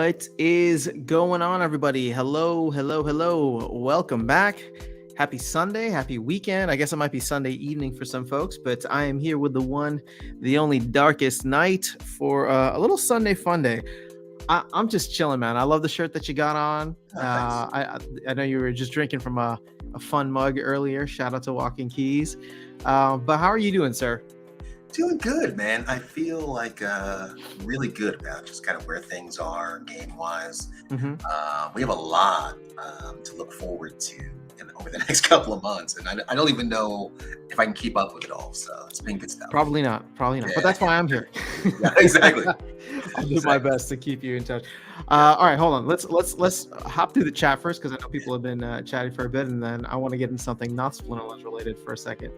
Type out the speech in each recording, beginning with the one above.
What is going on, everybody? Hello, hello, hello. Welcome back. Happy Sunday, happy weekend. I guess it might be Sunday evening for some folks, but I am here with the one, the only Darkestnyte for a little Sunday fun day. I'm just chilling, man. I love the shirt that you got on. I know you were just drinking from a fun mug earlier. Shout out to Walking Keys. But how are you doing, sir? Doing good, man. I feel like really good about just kind of where things are game-wise. We have a lot to look forward to over the next couple of months, and I don't even know if I can keep up with it all. So it's been good stuff. Probably not. Yeah. But that's why I'm here. Yeah, exactly. I'll do my best to keep you in touch. All right, hold on. Let's hop through the chat first because I know people have been chatting for a bit, and then I want to get into something not Splinterlands related for a second.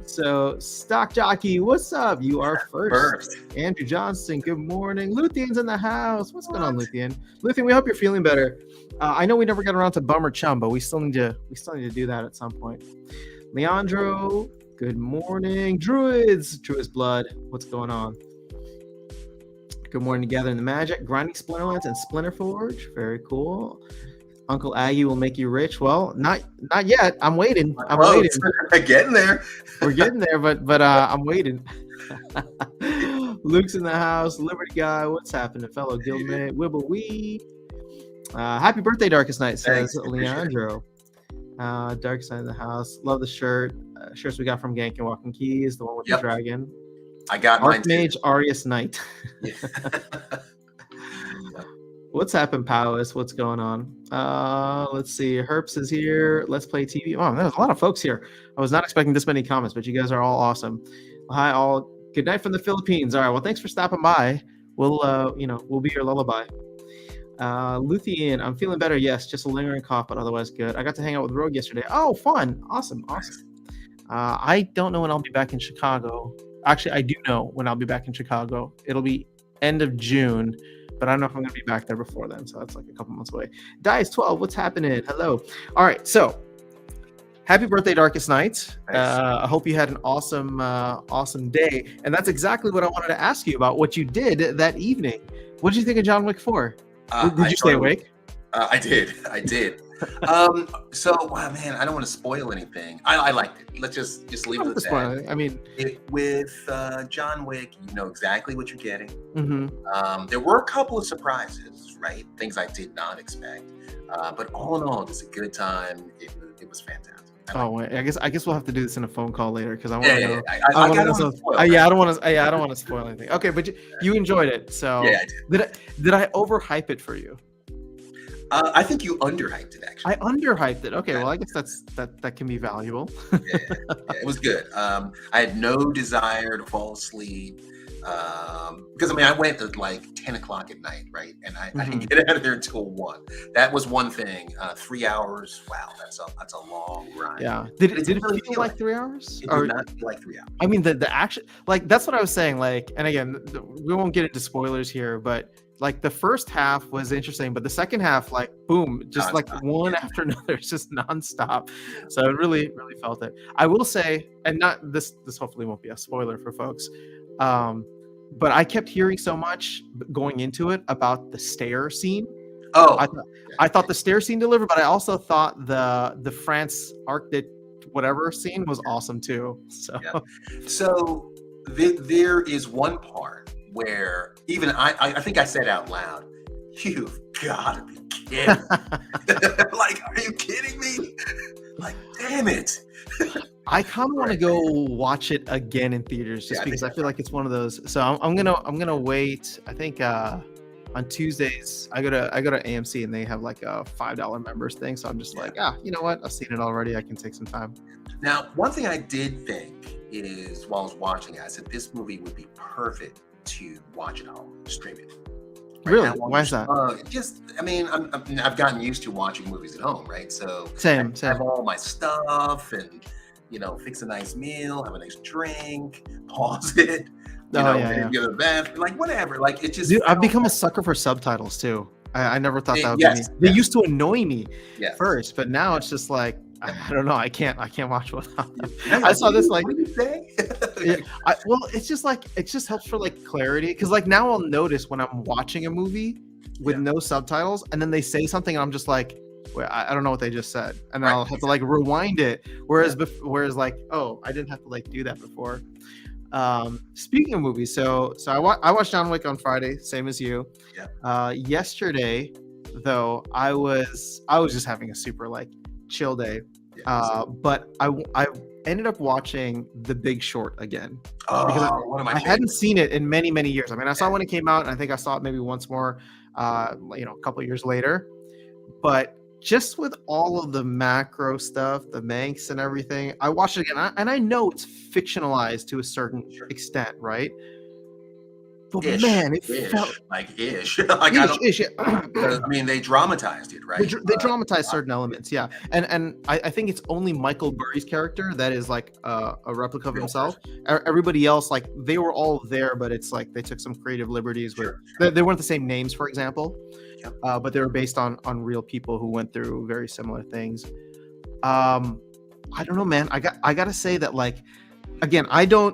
So, Stock Jockey, what's up? You are first. Andrew Johnson, good morning. Luthien's in the house. What's going on, Luthien? Luthien, we hope you're feeling better. I know we never got around to Bummer Chum, but we still need to do that at some point. Leandro, good morning. Druids Blood, what's going on? Good morning together in the magic. Grinding Splinterlands and Splinter Forge, very cool. Uncle Aggie will make you rich. Well, not yet. I'm waiting. Waiting. Getting there. We're getting there, but I'm waiting. Luke's in the house. Liberty Guy, what's happening, fellow guildmate? Wibblewee. Happy birthday, Darkestnyte, says Leandro. Darkestnyte in the house. Love the shirt. Shirts we got from Gank and Walking Keys, the one with the dragon. I got mine too. Archmage Arius Knight. What's happened, Powis? What's going on? Let's see. Herps is here. Let's Play TV. Oh, there's a lot of folks here. I was not expecting this many comments, but you guys are all awesome. Hi, all. Good night from the Philippines. All right. Well, thanks for stopping by. We'll be your lullaby. Luthien, I'm feeling better. Yes, just a lingering cough, but otherwise good. I got to hang out with Rogue yesterday. Oh, fun. Awesome. I don't know when I'll be back in Chicago. Actually, I do know when I'll be back in Chicago. It'll be end of June. But I don't know if I'm going to be back there before then, so that's like a couple months away. Dice12, what's happening? Hello. All right, so happy birthday, Darkestnyte. I hope you had an awesome day. And that's exactly what I wanted to ask you about, what you did that evening. What did you think of John Wick 4? Did you stay awake? I did. So, wow, man, I don't want to spoil anything. I liked it. Let's just leave it at that. I mean, with John Wick, you know exactly what you're getting. Mm-hmm. There were a couple of surprises, right? Things I did not expect. But all in all, it was a good time. It was fantastic. Wait, I guess we'll have to do this in a phone call later because I want to know. I don't want to spoil anything. Okay, but you enjoyed it, so yeah, I did. Did I overhype it for you? I think you underhyped it, actually. I underhyped it. Okay, well, I guess that can be valuable. yeah, it was good. I had no desire to fall asleep because I went at like 10 o'clock at night, right? And I didn't get out of there until 1. That was one thing. 3 hours. Wow, that's a long ride. Yeah. Did it feel like 3 hours? It did not feel like 3 hours. I mean, the action, like that's what I was saying. Like, and again, we won't get into spoilers here, but. Like the first half was interesting, but the second half, like boom, just like one after another, it's just nonstop. So I really, really felt it. I will say, and not this hopefully won't be a spoiler for folks, but I kept hearing so much going into it about the stair scene. I thought the stair scene delivered, but I also thought the France Arctic whatever scene was awesome too. So there is one part where even I think I said out loud, "You've got to be kidding!" Like, are you kidding me? Like, damn it! I kind of want to go watch it again in theaters just because I feel like it's one of those. So I'm gonna wait. I think on Tuesdays I go to AMC and they have like a $5 members thing. So I'm just like, you know what? I've seen it already. I can take some time. Now, one thing I did think is while I was watching it, I said this movie would be perfect to watch at home, stream it. Right? Really? Why is that? I've gotten used to watching movies at home, right? So same. I have all my stuff and, fix a nice meal, have a nice drink, pause it, go to the bathroom, like whatever. Like it just. Dude, I've become a sucker for subtitles too. I never thought that would be me. They used to annoy me first, but now it's just like I don't know. I can't watch without them. I saw this like. What did you say? Well, it's just like it just helps for like clarity because like now I'll notice when I'm watching a movie with Yeah. no subtitles, and then they say something, and I'm just like, well, I don't know what they just said, and Right. I'll have to like rewind it. Whereas, Yeah. whereas like, oh, I didn't have to like do that before. Speaking of movies, so I watched John Wick on Friday, same as you. Yeah. Yesterday, though, I was just having a super like chill day. Yeah. But I ended up watching The Big Short again because Oh, one of my I hadn't favorites. seen it in many, many years. I mean, I saw Yeah. it when it came out, and I think I saw it maybe once more, a couple years later. But just with all of the macro stuff, the Manx and everything, I watched it again, and I know it's fictionalized to a certain Sure. extent, right? But Ish, man, it felt like ish. Like I don't. ish, yeah. Because I mean, they dramatized it, right? They A dramatize lot. certain elements, yeah, and I think it's only Michael Burry's character that is like a replica of Real himself. person. Everybody else, like they were all there, but it's like they took some creative liberties with. Sure. They weren't the same names, for example, Yep. but they were based on real people who went through very similar things. Um, I don't know, man. I gotta say that like again, I don't.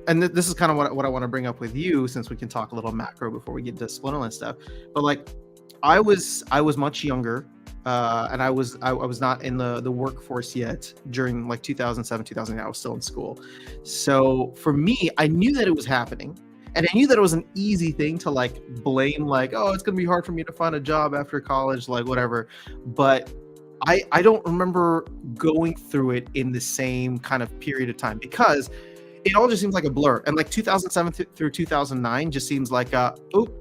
And this is kind of what I want to bring up with you, since we can talk a little macro before we get into Splinterland stuff. But like, I was much younger, and I was not in the workforce yet during like 2007 2008. I was still in school, so for me, I knew that it was happening, and I knew that it was an easy thing to like blame, like, oh, it's gonna be hard for me to find a job after college, like whatever. But I don't remember going through it in the same kind of period of time, because it all just seems like a blur. And like 2007 through 2009 just seems like oh,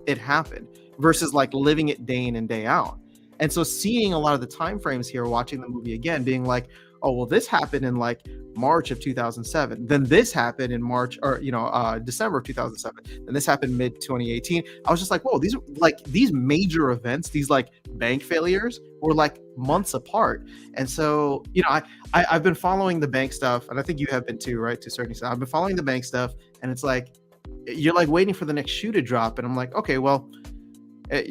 it happened, versus like living it day in and day out. And so seeing a lot of the time frames here, watching the movie again, being like, oh, well, this happened in like March of 2007, then this happened in March, or December of 2007, and this happened mid 2018. I was just like, whoa, these are like these major events, these like bank failures were like months apart. And so I've been following the bank stuff, and I think you have been too, right? To a certain extent, I've been following the bank stuff, and it's like you're like waiting for the next shoe to drop, and I'm like, okay, well,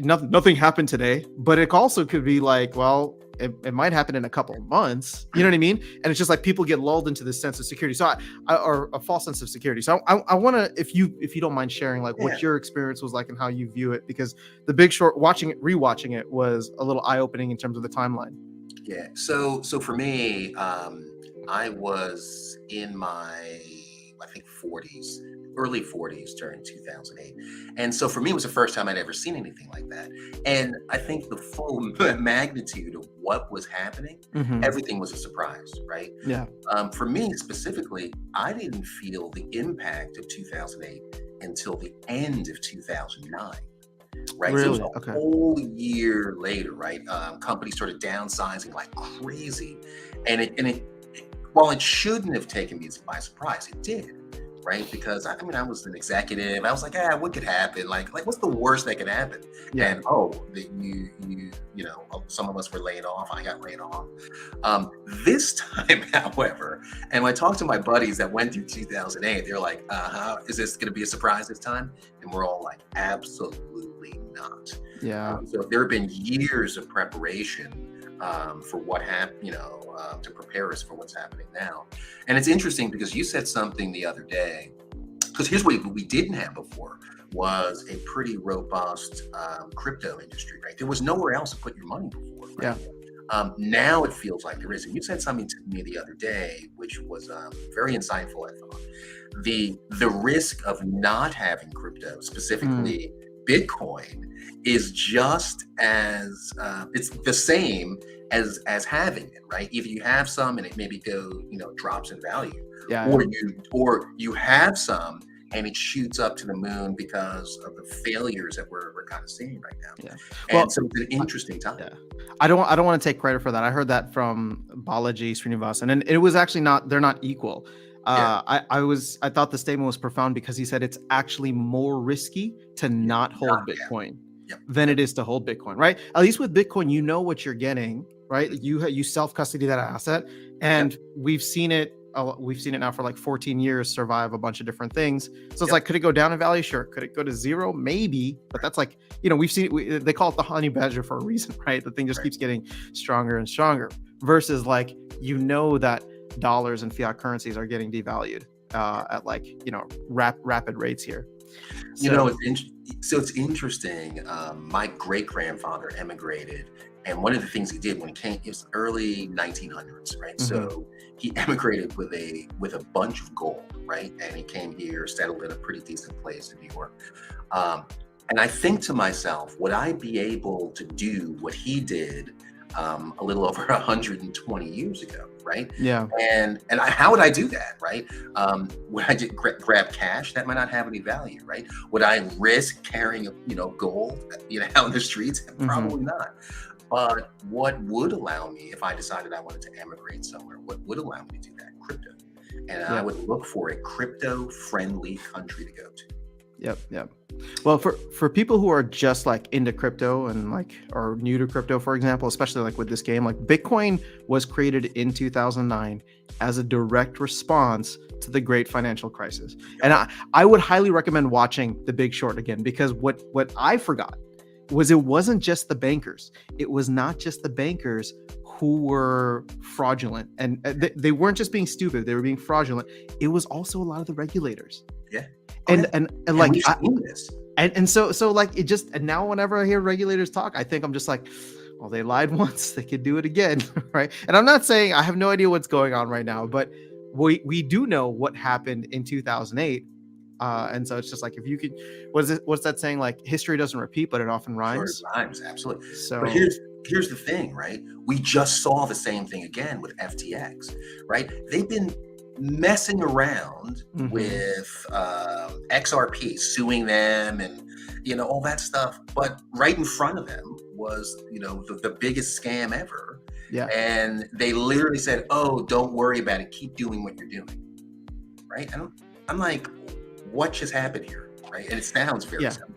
nothing happened today, but it also could be like, well, it might happen in a couple of months. You know what I mean? And it's just like people get lulled into this sense of security, or a false sense of security. So I want to, if you don't mind sharing, like what your experience was like and how you view it, because The Big Short, rewatching it was a little eye opening in terms of the timeline. Yeah. So for me, I was in my, I think 40s, early 40s during 2008. And so for me, it was the first time I'd ever seen anything like that. And I think the full magnitude of what was happening, everything was a surprise, right? Yeah. For me specifically, I didn't feel the impact of 2008 until the end of 2009. Right, Really? so it was a Okay. whole year later, right? Companies started downsizing like crazy, and it while it shouldn't have taken me by surprise, it did, right? Because I mean, I was an executive. I was like, what could happen? Like what's the worst that could happen? Yeah. And that some of us were laid off. I got laid off. This time, however, and when I talked to my buddies that went through 2008, they're like, is this going to be a surprise this time? And we're all like, absolutely not. Yeah. So there have been years of preparation for what happened, to prepare us for what's happening now. And it's interesting because you said something the other day, because here's what we didn't have before was a pretty robust crypto industry, right? There was nowhere else to put your money before, right? Yeah. Now it feels like there is. And you said something to me the other day, which was very insightful, I thought. The risk of not having crypto, specifically Bitcoin, is just as it's the same as having it, right? Either you have some and it maybe drops in value, or you have some and it shoots up to the moon because of the failures that we're kind of seeing right now. Yeah. And so it's an interesting time. Yeah. I don't want to take credit for that. I heard that from Balaji Srinivasan, and it was actually they're not equal. I thought the statement was profound because he said it's actually more risky to not hold Bitcoin than it is to hold Bitcoin, right? At least with Bitcoin, you know what you're getting, right? You self-custody that asset, and we've seen it now for like 14 years survive a bunch of different things. So it's like, could it go down in value? Sure. Could it go to zero? Maybe. But that's like, we've seen they call it the honey badger for a reason, right? The thing just keeps getting stronger and stronger, versus like, that dollars and fiat currencies are getting devalued at like, rapid rates here. You know, So it's interesting. My great grandfather emigrated, and one of the things he did when he came, it was early 1900s, right? mhm, So he emigrated with a bunch of gold, right? And he came here, settled in a pretty decent place in New York. Um, and I think to myself, would I be able to do what he did a little over 120 years ago, right? yeah, How would I do that, right? Would I just grab cash that might not have any value, right? Would I risk carrying, gold, out in the streets? mhm, Probably not. But what would allow me, if I decided I wanted to emigrate somewhere, what would allow me to do that? Crypto. And I yep, would look for a crypto-friendly country to go to. yep. Well, for people who are just like into crypto and like are new to crypto, for example, especially like with this game, like Bitcoin was created in 2009 as a direct response to the great financial crisis. And I would highly recommend watching The Big Short again, because what I forgot was it wasn't just the bankers. It was not just the bankers who were fraudulent, and they weren't just being stupid, they were being fraudulent. It was also a lot of the regulators. Yeah. Oh, And yeah. and And like we've seen this. and so like it just, and now whenever I hear regulators talk, I think I'm just like, well, they lied once, they could do it again, right? And I'm not saying I have no idea what's going on right now, but we do know what happened in 2008. And so it's just like, if you could, what's that saying? Like, history doesn't repeat, but it often Short rhymes. times, absolutely. But So here's the thing, right? We just saw the same thing again with FTX, right? They've been messing around mhm, with XRP, suing them, and all that stuff. But right in front of them was the biggest scam ever, yeah, and they literally said, "Oh, don't worry about it. Keep doing what you're doing." Right? I'm like, what just happened here? Right? And it sounds very yeah. simple.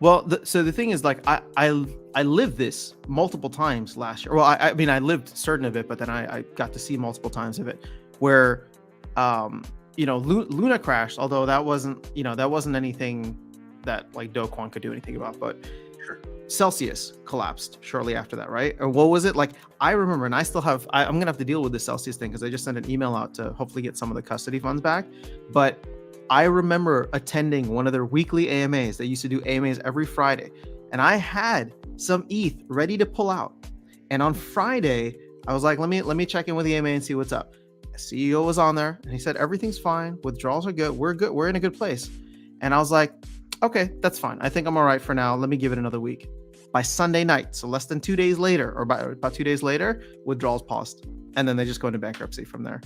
Well, so the thing is, like, I lived this multiple times last year. Well, I mean, I lived certain of it, but then I got to see multiple times of it, where, Luna crashed. Although that wasn't anything that like Do Kwon could do anything about. But Sure. Celsius collapsed shortly after that, right? Or what was it? Like, I remember, and I still have. I'm gonna have to deal with this Celsius thing because I just sent an email out to hopefully get some of the custody funds back. But I remember attending one of their weekly AMAs. They used to do AMAs every Friday, and I had some ETH ready to pull out. And on Friday, I was like, let me check in with the AMA and see what's up. The CEO was on there, and he said everything's fine. Withdrawals are good. We're good. We're in a good place. And I was like, okay, that's fine. I think I'm all right for now. Let me give it another week. By Sunday night, so less than 2 days later, or about 2 days later, withdrawals paused, and then they just go into bankruptcy from there.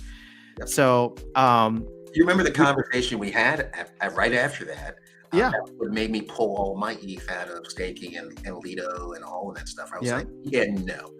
Yep. So, You remember the we, conversation we had right after that? yeah, That would made me pull all my ETH out of staking and Lido and all of that stuff. I was yeah. like, yeah, no.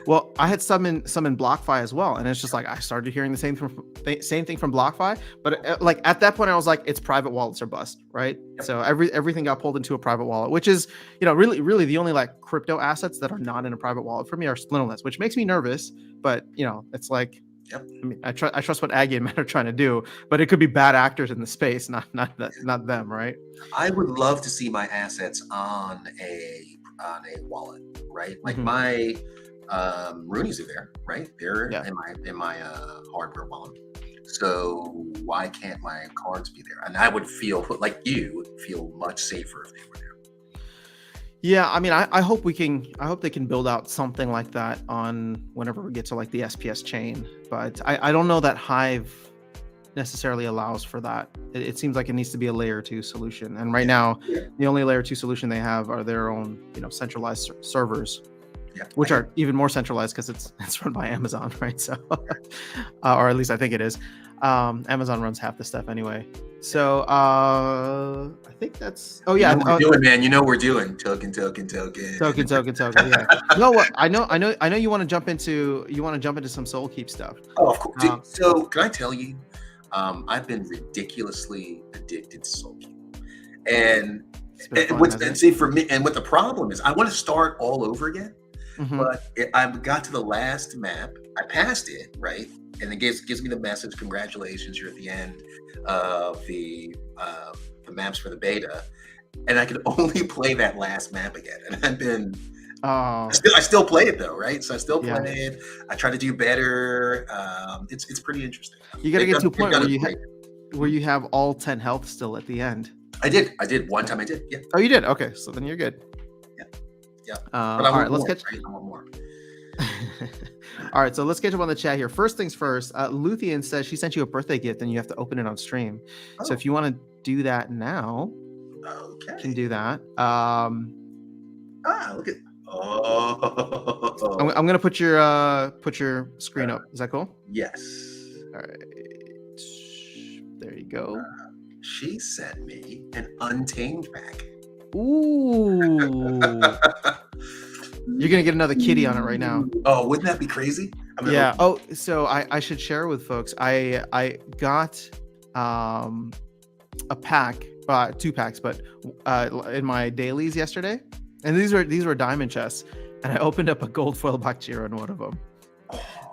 Well, I had some in BlockFi as well, and it's just like I started hearing the same thing from BlockFi. But like at that point, I was like, it's private wallets or bust, right? Yep. So everything got pulled into a private wallet, which is really the only like crypto assets that are not in a private wallet for me are Splinterless, which makes me nervous. But it's like, Yep. I mean, I trust what Aggie and Matt are trying to do, but it could be bad actors in the space, not them, right? I would love to see my assets on a wallet, right? Like Hmm. my Roonies are there, right? They're Yeah. in my hardware wallet. So why can't my cards be there? And I would feel like you would feel much safer if they were there. Yeah, I mean, I hope I hope they can build out something like that on whenever we get to like the SPS chain, but I don't know that Hive necessarily allows for that. It seems like it needs to be a layer 2 solution, and right Yeah. now Yeah. the only layer 2 solution they have are their own centralized servers, Yeah. which are even more centralized because it's run by Amazon, right? So, or at least I think it is. Amazon runs half the stuff anyway. So I think that's. Oh You yeah, know what we're doing, man. You know what we're doing. Token, token, token. token. Yeah. No, what I know you want to jump into some Soul Keep stuff. Oh, of course. Um, So can I tell you, I've been ridiculously addicted to Soul King. And it's been fun, hasn't and it? see for me, and what the problem is, I want to start all over again. Mhm. But I got to the last map. I passed it, right? And it gives me the message, congratulations, you're at the end of the maps for the beta. And I could only play that last map again. And Oh, I still play it though, right? So I still yeah. play it. I try to do better. It's pretty interesting. You got to get to a They've point done where a great. you have all 10 health still at the end. I did one time. I did. Yeah. Oh, you did. Okay, so then you're good. Yeah. Yeah. All But I right, want let's more. catch. Right? I want more. All right, so let's catch up on the chat here. First things first, Luthien says she sent you a birthday gift and you have to open it on stream. So if you want to do that now, Okay. you can do that. Look at. Oh. I'm gonna put your screen up. Is that cool? Yes. All right. There you go. She sent me an Untamed pack. Ooh. You're gonna get another kitty on it right now. Oh, wouldn't that be crazy? Yeah. Oh, so I should share with folks. I got a pack, 2 packs, but in my dailies yesterday, and these were diamond chests, and I opened up a gold foil Bakjira in one of them.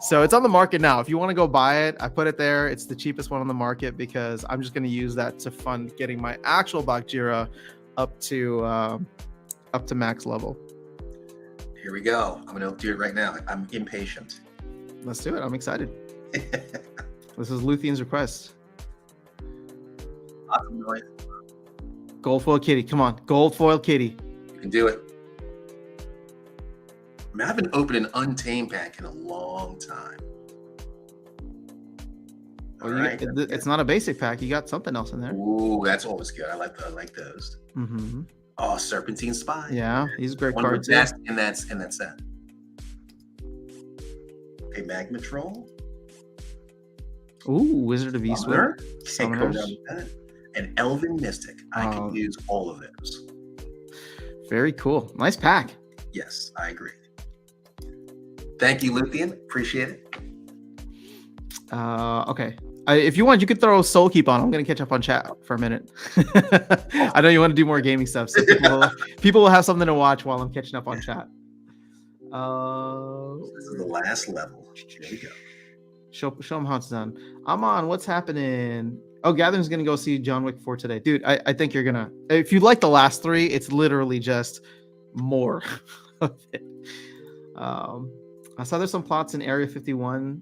So it's on the market now. If you want to go buy it, I put it there. It's the cheapest one on the market because I'm just going to use that to fund getting my actual Bakjira up to max level. Here we go. I'm going to do it right now. I'm impatient. Let's do it. I'm excited. This is Luthien's request. Awesome noise. Gold foil kitty. Come on. Gold foil kitty. You can do it. I haven't opened an Untamed pack in a long time. Well, it's not a basic pack. You got something else in there. Ooh, that's always good. I like those. Mm-hmm. Oh, Serpentine Spy. Yeah, he's a great One card of the too. best in that set. A Magma Troll. Ooh, Wizard of Eastwood. Can't go down with that. An Elven Mystic. I could use all of those. Very cool. Nice pack. Yes, I agree. Thank you, Luthien. Appreciate it. Okay. If you want, you could throw Soulkeep on. I'm going to catch up on chat for a minute. I know you want to do more gaming stuff, so people will have something to watch while I'm catching up on chat. This is the last level. There we go. Show them how it's done. I'm on. What's happening? Oh, Gathering's going to go see John Wick 4 today. Dude, I think you're going to... If you like the last 3, it's literally just more of it. I saw there's some plots in Area 51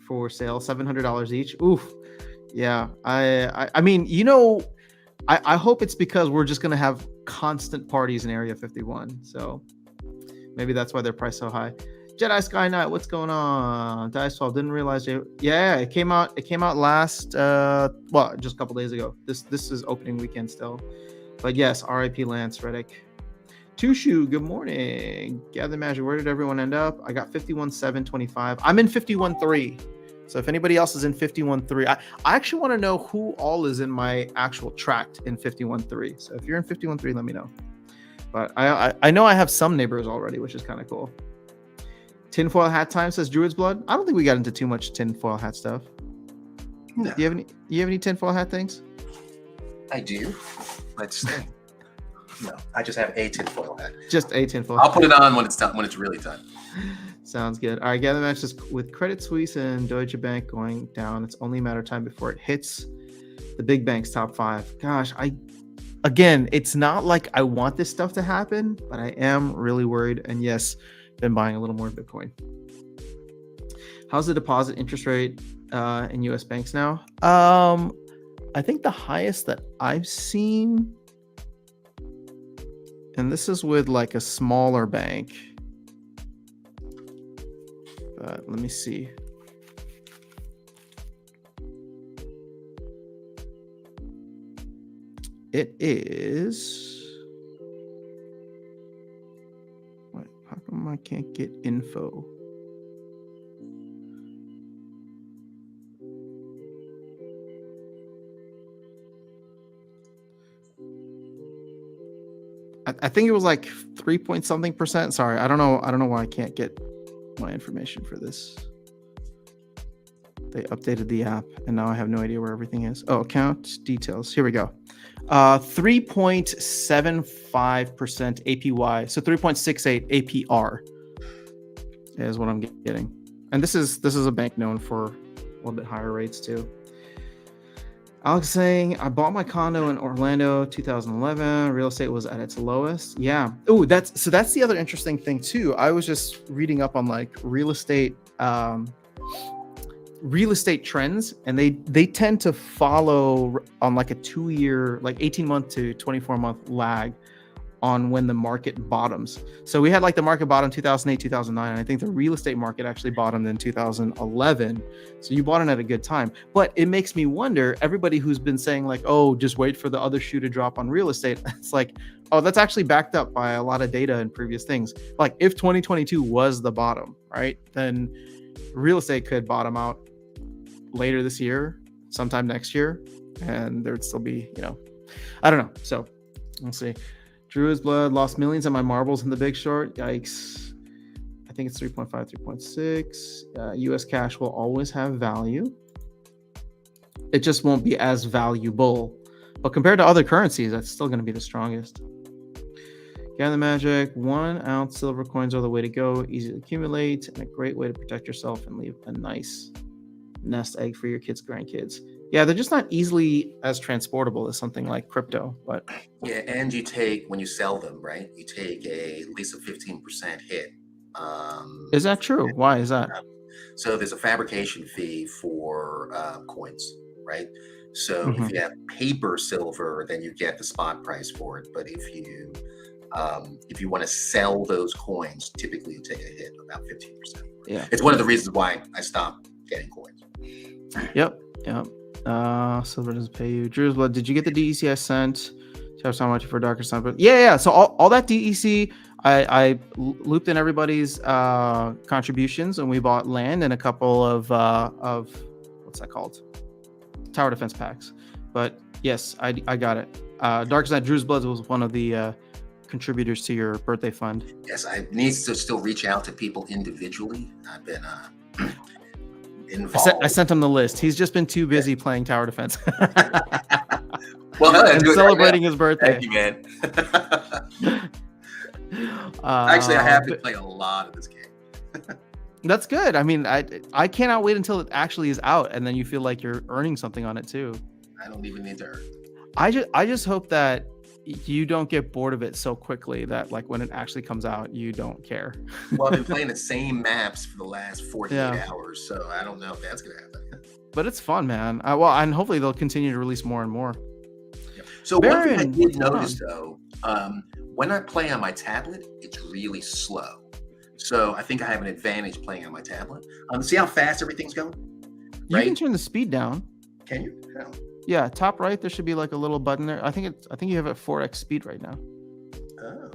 for sale, $700 each. Oof. Yeah. I mean, you know, I hope it's because we're just going to have constant parties in Area 51. So maybe that's why they're priced so high. Jedi Sky Knight, what's going on? Dice 12, didn't realize yeah, it came out last just a couple days ago. This is opening weekend still. But yes, RIP Lance Reddick. Tushu, good morning. Gather Magic, where did everyone end up? I got 51.725. I'm in 51.3. So if anybody else is in 51.3, I actually want to know who all is in my actual tract in 51.3. So if you're in 51.3, let me know. But I know I have some neighbors already, which is kind of cool. Tinfoil hat time, says Druid's Blood. I don't think we got into too much tinfoil hat stuff. No. Do you have any tinfoil hat things? I do. Let's see. No, I just have a tinfoil hat. Just a tinfoil. I'll put it on when it's done. When it's really done. Sounds good. All right, Gather matches with Credit Suisse and Deutsche Bank going down. It's only a matter of time before it hits the big banks top 5. Gosh, again, it's not like I want this stuff to happen, but I am really worried. And yes, been buying a little more Bitcoin. How's the deposit interest rate in U.S. banks now? I think the highest that I've seen, and this is with like a smaller bank. Let me see. It is... What? How come I can't get info? I think it was like 3 point something percent. Sorry, I don't know why I can't get my information for this. They updated the app and now I have no idea where everything is. Oh, account details. Here we go. 3.75% APY. So 3.68 APR is what I'm getting. And this is a bank known for a little bit higher rates too. Alex saying, I bought my condo in Orlando 2011. Real estate was at its lowest. Yeah. Oh, that's the other interesting thing too. I was just reading up on like real estate real estate trends, and they tend to follow on like a 2-year, like 18-month to 24-month lag on when the market bottoms. So we had like the market bottom 2008, 2009, and I think the real estate market actually bottomed in 2011. So you bought in at a good time. But it makes me wonder, everybody who's been saying like, oh, just wait for the other shoe to drop on real estate. It's like, oh, that's actually backed up by a lot of data and previous things. Like if 2022 was the bottom, right, then real estate could bottom out later this year, sometime next year, and there'd still be, I don't know. So we'll see. Drew His Blood lost millions on my marbles in the Big Short. Yikes. I think it's 3.5, 3.6. US cash will always have value. It just won't be as valuable. But compared to other currencies, that's still going to be the strongest. Gather Magic, 1 ounce silver coins are the way to go. Easy to accumulate and a great way to protect yourself and leave a nice nest egg for your kids' grandkids. Yeah, they're just not easily as transportable as something like crypto. But yeah, and you take, when you sell them, right, you take at least a 15% hit. Is that true? Why is that? So there's a fabrication fee for coins, right? So if you have paper silver, then you get the spot price for it. But if you want to sell those coins, typically you take a hit about 15%. Yeah, it's one of the reasons why I stopped getting coins. Yep. Silver doesn't pay you. Drew's Blood, did you get the DEC I sent? So much for Darkestnyte. But yeah. So all that DEC, I looped in everybody's contributions, and we bought land and a couple of what's that called? Tower defense packs. But yes, I got it. Darkestnyte Drew's Blood was one of the contributors to your birthday fund. Yes, I need to still reach out to people individually. I've been involved. I sent him the list. He's just been too busy playing tower defense. Well, and celebrating his birthday. Thank you, man. Actually, I have to play a lot of this game. That's good. I mean, I cannot wait until it actually is out, and then you feel like you're earning something on it too. I don't even need to earn. I just hope that you don't get bored of it so quickly that like when it actually comes out, you don't care. Well, I've been playing the same maps for the last 48 hours, so I don't know if that's gonna happen. But it's fun, man. And hopefully they'll continue to release more and more. Yeah. So Baron, one thing I did notice though, when I play on my tablet, it's really slow. So I think I have an advantage playing on my tablet. See how fast everything's going? Right? You can turn the speed down. Can you? No. Yeah, top right, there should be like a little button there. I think you have it at 4x speed right now. Oh.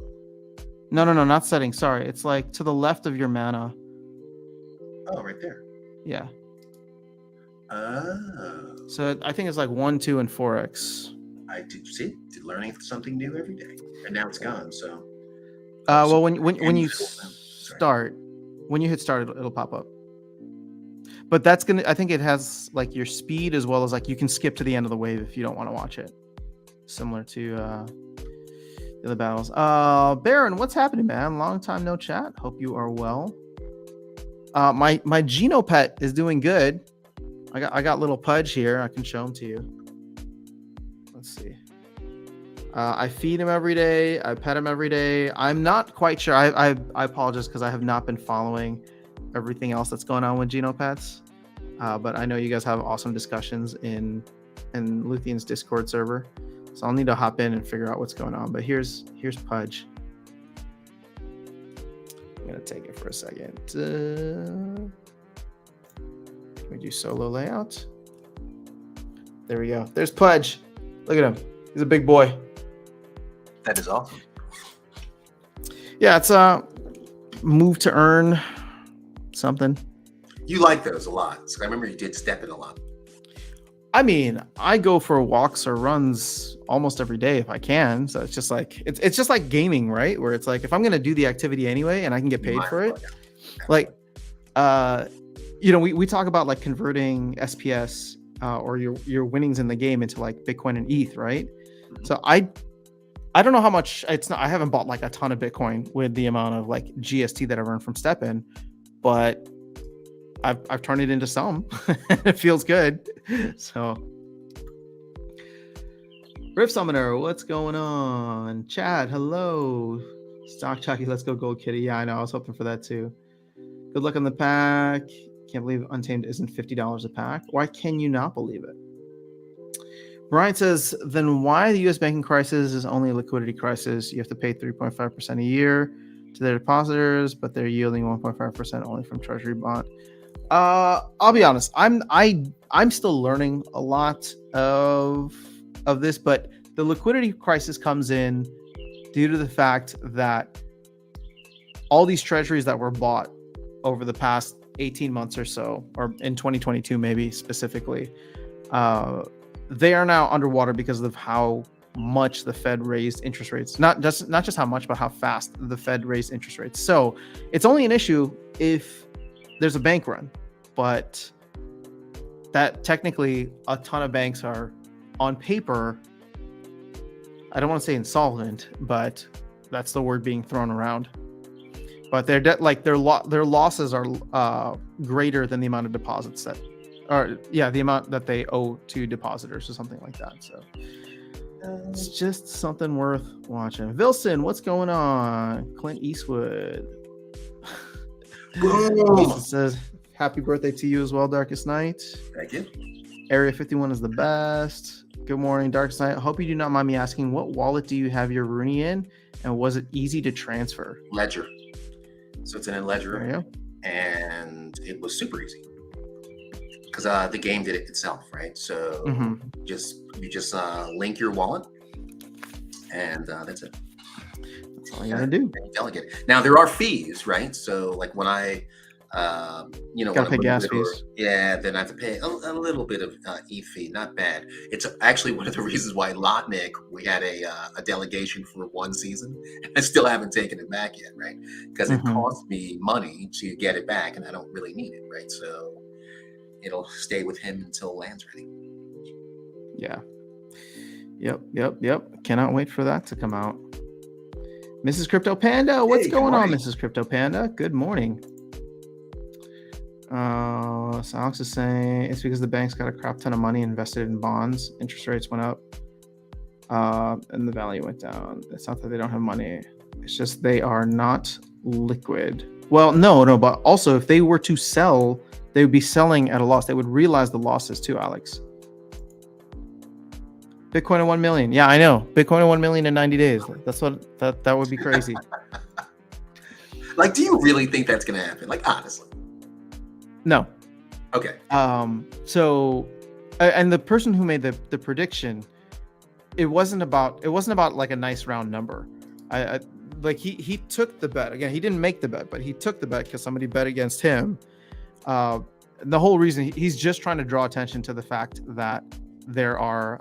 No, not settings. Sorry, it's like to the left of your mana. Oh, right there. Yeah. Oh. So I think it's like 1, 2, and 4x. I did learning something new every day, and now it's gone. So. Well, when you start, when you hit start, it'll pop up. But that's I think it has like your speed as well as like you can skip to the end of the wave if you don't want to watch it. Similar to the other battles. Baron, what's happening, man? Long time no chat. Hope you are well. My Geno pet is doing good. I got little Pudge here. I can show him to you. Let's see. I feed him every day. I pet him every day. I'm not quite sure. I apologize because I have not been following everything else that's going on with Geno pets. But I know you guys have awesome discussions in Luthion's Discord server. So I'll need to hop in and figure out what's going on. But here's Pudge. I'm going to take it for a second. Can we do solo layout? There we go. There's Pudge. Look at him. He's a big boy. That is awesome. Yeah, it's a move to earn something. You like those a lot. So I remember you did step in a lot. I mean, I go for walks or runs almost every day if I can. So it's just like it's just like gaming, right? Where it's like if I'm gonna do the activity anyway and I can get paid for it, like we talk about like converting SPS or your winnings in the game into like Bitcoin and ETH, right? Mm-hmm. So I don't know how much I haven't bought like a ton of Bitcoin with the amount of like GST that I've earned from StepN, but I've turned it into some. It feels good. So Rift Summoner, what's going on? Chad, hello. Stock Chucky, let's go Gold Kitty. Yeah, I know. I was hoping for that too. Good luck on the pack. Can't believe Untamed isn't $50 a pack. Why can you not believe it? Brian says, then why the U.S. banking crisis is only a liquidity crisis? You have to pay 3.5% a year to their depositors, but they're yielding 1.5% only from Treasury bond. I'll be honest. I'm still learning a lot of this, but the liquidity crisis comes in due to the fact that all these treasuries that were bought over the past 18 months or so, or in 2022 maybe specifically, they are now underwater because of how much the Fed raised interest rates. Not just how much, but how fast the Fed raised interest rates. So it's only an issue if there's a bank run, but that technically a ton of banks are on paper, I don't want to say insolvent, but that's the word being thrown around. But their debt, like their losses are greater than the amount of deposits that, or yeah, the amount that they owe to depositors or something like that. So it's just something worth watching. Vilson, what's going on? Clint Eastwood. Says happy birthday to you as well, Darkestnyte. Thank you. Area 51 is the best. Good morning, Darkestnyte. Hope you do not mind me asking, what wallet do you have your Rooney in, and was it easy to transfer? Ledger. So it's in Ledger, There you go. and it was super easy because the game did it itself, right? So you just link your wallet, and that's it. That's all you gotta do. Delegate. Now there are fees, right? So like when I, gotta pay gas fees. Yeah, then I have to pay a little bit of e fee. Not bad. It's actually one of the reasons why Lotnik, we had a delegation for one season, and I still haven't taken it back yet, right? Because it cost me money to get it back, and I don't really need it, right? So it'll stay with him until land's ready. Yeah. Yep. Cannot wait for that to come out. Mrs. Crypto Panda, what's going on, Mrs. Crypto Panda? Good morning. So Alex is saying it's because the banks got a crap ton of money invested in bonds. Interest rates went up, and the value went down. It's not that they don't have money. It's just they are not liquid. Well, no, but also if they were to sell, they would be selling at a loss. They would realize the losses too, Alex. Bitcoin at 1 million. Yeah, I know. Bitcoin at 1 million in 90 days. That's what that would be crazy. Like, do you really think that's gonna happen? Like, honestly. No. Okay. So, and the person who made the prediction, it wasn't about like a nice round number. Like he took the bet. Again, he didn't make the bet, but he took the bet because somebody bet against him. The whole reason he's just trying to draw attention to the fact that there are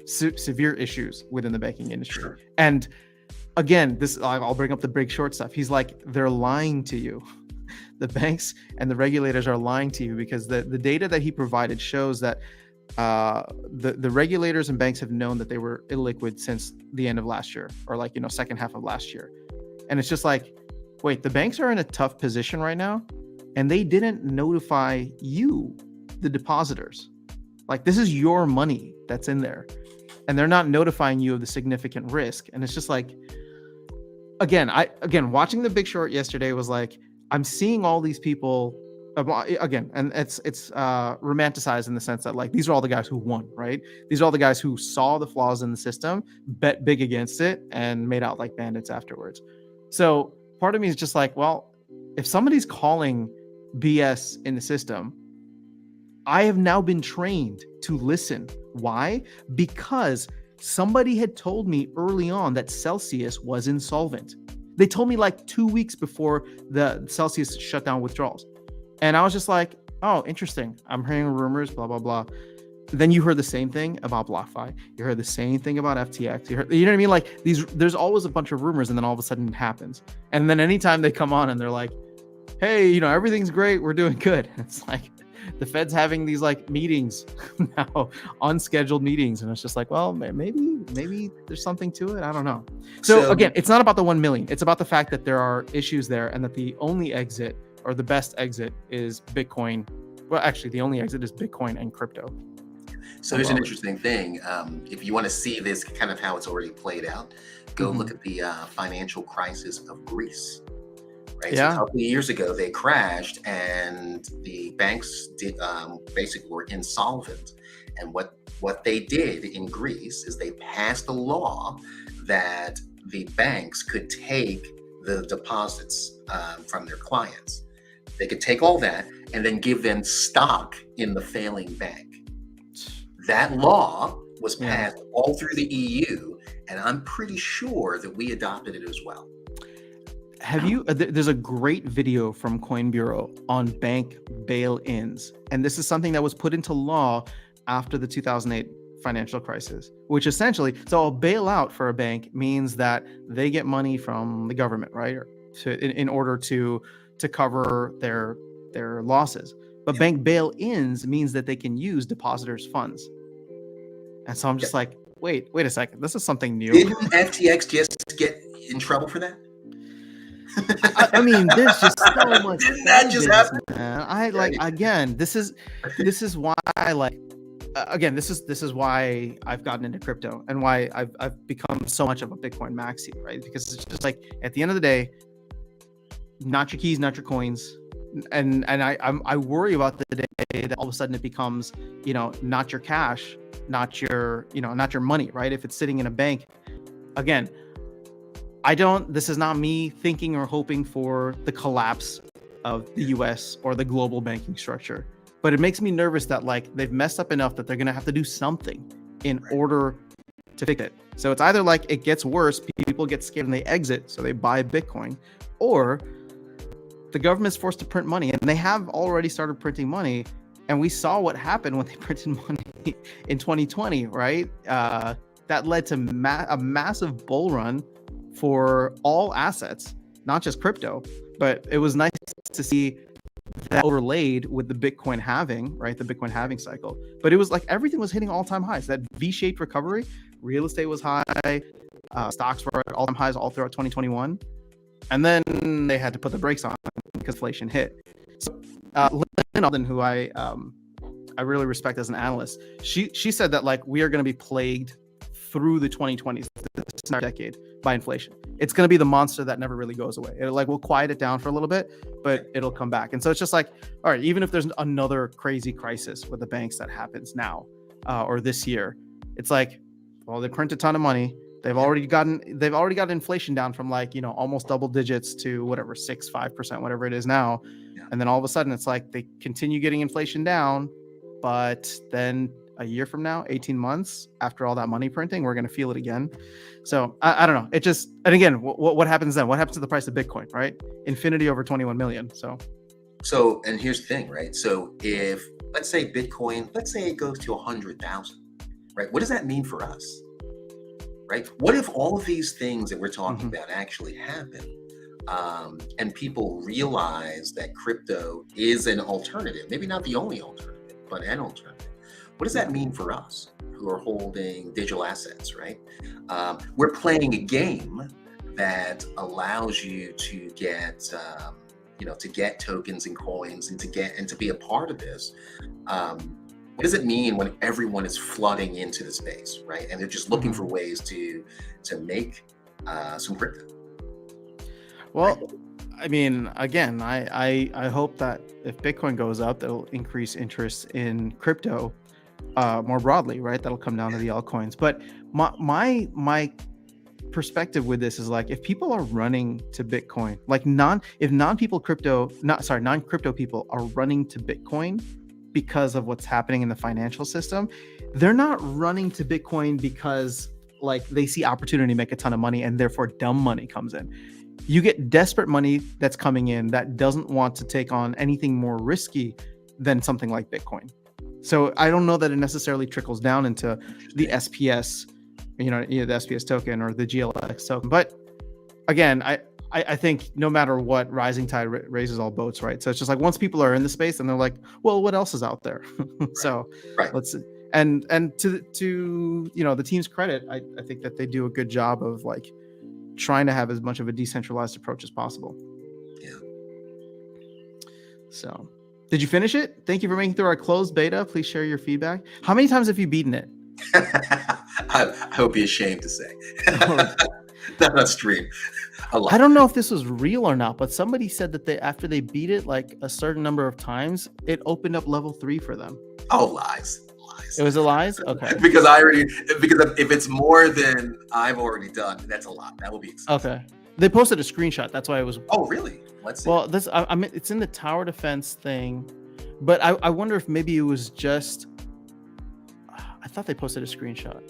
severe issues within the banking industry. Sure. And again, I'll bring up the big short stuff. He's like, they're lying to you. The banks and the regulators are lying to you because the data that he provided shows that the regulators and banks have known that they were illiquid since the end of last year, or second half of last year. And it's just like, wait, the banks are in a tough position right now, and they didn't notify you, the depositors. Like, this is your money that's in there, and they're not notifying you of the significant risk. And it's just like, again, watching The Big Short yesterday was like, I'm seeing all these people again, and it's romanticized in the sense that like these are all the guys who won, right? These are all the guys who saw the flaws in the system, bet big against it, and made out like bandits afterwards. So part of me is just like, well, if somebody's calling BS in the system, I have now been trained to listen. Why? Because somebody had told me early on that Celsius was insolvent. They told me like 2 weeks before the Celsius shut down withdrawals. And I was just like, oh, interesting. I'm hearing rumors, blah, blah, blah. Then you heard the same thing about BlockFi. You heard the same thing about FTX. You know what I mean? Like there's always a bunch of rumors, and then all of a sudden it happens. And then anytime they come on and they're like, hey, everything's great. We're doing good. It's like the Fed's having these like meetings now, unscheduled meetings. And it's just like, well, maybe there's something to it. I don't know. So again, it's not about the 1 million. It's about the fact that there are issues there, and that the only exit, or the best exit, is Bitcoin. Well, actually, the only exit is Bitcoin and crypto. So here's an interesting thing. If you want to see this kind of how it's already played out, go look at the financial crisis of Greece. right? So a Yeah. couple of years ago, they crashed, and the banks basically were insolvent. And what they did in Greece is they passed a law that the banks could take the deposits from their clients. They could take all that and then give them stock in the failing bank. That law was Yeah. passed all through the EU, and I'm pretty sure that we adopted it as well. Have you? There's a great video from Coin Bureau on bank bail-ins, and this is something that was put into law after the 2008 financial crisis, which essentially, so a bailout for a bank means that they get money from the government, right, in order to cover their losses. But Yep. bank bail-ins means that they can use depositors' funds. And so I'm just like, wait a second, this is something new. Didn't FTX just get in trouble for that? I mean, there's just so much. Didn't that just happen? Man. I like, again, this is why I like, again, this is why I've gotten into crypto and why I've become so much of a Bitcoin maxi, right? Because it's just like, at the end of the day, not your keys, not your coins. And I worry about the day that all of a sudden it becomes, not your cash, not your money, right? If it's sitting in a bank. Again, this is not me thinking or hoping for the collapse of the US or the global banking structure, but it makes me nervous that like they've messed up enough that they're going to have to do something in order to fix it. So it's either like it gets worse, people get scared and they exit, so they buy Bitcoin, or the government's forced to print money, and they have already started printing money. And we saw what happened when they printed money in 2020, right? That led to a massive bull run for all assets, not just crypto. But it was nice to see that overlaid with the Bitcoin halving, right? The Bitcoin halving cycle. But it was like everything was hitting all-time highs. That V-shaped recovery, real estate was high, stocks were at all-time highs all throughout 2021. And then they had to put the brakes on because inflation hit. So Lynn Alden, who I really respect as an analyst, she said that like we are going to be plagued through the 2020s, this decade, by inflation. It's going to be the monster that never really goes away. It we'll quiet it down for a little bit, but it'll come back. And so it's just like, all right, even if there's another crazy crisis with the banks that happens now or this year, it's like, well, they print a ton of money. They've already gotten inflation down from like, almost double digits to whatever, 5%, whatever it is now. Yeah. And then all of a sudden it's like they continue getting inflation down, but then a year from now, 18 months after all that money printing, we're going to feel it again. So I don't know. It just, and again, what happens then? What happens to the price of Bitcoin, right? Infinity over 21 million. So, and here's the thing, right? So if, let's say Bitcoin, let's say it goes to 100,000, right? What does that mean for us? Right? What if all of these things that we're talking about actually happen, and people realize that crypto is an alternative, maybe not the only alternative, but an alternative? What does that mean for us who are holding digital assets, right? We're playing a game that allows you to get, to get tokens and coins and to be a part of this. What does it mean when everyone is flooding into the space, right? And they're just looking for ways to make some crypto. Well, right? I mean, again, I hope that if Bitcoin goes up, that'll increase interest in crypto more broadly, right? That'll come down to the altcoins. But my perspective with this is like, if people are running to Bitcoin, like non-crypto people are running to Bitcoin because of what's happening in the financial system, they're not running to Bitcoin because like they see opportunity to make a ton of money and therefore dumb money comes in. You get desperate money that's coming in that doesn't want to take on anything more risky than something like Bitcoin. So I don't know that it necessarily trickles down into the SPS, the SPS token or the GLX token. But again, I think no matter what, rising tide raises all boats, right? So it's just like once people are in the space and they're like, well, what else is out there? So let's and to the team's credit, I think that they do a good job of like trying to have as much of a decentralized approach as possible. Yeah. So did you finish it? Thank you for making through our closed beta. Please share your feedback. How many times have you beaten it? I hope you're ashamed to say. Not on stream. A lot. I don't know if this was real or not, but somebody said that after they beat it like a certain number of times, it opened up level 3 for them. Oh, lies. It was a lies? Okay. because if it's more than I've already done, that's a lot. That will be excessive. Okay. They posted a screenshot. That's why it was. Oh, really? Let's see. Well, I mean, it's in the tower defense thing, but I wonder if maybe it was just. I thought they posted a screenshot.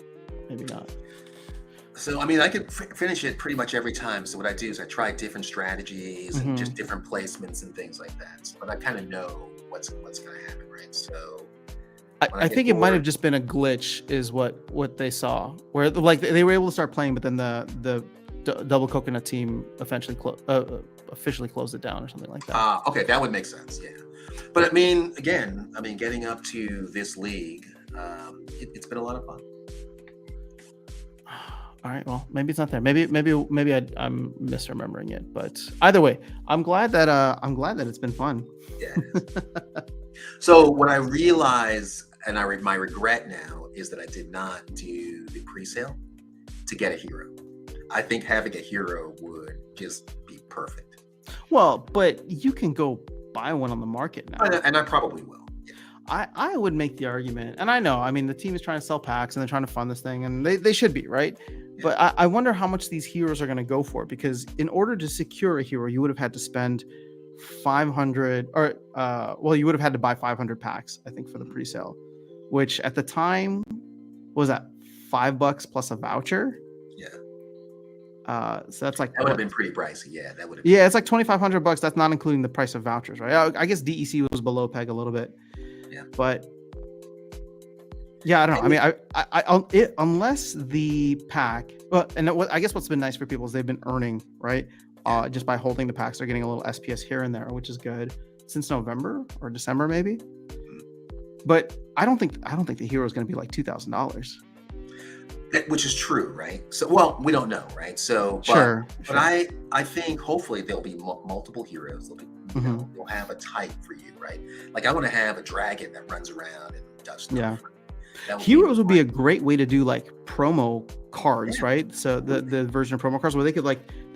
Maybe not. So, I mean, I could finish it pretty much every time. So what I do is I try different strategies and just different placements and things like that. So, but I kind of know what's going to happen, right? So I think it might have just been a glitch is what they saw, where like they were able to start playing, but then the double coconut team officially closed it down or something like that. Okay, that would make sense, yeah. But I mean, again, getting up to this league, it's been a lot of fun. All right, well, maybe it's not there. Maybe I'm misremembering it. But either way, I'm glad that it's been fun. Yeah. So what I realize, and my regret now, is that I did not do the pre-sale to get a hero. I think having a hero would just be perfect. Well, but you can go buy one on the market now. And I probably will. Yeah. I would make the argument, and I know, the team is trying to sell packs and they're trying to fund this thing, and they should be, right? Yeah. But I wonder how much these heroes are going to go for, because in order to secure a hero, you would have had to spend 500, or you would have had to buy 500 packs, I think, for the pre-sale, which at the time was that $5 plus a voucher. Yeah. So that's like that would have been pretty pricey. Yeah, that would have. Yeah, it's like $2,500. That's not including the price of vouchers, right? I guess DEC was below peg a little bit. Yeah. But yeah, I don't know. Unless the pack. Well, and I guess what's been nice for people is they've been earning, right? Just by holding the packs, they're getting a little SPS here and there, which is good, since November or December maybe. But I don't think the hero is going to be like $2,000. Which is true, right? So, well, we don't know, right? So, sure. But I think hopefully there'll be multiple heroes. They'll have a type for you, right? Like I want to have a dragon that runs around and does stuff. Yeah. Heroes would be a great way to do like promo cards, right? So the version of promo cards where they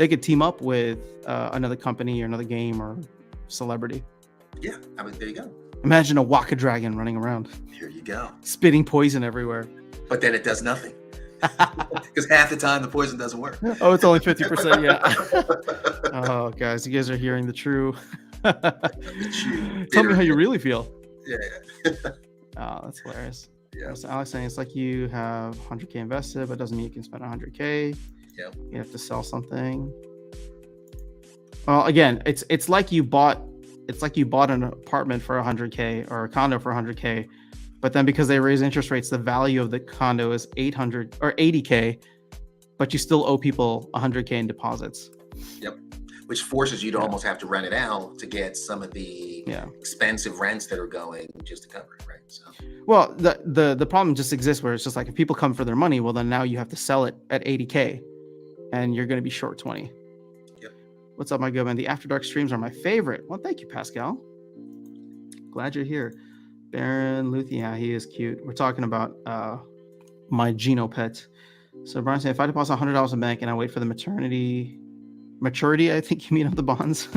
could team up with another company or another game or celebrity. Yeah, there you go. Imagine a Waka Dragon running around. Here you go. Spitting poison everywhere. But then it does nothing. Because half the time the poison doesn't work. Oh, it's only 50%. Yeah. Oh, guys, you guys are hearing the true. Tell me how you really feel. Yeah. Oh, that's hilarious. Yeah. So Alex saying it's like you have 100K invested, but doesn't mean you can spend 100K. Yeah. You have to sell something. Well, again, it's like you bought an apartment for 100K or a condo for 100K. But then because they raise interest rates, the value of the condo is 800 or 80K, but you still owe people 100K in deposits. Yep. Which forces you to almost have to rent it out to get some of the expensive rents that are going just to cover it, right? So. Well, the problem just exists where it's just like if people come for their money, well, then now you have to sell it at 80K and you're going to be short 20. Yep. What's up, my good man? The After Dark streams are my favorite. Well, thank you, Pascal. Glad you're here. Baron Luthi, yeah, he is cute. We're talking about my Geno pet. So Brian saying, if I deposit $100 in bank and I wait for the maturity, I think you mean of the bonds,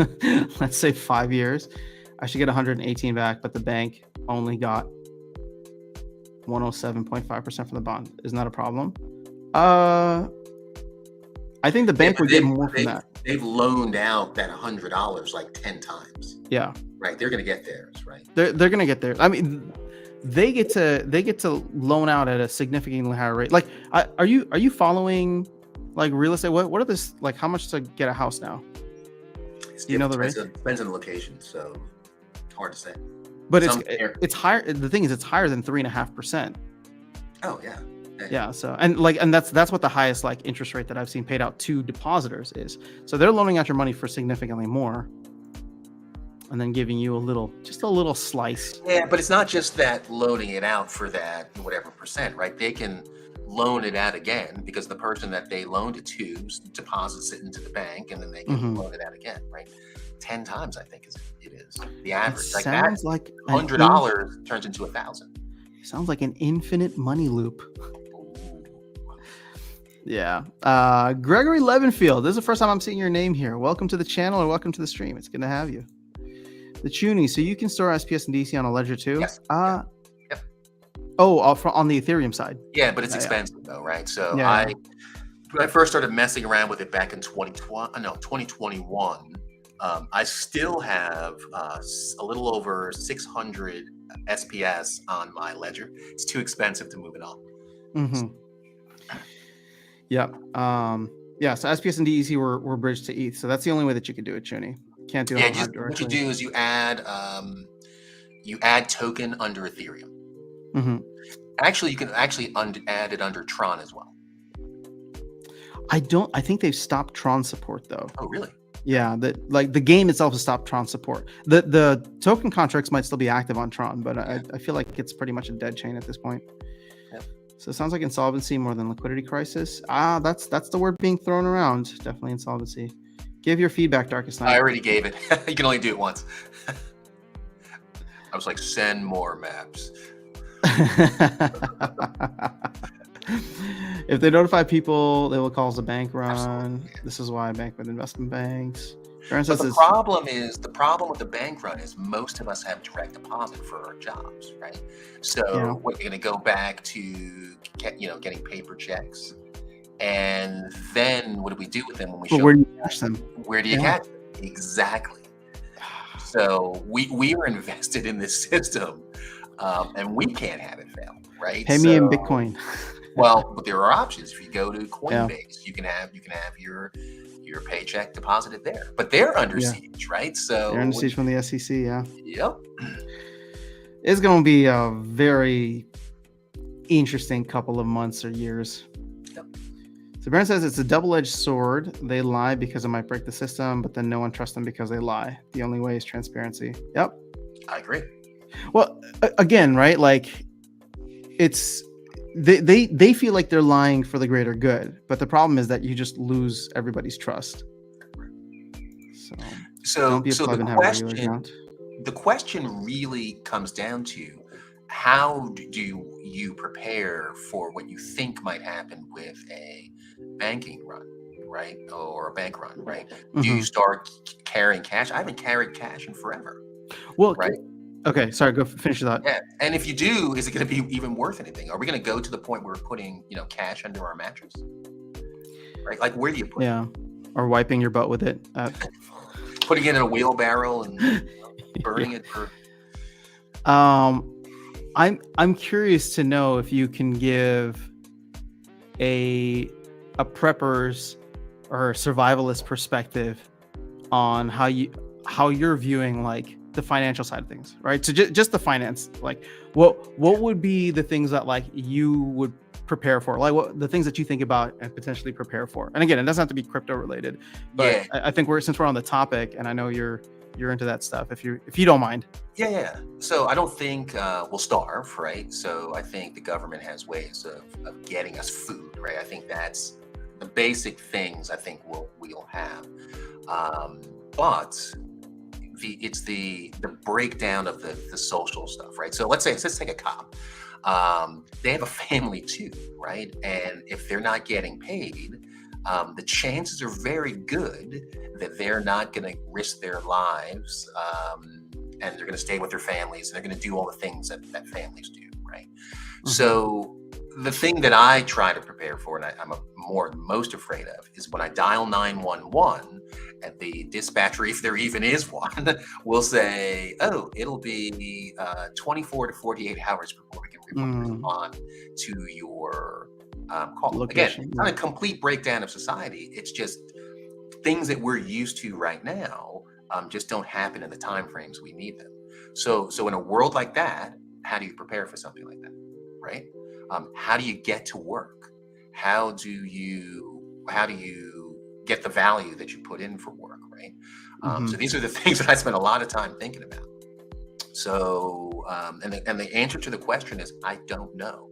let's say 5 years, I should get 118 back, but the bank only got 107.5% from the bond. Isn't that a problem? I think the bank would get more from that. They've loaned out that $100 like 10 times. Yeah. Right. They're going to get theirs, right? They're going to get theirs. They get to loan out at a significantly higher rate. Like, are you following like real estate? What are this like? How much to get a house now? Do you know the rate? Depends on the location, so hard to say. But it's higher. The thing is, it's higher than 3.5%. Oh yeah. Yeah. So and that's what the highest like interest rate that I've seen paid out to depositors is. So they're loaning out your money for significantly more, and then giving you just a little slice. Yeah, but it's not just that loaning it out for that whatever percent, right? They can loan it out again because the person that they loaned it to deposits it into the bank, and then they can loan it out again, right? 10 times, I think it is the average. It sounds like $100 turns into 1,000. Sounds like an infinite money loop. Yeah. Gregory Levenfield. This is the first time I'm seeing your name here. Welcome to the channel and welcome to the stream. It's good to have you. The Chuny. So you can store SPS and DC on a ledger too? Yes. Yep. Oh, on the Ethereum side. Yeah, but it's expensive though, right? So Yeah. when I first started messing around with it back in 2021, I still have a little over 600 SPS on my ledger. It's too expensive to move it on. Mm-hmm. Yeah. So SPS and DEC were bridged to ETH. So that's the only way that you could do it, Chuny. Can't do it on Hive directly. What you do is you add token under Ethereum. Mm-hmm. Actually, you can add it under Tron as well. I think they've stopped Tron support though. Oh, really? Yeah, the game itself has stopped Tron support. The token contracts might still be active on Tron, but I feel like it's pretty much a dead chain at this point. Yep. So it sounds like insolvency more than liquidity crisis. That's the word being thrown around. Definitely insolvency. Give your feedback, Darkestnyte. I already gave it. You can only do it once. I was like, send more maps. If they notify people, they will cause a bank run. Absolutely. This is why I bank with investment banks. But the problem with the bank run is most of us have direct deposit for our jobs, right? So what, you're going to go back to getting paper checks, and then what do we do with them when we show? Where do you catch them? Where do you catch them? Exactly. So we are invested in this system, and we can't have it fail, right? Pay me in Bitcoin. Well, but there are options. If you go to Coinbase, you can have your paycheck deposited there. But they're under siege, right? So they're under siege from the SEC, yeah. Yep. It's going to be a very interesting couple of months or years. Yep. So Baron says it's a double-edged sword. They lie because it might break the system, but then no one trusts them because they lie. The only way is transparency. Yep. I agree. Well, again, right? Like it's they feel like they're lying for the greater good, but the problem is that you just lose everybody's trust. So the question really comes down to, how do you prepare for what you think might happen with a banking run, right? Or a bank run, right? Mm-hmm. Do you start carrying cash? I haven't carried cash in forever. Well, right. Okay, sorry, go finish that. Yeah, and if you do, is it going to be even worth anything? Are we going to go to the point where we're putting, cash under our mattress? Right? Like, where do you put it? Yeah, or wiping your butt with it. Putting it in a wheelbarrow and burning it for. I'm curious to know if you can give a prepper's or survivalist perspective on how you're viewing like the financial side of things, right? So just the finance, like what would be the things that like you would prepare for, like what the things that you think about and potentially prepare for? And again, it doesn't have to be crypto related, but I think since we're on the topic, and I know you're into that stuff, if you don't mind. Yeah. So I don't think we'll starve, right? So I think the government has ways of getting us food, right? I think that's the basic things I think we'll have. But it's the breakdown of the social stuff, right? So let's take a cop. They have a family too, right? And if they're not getting paid, the chances are very good that they're not going to risk their lives, and they're going to stay with their families, and they're going to do all the things that families do, right? Mm-hmm. So the thing that I try to prepare for, and I'm most afraid of, is when I dial 911 and the dispatcher, if there even is one, will say, "Oh, it'll be 24 to 48 hours before we can respond to your call." Location. Again, it's not a complete breakdown of society. It's just things that we're used to right now just don't happen in the time frames we need them. So in a world like that, how do you prepare for something like that, right? How do you get to work? How do you get the value that you put in for work, right? So these are the things that I spend a lot of time thinking about. So and the answer to the question is, I don't know.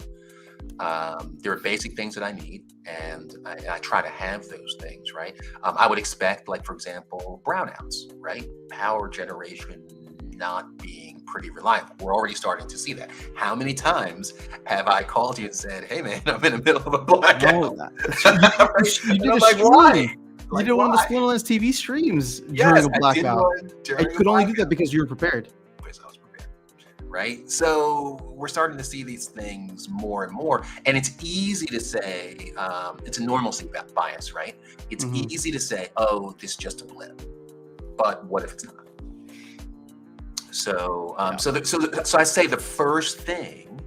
There are basic things that I need, and I try to have those things, right? I would expect, like, for example, brownouts, right? Power generation not being pretty reliable. We're already starting to see that. How many times have I called you and said, "Hey, man, I'm in the middle of a blackout"? No, you did I'm a like, stream. why? You did one of the Splendorless TV streams Yes, during a I did blackout. one during You could only do that because you were prepared. because I was prepared, right? So we're starting to see these things more and more, and it's easy to say it's a normalcy bias, right? It's easy to say, "Oh, this is just a blip," but what if it's not? So, so I say the first thing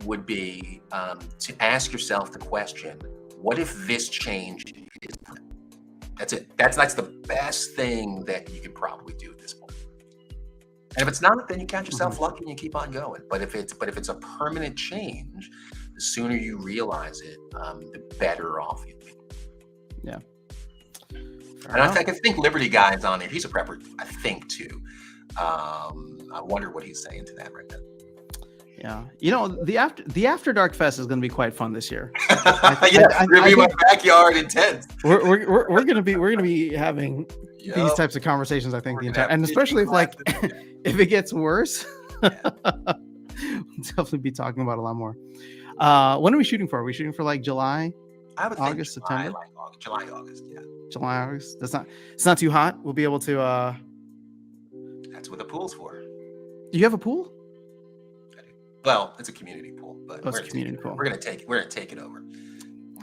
would be to ask yourself the question: what if this change is? That's it. That's the best thing that you could probably do at this point. And if it's not, then you count yourself lucky and you keep on going. But if it's a permanent change, the sooner you realize it, the better off you'll be. Yeah. And I think Liberty Guy is on there. He's a prepper, I think, too. I wonder what he's saying to that right now. Yeah, you know, the After Dark Fest is going to be quite fun this year. We're gonna be in my backyard in tents. We're gonna be having these types of conversations. I think the entire, and especially if it gets worse, we'll definitely be talking about a lot more. When are we shooting for? Are we shooting for like July? I would August, think July, September, July, August. Yeah, July, August. It's not too hot. We'll be able to. That's what the pool's for. Do you have a pool? Well, it's a community pool, but it's a community pool. We're gonna take it over.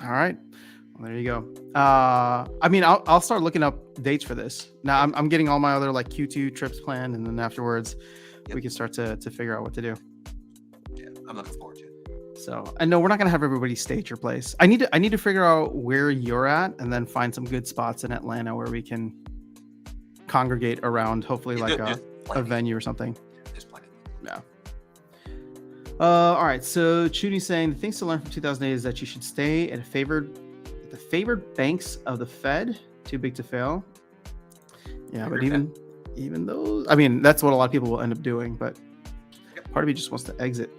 All right. Well, there you go. I mean, I'll start looking up dates for this. Now I'm getting all my other like Q2 trips planned, and then afterwards we can start to figure out what to do. Yeah, I'm looking forward to it. So I know we're not gonna have everybody stay at your place. I need to figure out where you're at, and then find some good spots in Atlanta where we can congregate around. Hopefully, like a venue or something. There's plenty. Yeah. All right. So Chudi's saying the things to learn from 2008 is that you should stay at the favored banks of the Fed. Too big to fail. Yeah, but even those, I mean, that's what a lot of people will end up doing. But part of me just wants to exit.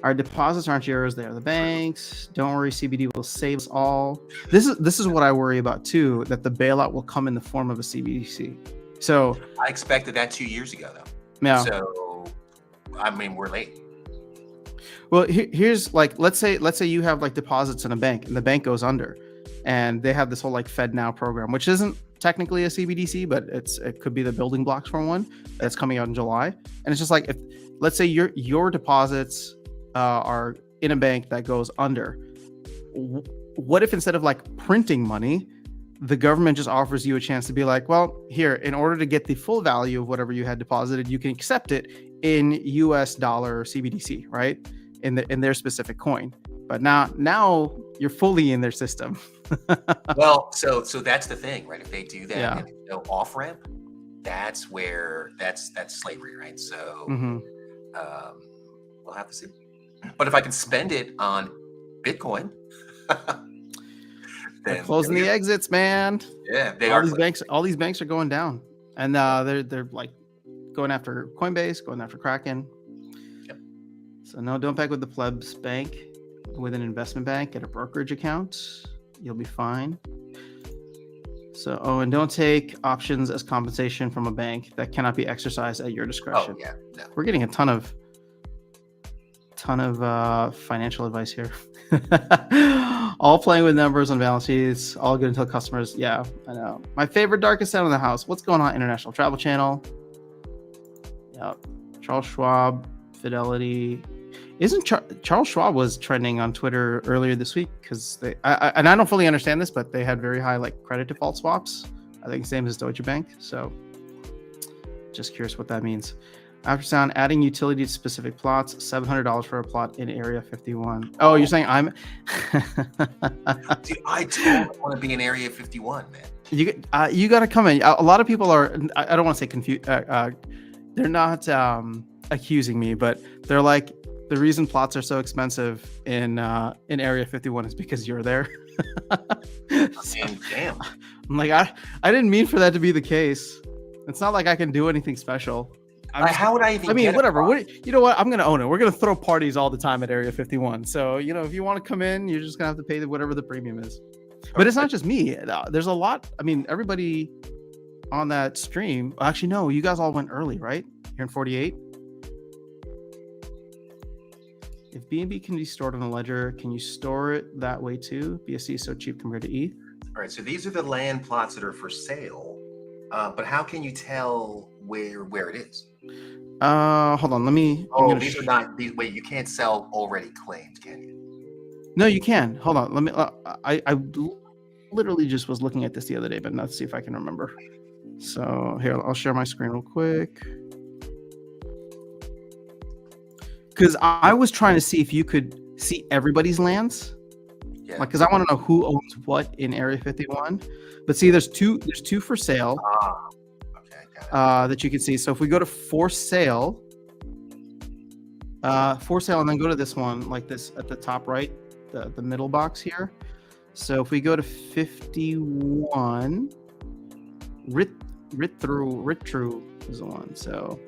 Our deposits aren't yours; they are the banks. Don't worry, CBD will save us all. This is what I worry about too. That the bailout will come in the form of a CBDC. So I expected that 2 years ago, though. Yeah. So I mean, we're late. Well, here's like, let's say you have like deposits in a bank and the bank goes under, and they have this whole like Fed Now program, which isn't technically a CBDC, but it could be the building blocks for one that's coming out in July. And it's just like, if let's say your deposits are in a bank that goes under, what if instead of like printing money, the government just offers you a chance to be like, well, here, in order to get the full value of whatever you had deposited, you can accept it in US dollar CBDC, right? In their specific coin. But now you're fully in their system. Well, so that's the thing, right? If they do that Yeah. and no off ramp, that's slavery, right? So we'll have to see. But if I can spend it on Bitcoin, they're closing the exits, man. Yeah, All these banks are going down, and they're like going after Coinbase, going after Kraken. Yep. So no, don't bank with the plebs bank. With an investment bank, get a brokerage account. You'll be fine. So, and don't take options as compensation from a bank that cannot be exercised at your discretion. Oh yeah, no. We're getting a ton of financial advice here. All playing with numbers on balance sheets, all good until customers. Yeah, I know. My favorite darkest sound in the house. What's going on? International Travel Channel. Yep. Charles Schwab, Fidelity. Isn't Charles Schwab was trending on Twitter earlier this week because I don't fully understand this, but they had very high like credit default swaps. I think same as Deutsche Bank. So just curious what that means. AfterSound, adding utility to specific plots, $700 for a plot in Area 51. Oh, you're saying I'm... Dude, I totally want to be in Area 51, man. You got to come in. A lot of people are, I don't want to say confused. They're not accusing me, but they're like, the reason plots are so expensive in Area 51 is because you're there. Damn. I'm like, I didn't mean for that to be the case. It's not like I can do anything special. How would I even? I mean, whatever. You know what? I'm gonna own it. We're gonna throw parties all the time at Area 51. So if you want to come in, you're just gonna have to pay whatever the premium is. But it's not just me. There's a lot. I mean, everybody on that stream. Actually, no. You guys all went early, right? You're in 48. If B&B can be stored on a ledger, can you store it that way too? BSC is so cheap compared to ETH. All right, so these are the land plots that are for sale, but how can you tell where it is? Hold on. Let me. Oh, these are not these. Wait, you can't sell already claimed, can you? No, you can. Hold on. Let me. I literally just was looking at this the other day, but let's see if I can remember. So here, I'll share my screen real quick. Because I was trying to see if you could see everybody's lands. Yeah. Like, because I want to know who owns what in Area 51. But see, there's two for sale. Okay, got it. That you can see. So if we go to for sale, and then go to this one, like this at the top right, the middle box here. So if we go to 51, Ritru is the one. So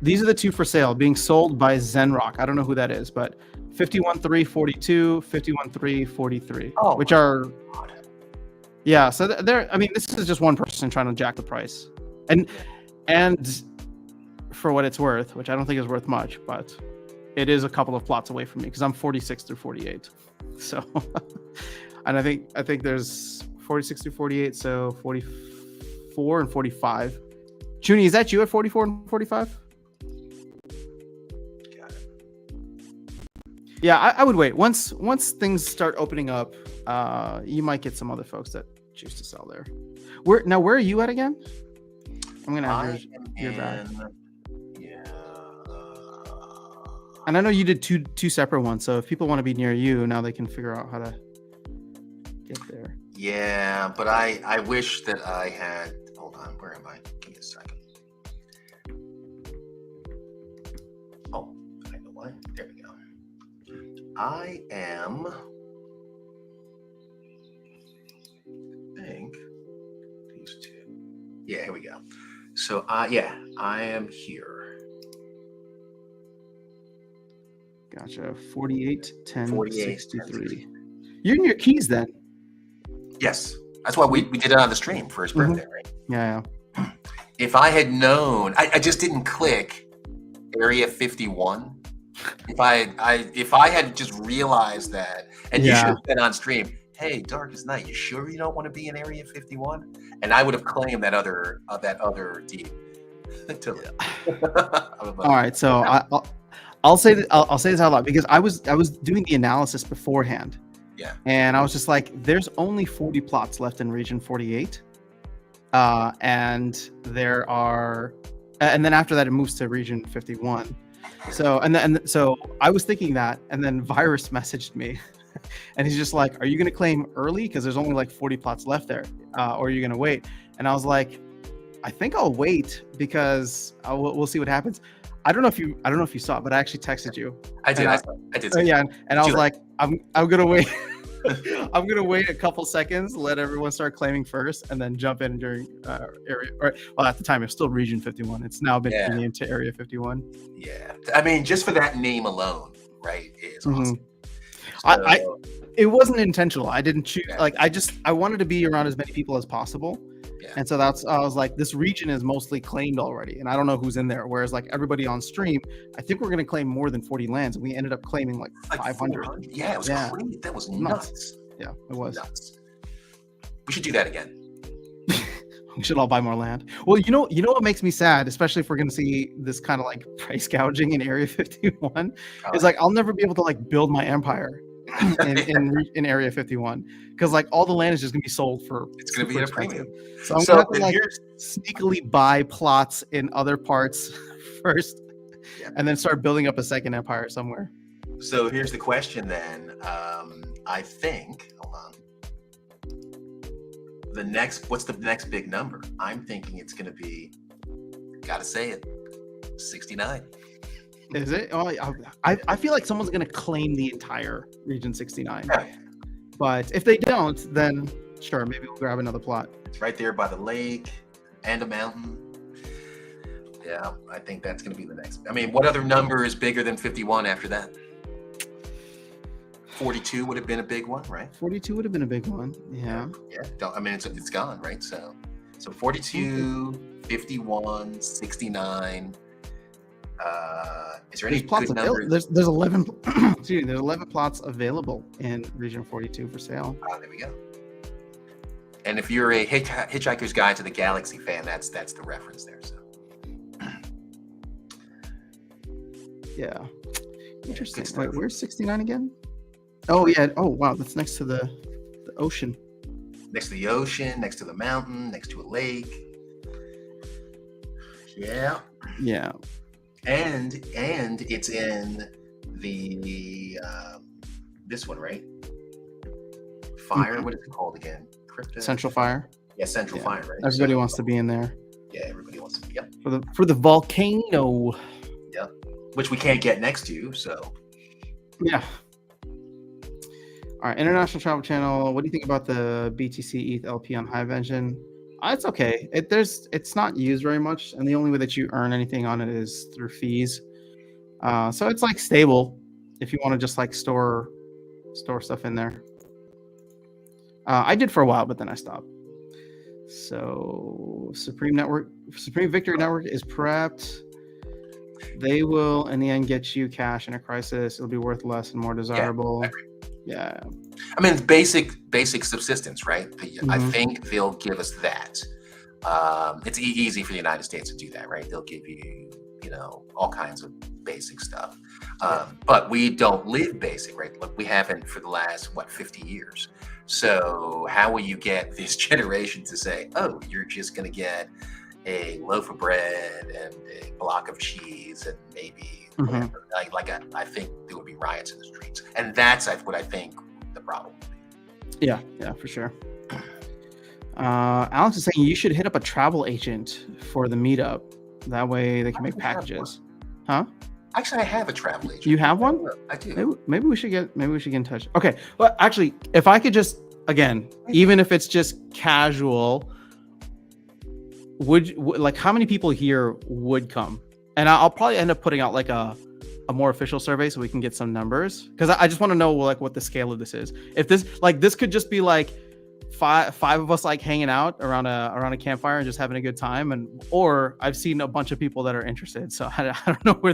these are the two for sale being sold by Zenrock. I don't know who that is, but 51.342, 51.343, which are, yeah. So they're, I mean, this is just one person trying to jack the price, and for what it's worth, which I don't think is worth much, but it is a couple of plots away from me because I'm 46 through 48. So, and I think there's 46 through 48, so 44 and 45. Junie, is that you at 44 and 45? Yeah, I would wait. Once things start opening up, you might get some other folks that choose to sell there. Where are you at again? I'm gonna have your back. Yeah. And I know you did two separate ones, so if people want to be near you, now they can figure out how to get there. Yeah, but I wish that I had. Hold on, where am I? Give me a second. Oh, I know why. There we go. I am. I think these two. Yeah, here we go. So I am here. Gotcha. 48, 10, 48, 63. You're in your keys then. Yes, that's why we did it on the stream for his birthday, right? Yeah. If I had known, I just didn't click Area 51. If I had just realized that, and you should have been on stream. Hey, Darkestnyte, you sure you don't want to be in Area 51? And I would have claimed that other deed. All right, so I'll say that I'll say this out loud because I was doing the analysis beforehand. Yeah. And I was just like, there's only 40 plots left in Region 48, and there are, and then after that it moves to Region 51. So so I was thinking that, and then Virus messaged me, and he's just like, "Are you going to claim early because there's only like 40 plots left there, or are you going to wait?" And I was like, "I think I'll wait because we'll see what happens." I don't know if you saw it, but I actually texted you. I did. I did. Yeah, and I was like, I'm gonna wait. I'm gonna wait a couple seconds, let everyone start claiming first, and then jump in during area. Well, at the time it was still Region 51. It's now been renamed to Area 51. Yeah, I mean, just for that name alone, right? Is awesome. So, it wasn't intentional. I didn't choose. Yeah. Like I wanted to be around as many people as possible. Yeah. And so I was like, this region is mostly claimed already, and I don't know who's in there. Whereas like everybody on stream, I think we're going to claim more than 40 lands, and we ended up claiming like 500. Yeah, it was crazy. That was nuts. Yeah, it was nuts. We should do that again. We should all buy more land. Well, you know what makes me sad, especially if we're going to see this kind of like price gouging in Area 51, is like I'll never be able to like build my empire in Area 51 because like all the land is just gonna be sold for it's gonna be a premium. So I'm gonna have to like sneakily buy plots in other parts first, and then start building up a second empire somewhere. So here's the question then. I think, hold on. What's the next big number? I'm thinking it's gonna be, gotta say it, 69. Is it? Oh, I feel like someone's going to claim the entire Region 69. Yeah. But if they don't, then sure, maybe we'll grab another plot. It's right there by the lake and a mountain. Yeah, I think that's going to be the next. I mean, what other number is bigger than 51 after that? 42 would have been a big one, right? 42 would have been a big one. Yeah. Yeah. I mean, it's gone, right? So So 42, 51, 69. Is there any There's plots good available. numbers? There's 11. Excuse me, there's 11 plots available in Region 42 for sale. There we go. And if you're a Hitchhiker's Guide to the Galaxy fan, that's the reference there. So yeah, interesting. Wait, where's 69 again? Oh yeah. Oh wow, that's next to the ocean. Next to the ocean, next to the mountain, next to a lake. Yeah. Yeah. And it's in the this one, right? Fire. What is it called again? Crypto. Central Fire. Yeah, Central Fire, right? Everybody wants to be in there. Yeah, everybody wants to be. Yep. For the volcano. Yep. Which we can't get next to, so. Yeah. All right, International Travel Channel. What do you think about the BTC ETH LP on Hive Engine? It's okay. It's not used very much, and the only way that you earn anything on it is through fees. So it's like stable if you want to just like store stuff in there. I did for a while, but then I stopped. So Supreme Victory Network is prepped. They will in the end get you cash in a crisis. It'll be worth less and more desirable. Yeah. I mean, it's basic subsistence, right? I think they'll give us that. It's easy for the United States to do that, right? They'll give you, all kinds of basic stuff. But we don't live basic, right? Look, we haven't for the last, 50 years. So how will you get this generation to say, oh, you're just going to get a loaf of bread and a block of cheese and maybe whatever. I think there would be riots in the streets. And that's what I think the problem would be. Yeah, for sure. Alex is saying you should hit up a travel agent for the meetup. That way they can make packages. Huh? Actually, I have a travel agent. You have one? I do. Maybe we should get in touch. Okay. Well, actually, if I could just again, even if it's just casual, would like how many people here would come? And I'll probably end up putting out like a more official survey so we can get some numbers, because I just want to know like what the scale of this is. If this could just be like five of us like hanging out around a campfire and just having a good time, or I've seen a bunch of people that are interested, so I don't know where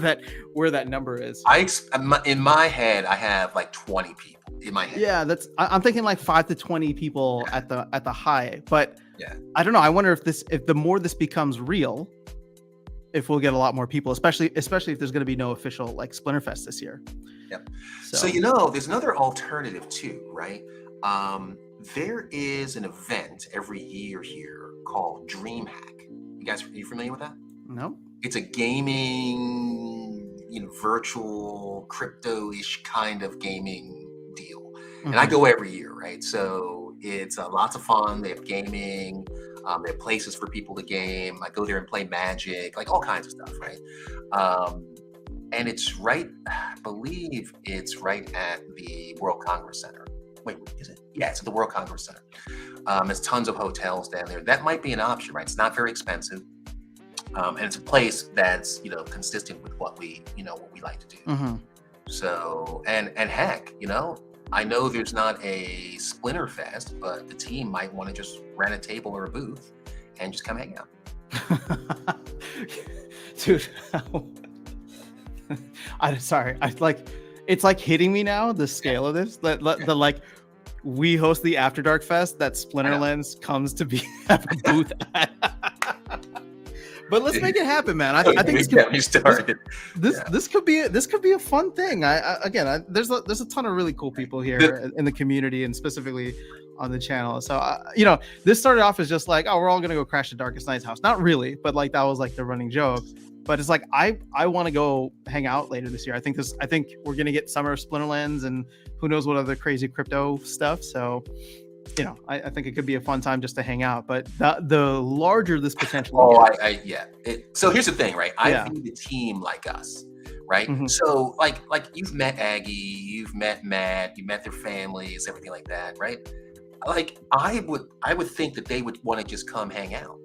that number is. In my head I have like 20 people in my head. Yeah, I'm thinking like 5 to 20 people at the high, but yeah, I don't know. I wonder if the more this becomes real, if we'll get a lot more people, especially if there's going to be no official like Splinterfest this year. Yep. So there's another alternative too, right? There is an event every year here called DreamHack. Are you familiar with that? No. It's a gaming, virtual crypto-ish kind of gaming deal. And I go every year, right? So it's lots of fun. They have gaming. They have places for people to game. I go there and play Magic, like all kinds of stuff, right? And it's right, I believe it's right at the World Congress Center. Wait, is it? Yeah, it's at the World Congress Center. There's tons of hotels down there. That might be an option, right? It's not very expensive. And it's a place that's, consistent with what we like to do. So, and heck, I know there's not a Splinterfest, but the team might want to just rent a table or a booth and just come hang out. Dude, I'm sorry. It's like hitting me now, the scale of this. The like, we host the After Dark Fest that Splinterlands comes to have a booth at. But let's make it happen, man. I think this could be a fun thing. There's a ton of really cool people here in the community and specifically on the channel. So this started off as just like, oh, we're all gonna go crash at Darkestnyte's house. Not really, but like that was like the running joke. But it's like I want to go hang out later this year. I think we're gonna get Summer of Splinterlands and who knows what other crazy crypto stuff. So I think it could be a fun time just to hang out. But the larger this potential. So here's the thing, right? I view the team like us, right? So like you've met Aggie, you've met Matt, you met their families, everything like that, right? Like I would think that they would want to just come hang out.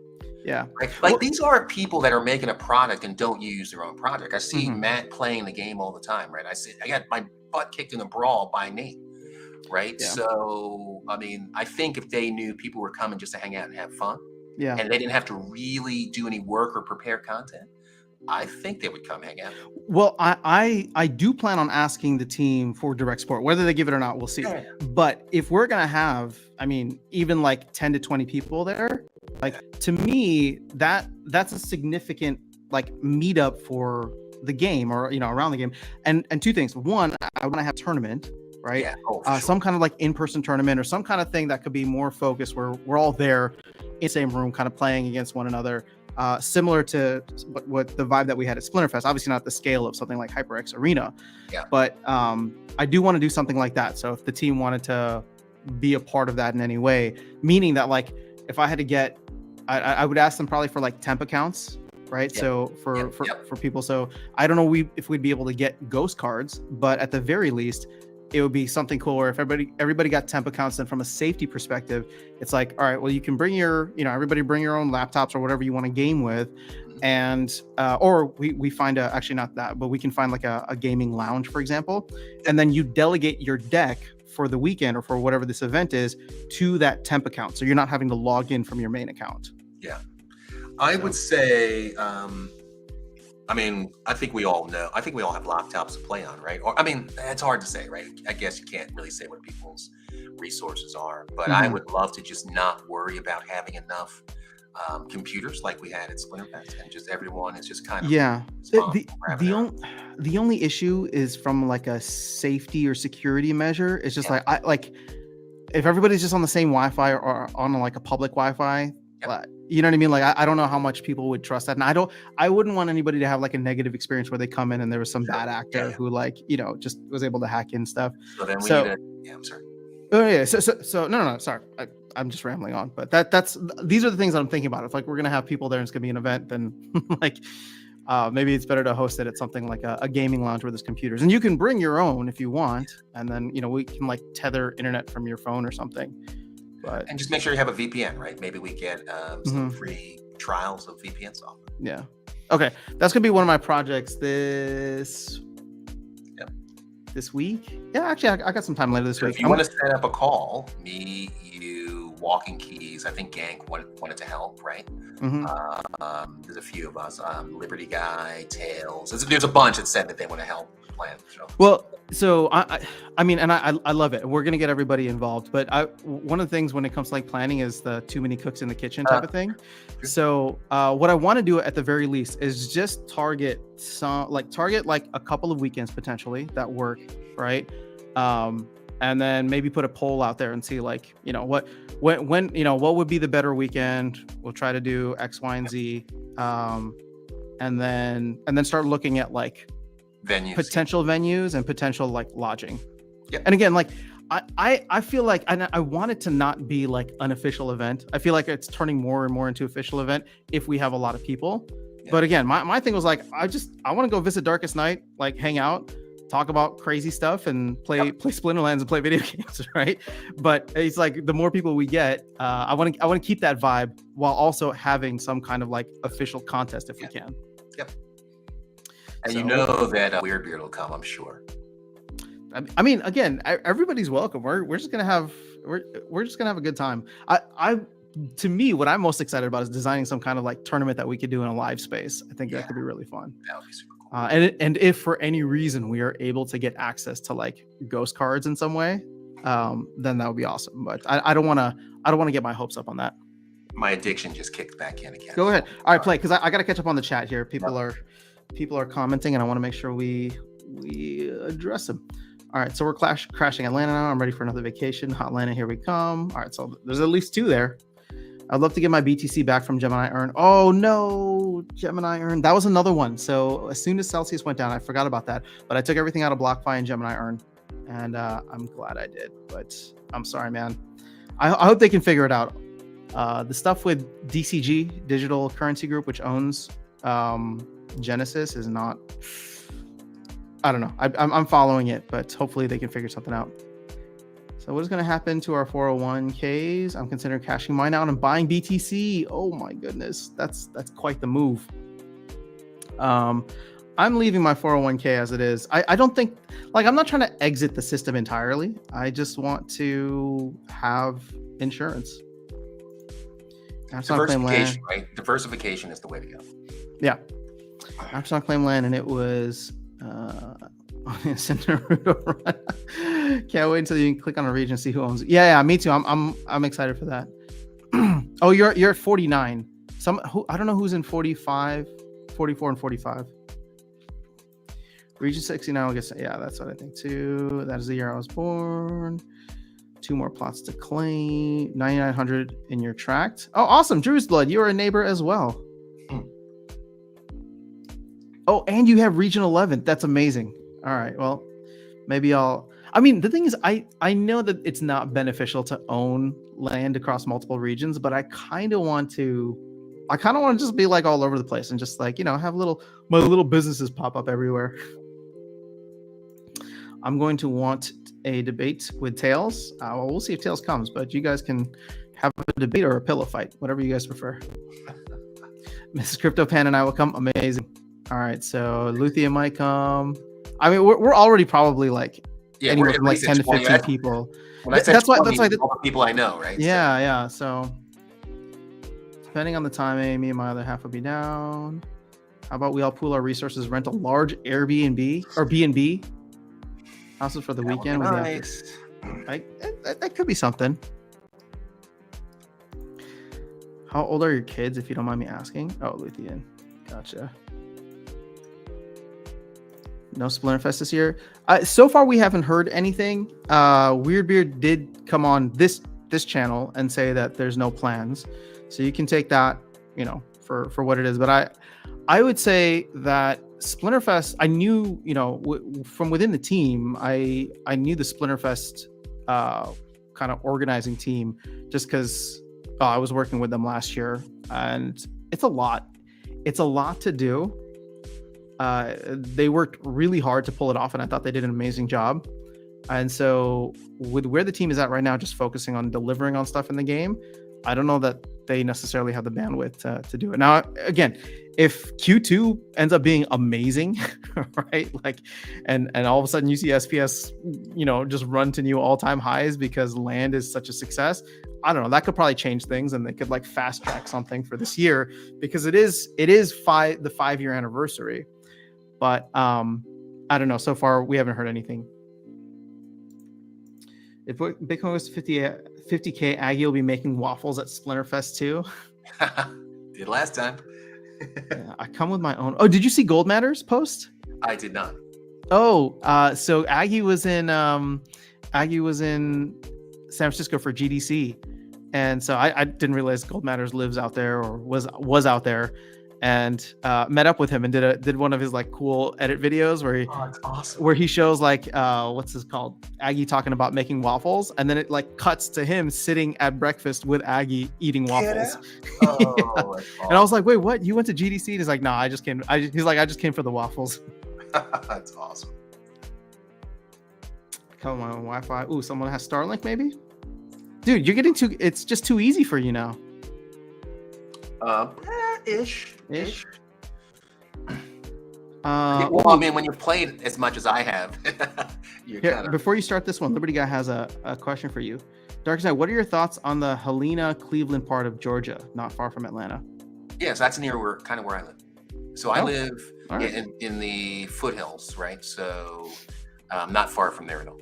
Yeah. Right? Like these are people that are making a product and don't use their own product. I see Matt playing the game all the time, right? I got my butt kicked in a brawl by Nate. Right. Yeah. So, I mean, I think if they knew people were coming just to hang out and have fun, Yeah. and they didn't have to really do any work or prepare content, I think they would come hang out. Well, I do plan on asking the team for direct support. Whether they give it or not, we'll see. Yeah, But if we're gonna have, I mean, even like 10 to 20 people there, like yeah, to me, that's a significant like meetup for the game, or around the game. And two things. One, I want to have a tournament, right? yeah. Oh, for sure. Some kind of like in-person tournament or some kind of thing that could be more focused, where we're all there in the same room, kind of playing against one another. Similar to what the vibe that we had at Splinterfest. Obviously not the scale of something like HyperX Arena, Yeah. but I do want to do something like that. So if the team wanted to be a part of that in any way, meaning that like if I had to get, I would ask them probably for like temp accounts, right? Yeah. So for Yep. for people, so I don't know if we'd be able to get ghost cards, but at the very least, it would be something cool where if everybody got temp accounts, then from a safety perspective, it's like, all right, well, you can bring your, everybody bring your own laptops or whatever you want to game with. And or we find actually not that, but we can find like a gaming lounge, for example, and then you delegate your deck for the weekend or for whatever this event is to that temp account, so you're not having to log in from your main account. Yeah. I would say, I mean, I think we all know. I think we all have laptops to play on, right? Or, I mean, it's hard to say, right? I guess you can't really say what people's resources are, but I would love to just not worry about having enough computers like we had at Splinterfest, and just everyone is just kind of Yeah. The responsible for having their own. only issue is from like a safety or security measure. It's just Yeah. like if everybody's just on the same Wi-Fi or on like a public Wi-Fi, Yep. you know what I mean? Like I don't know how much people would trust that, and I wouldn't want anybody to have like a negative experience where they come in and there was some Sure. bad actor Yeah. who like just was able to hack in stuff. So then we need So a. Yeah, I'm sorry. oh yeah, so no, sorry, I'm just rambling on, but these are the things that I'm thinking about. If like we're gonna have people there and it's gonna be an event, then like maybe it's better to host it at something like a gaming lounge where there's computers, and you can bring your own if you want, and then we can like tether internet from your phone or something. But And just make sure you have a VPN, right? Maybe we get some Mhm. free trials of VPN software. yeah, okay, that's gonna be one of my projects this Yep. this week. Yeah, actually, I got some time later this So week. if you want to set up a call, me, you, Walking Keys, I think Gank wanted to help, right? Mhm. There's a few of us, Liberty Guy, Tails. There's a bunch that said that they want to help plan the show. Well, so I mean, and I love it. We're gonna get everybody involved, but one of the things when it comes to like planning is the too many cooks in the kitchen type of thing. So what I want to do at the very least is just target like a couple of weekends potentially that work, right? And then maybe put a poll out there and see like what would be the better weekend. We'll try to do X, Y, and Z, and then start looking at like Venues. potential venues and potential like lodging. Yep. And again, like I feel like I want it to not be like an official event. I feel like it's turning more and more into official event if we have a lot of people. Yeah. But again, my thing was like I want to go visit Darkestnyte, like hang out, talk about crazy stuff, and play Splinterlands and play video games, right? But it's like the more people we get, I want to keep that vibe while also having some kind of like official contest if we can. Yep. And So- you know that Weird Beard will come, I'm sure. I mean, again, everybody's welcome. We're just gonna have we're just gonna have a good time. To me, what I'm most excited about is designing some kind of like tournament that we could do in a live space. I think that could be really fun. That would be super cool. And if for any reason we are able to get access to like ghost cards in some way, then that would be awesome. But I don't want to get my hopes up on that. My addiction just kicked back in again. Go ahead. All right, play, because I got to catch up on the chat here. People are commenting, and I want to make sure we address them. All right, so we're crashing Atlanta now. I'm ready for another vacation. Hotlanta, here we come. All right, so there's at least 2 there. I'd love to get my BTC back from Gemini Earn. Oh no, Gemini Earn. That was another one. So as soon as Celsius went down, I forgot about that. But I took everything out of BlockFi and Gemini Earn, and I'm glad I did. But I'm sorry, man. I hope they can figure it out. The stuff with DCG, Digital Currency Group, which owns Genesis, is not. I don't know. I'm following it, but hopefully they can figure something out. So what is going to happen to our 401ks? I'm considering cashing mine out and buying BTC. Oh my goodness, that's quite the move. I'm leaving my 401k as it is. I don't think, like, I'm not trying to exit the system entirely. I just want to have insurance. AfterSound claim land. Right? Diversification is the way to go. Yeah. AfterSound claim land, and it was Naruto run. Can't wait until you can click on a region and see who owns it. Yeah, me too. I'm excited for that. Oh, you're at 49. I don't know who's in 45, 44, and 45. Region 69, I guess. Yeah, that's what I think too. That is the year I was born. 2 more plots to claim. 9,900 in your tract. Oh, awesome. Drew's Blood, you're a neighbor as well. Oh, and you have region 11. That's amazing. All right. Well, maybe the thing is, I know that it's not beneficial to own land across multiple regions, but I kind of want to just be like all over the place and just like, have my little businesses pop up everywhere. I'm going to want a debate with Tails. We'll see if Tails comes, but you guys can have a debate or a pillow fight, whatever you guys prefer. Mrs. CryptoPan and I will come. Amazing. All right, so Luthia might come. I mean, we're already probably like anywhere from like 10 to 15 people. That's why all the people I know, right? Yeah. So depending on the timing, me and my other half will be down. How about we all pool our resources, rent a large Airbnb or B&B houses for the weekend? Nice. That could be something. How old are your kids, if you don't mind me asking? Oh, Luthien. Gotcha. No Splinterfest this year. So far, we haven't heard anything. Weirdbeard did come on this channel and say that there's no plans, so you can take that, for what it is. But I would say that Splinterfest, I knew, from within the team, I knew the Splinterfest kind of organizing team just because I was working with them last year, and it's a lot. It's a lot to do. They worked really hard to pull it off, and I thought they did an amazing job. And so with where the team is at right now, just focusing on delivering on stuff in the game, I don't know that they necessarily have the bandwidth to do it. Now, again, if Q2 ends up being amazing, right? Like, and all of a sudden you see SPS, just run to new all-time highs because land is such a success. I don't know. That could probably change things, and they could like fast track something for this year because it is the 5-year anniversary. But I don't know. So far, we haven't heard anything. If Bitcoin goes to 50K, Aggie will be making waffles at Splinterfest too. Did last time. Yeah, I come with my own. Oh, did you see Gold Matter's post? I did not. Oh, so Aggie was in San Francisco for GDC, and so I didn't realize Gold Matters lives out there or was out there, and met up with him and did one of his like cool edit videos where that's awesome. Where he shows like what's this called, Aggie talking about making waffles, and then it like cuts to him sitting at breakfast with Aggie eating waffles. Oh, yeah. Awesome. And I was like, wait, what? You went to GDC? And he's like, no, I just came. He's like, I just came for the waffles. That's awesome. Come on, Wi-Fi. Ooh, someone has Starlink maybe? Dude, you're getting it's just too easy for you now. Ish. Well, I mean, when you've played as much as I have, before you start this one, Liberty Guy has a question for you. Darkestnyte, what are your thoughts on the Helena, Cleveland part of Georgia, not far from Atlanta? Yes, that's near where I live. So I live in the foothills, right? So not far from there at all.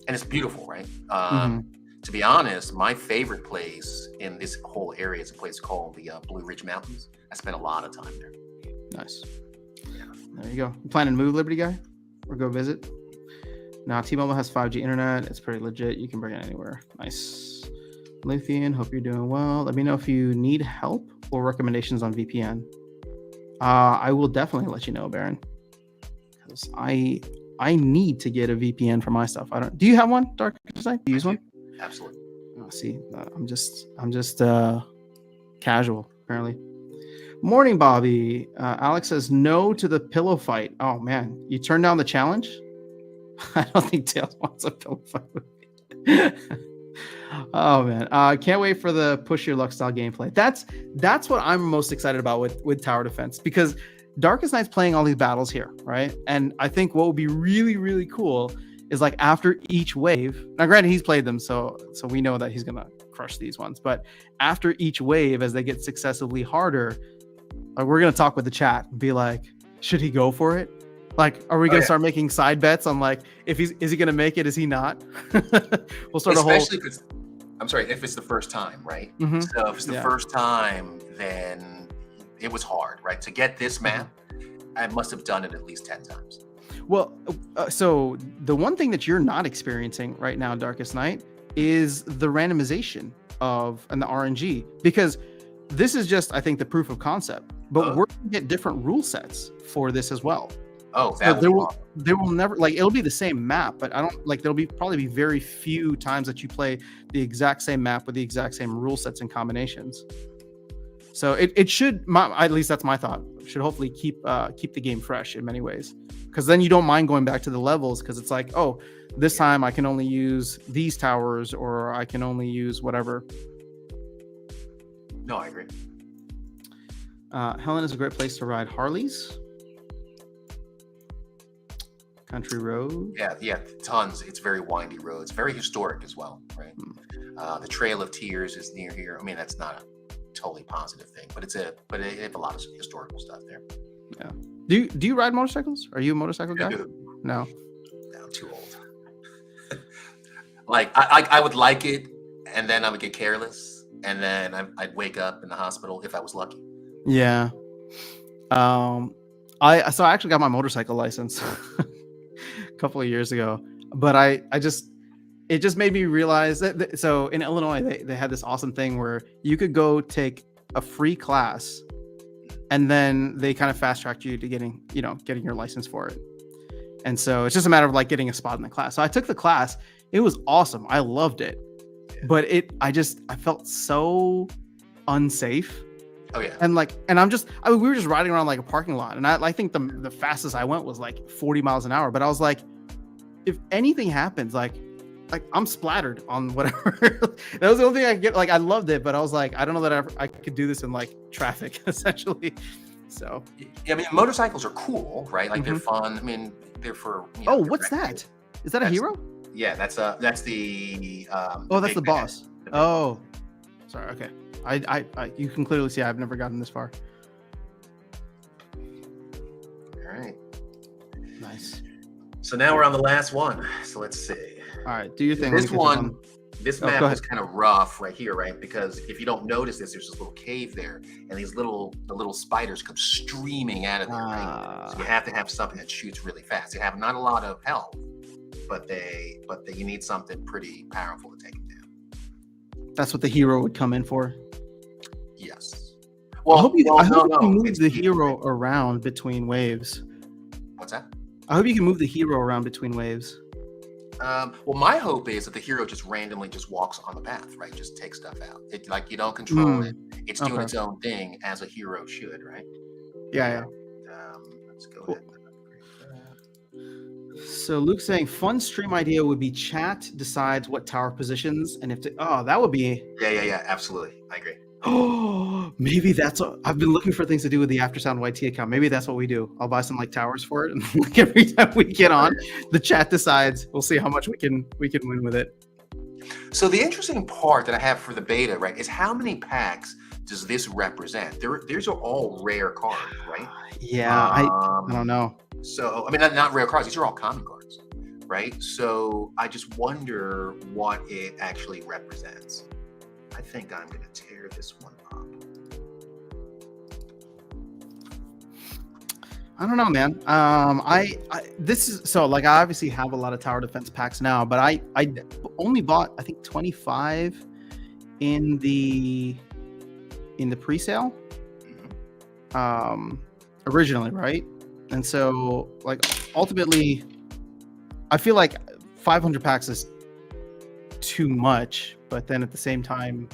And it's beautiful, right? To be honest, my favorite place in this whole area is a place called the Blue Ridge Mountains. I spent a lot of time there. Nice. Yeah. There you go. You planning to move, Liberty Guy? Or go visit? Now, T-Mobile has 5G internet. It's pretty legit. You can bring it anywhere. Nice. Lithian, hope you're doing well. Let me know if you need help or recommendations on VPN. I will definitely let you know, Baron. Because I need to get a VPN for my stuff. Do you have one, Darkestnyte? Do you use one? Absolutely. Oh, see, I'm just casual, apparently. Morning, Bobby. Alex says no to the pillow fight. Oh man, you turned down the challenge? I don't think Tails wants a pillow fight with me. Oh man, can't wait for the push your luck style gameplay. That's what I'm most excited about with tower defense, because Darkestnyte's playing all these battles here, right? And I think what would be really, really cool is like after each wave. Now, granted, he's played them, so we know that he's gonna crush these ones. But after each wave, as they get successively harder, we're gonna talk with the chat and be like, should he go for it? Like, are we gonna start making side bets on like, is he gonna make it? Is he not? We'll start especially if it's, I'm sorry, if it's the first time, right? Mm-hmm. So if it's the first time, then it was hard, right? To get this map, I must have done it at least 10 times. Well, so the one thing that you're not experiencing right now, Darkestnyte, is the randomization and the RNG, because this is just, I think, the proof of concept. But we're gonna get different rule sets for this as well. Oh, that so there will never, like, it'll be the same map, but I don't like, there'll probably be very few times that you play the exact same map with the exact same rule sets and combinations. So it should, at least that's my thought, should hopefully keep the game fresh in many ways, because then you don't mind going back to the levels, because it's like, oh, this time I can only use these towers, or I can only use whatever. No, I agree. Helen is a great place to ride Harleys. Country road. Yeah, tons. It's very windy roads, very historic as well, right? The Trail of Tears is near here. I mean, that's not a totally positive thing, but they have a lot of historical stuff there. Yeah. Do you ride motorcycles? Are you a motorcycle guy? No, I'm too old. Like I would like it, and then I would get careless, and then I'd wake up in the hospital if I was lucky. Yeah. I actually got my motorcycle license a couple of years ago, but it just made me realize that so in Illinois they had this awesome thing where you could go take a free class, and then they kind of fast tracked you to getting your license for it. And so it's just a matter of like getting a spot in the class. So I took the class. It was awesome. I loved it. But I felt so unsafe. Oh yeah. And we were just riding around like a parking lot, and I think the fastest I went was like 40 miles an hour. But I was like, if anything happens, like I'm splattered on whatever. That was the only thing I could get. Like, I loved it, but I was like, I don't know that I could do this in like traffic, essentially. So yeah, I mean, motorcycles are cool, right? Like they're fun. I mean, they're for. What's that? Is that a hero? Yeah, that's the. that's the boss. Oh, sorry. Okay. I you can clearly see I've never gotten this far. All right. Nice. So now we're on the last one. So let's see. All right, do your thing. This map is kind of rough right here, right? Because if you don't notice this, there's this little cave there, and the little spiders come streaming out of there, right? So you have to have something that shoots really fast. They have not a lot of health, but you need something pretty powerful to take them down. That's what the hero would come in for. Yes. Well, I hope you can move the hero around between waves. What's that? I hope you can move the hero around between waves. Well, my hope is that the hero just randomly just walks on the path, right? Just takes stuff out. It like you don't control it. It's doing its own thing as a hero should, right? Yeah. Let's go ahead. So Luke's saying fun stream idea would be chat decides what tower positions, and that would be. Yeah, absolutely. I agree. Oh, maybe that's what I've been looking for things to do with the AfterSound YT account. Maybe that's what we do. I'll buy some like towers for it, and like every time we get on, the chat decides. We'll see how much we can win with it. So the interesting part that I have for the beta, right, is how many packs does this represent? These are all rare cards, right? Yeah, I don't know. So I mean, not rare cards. These are all common cards, right? So I just wonder what it actually represents. I think I'm going to tear this one up. I don't know, man. This is so like I obviously have a lot of tower defense packs now, but I only bought I think 25 in the pre-sale originally, right? And so like ultimately I feel like 500 packs is too much, but then at the same time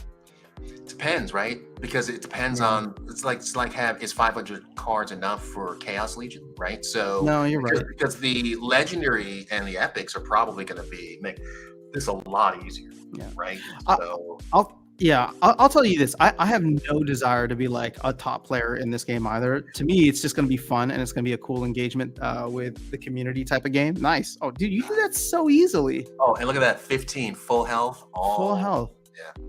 depends, right? Because it depends on is 500 cards enough for Chaos Legion, right? So no, you're right, because the legendary and the epics are probably going to make this a lot easier, right? So I'll tell you this. I have no desire to be like a top player in this game either. To me, it's just going to be fun and it's going to be a cool engagement with the community type of game. Nice. Oh, dude, you do that so easily. Oh, and look at that, 15 full health. Full health. Yeah.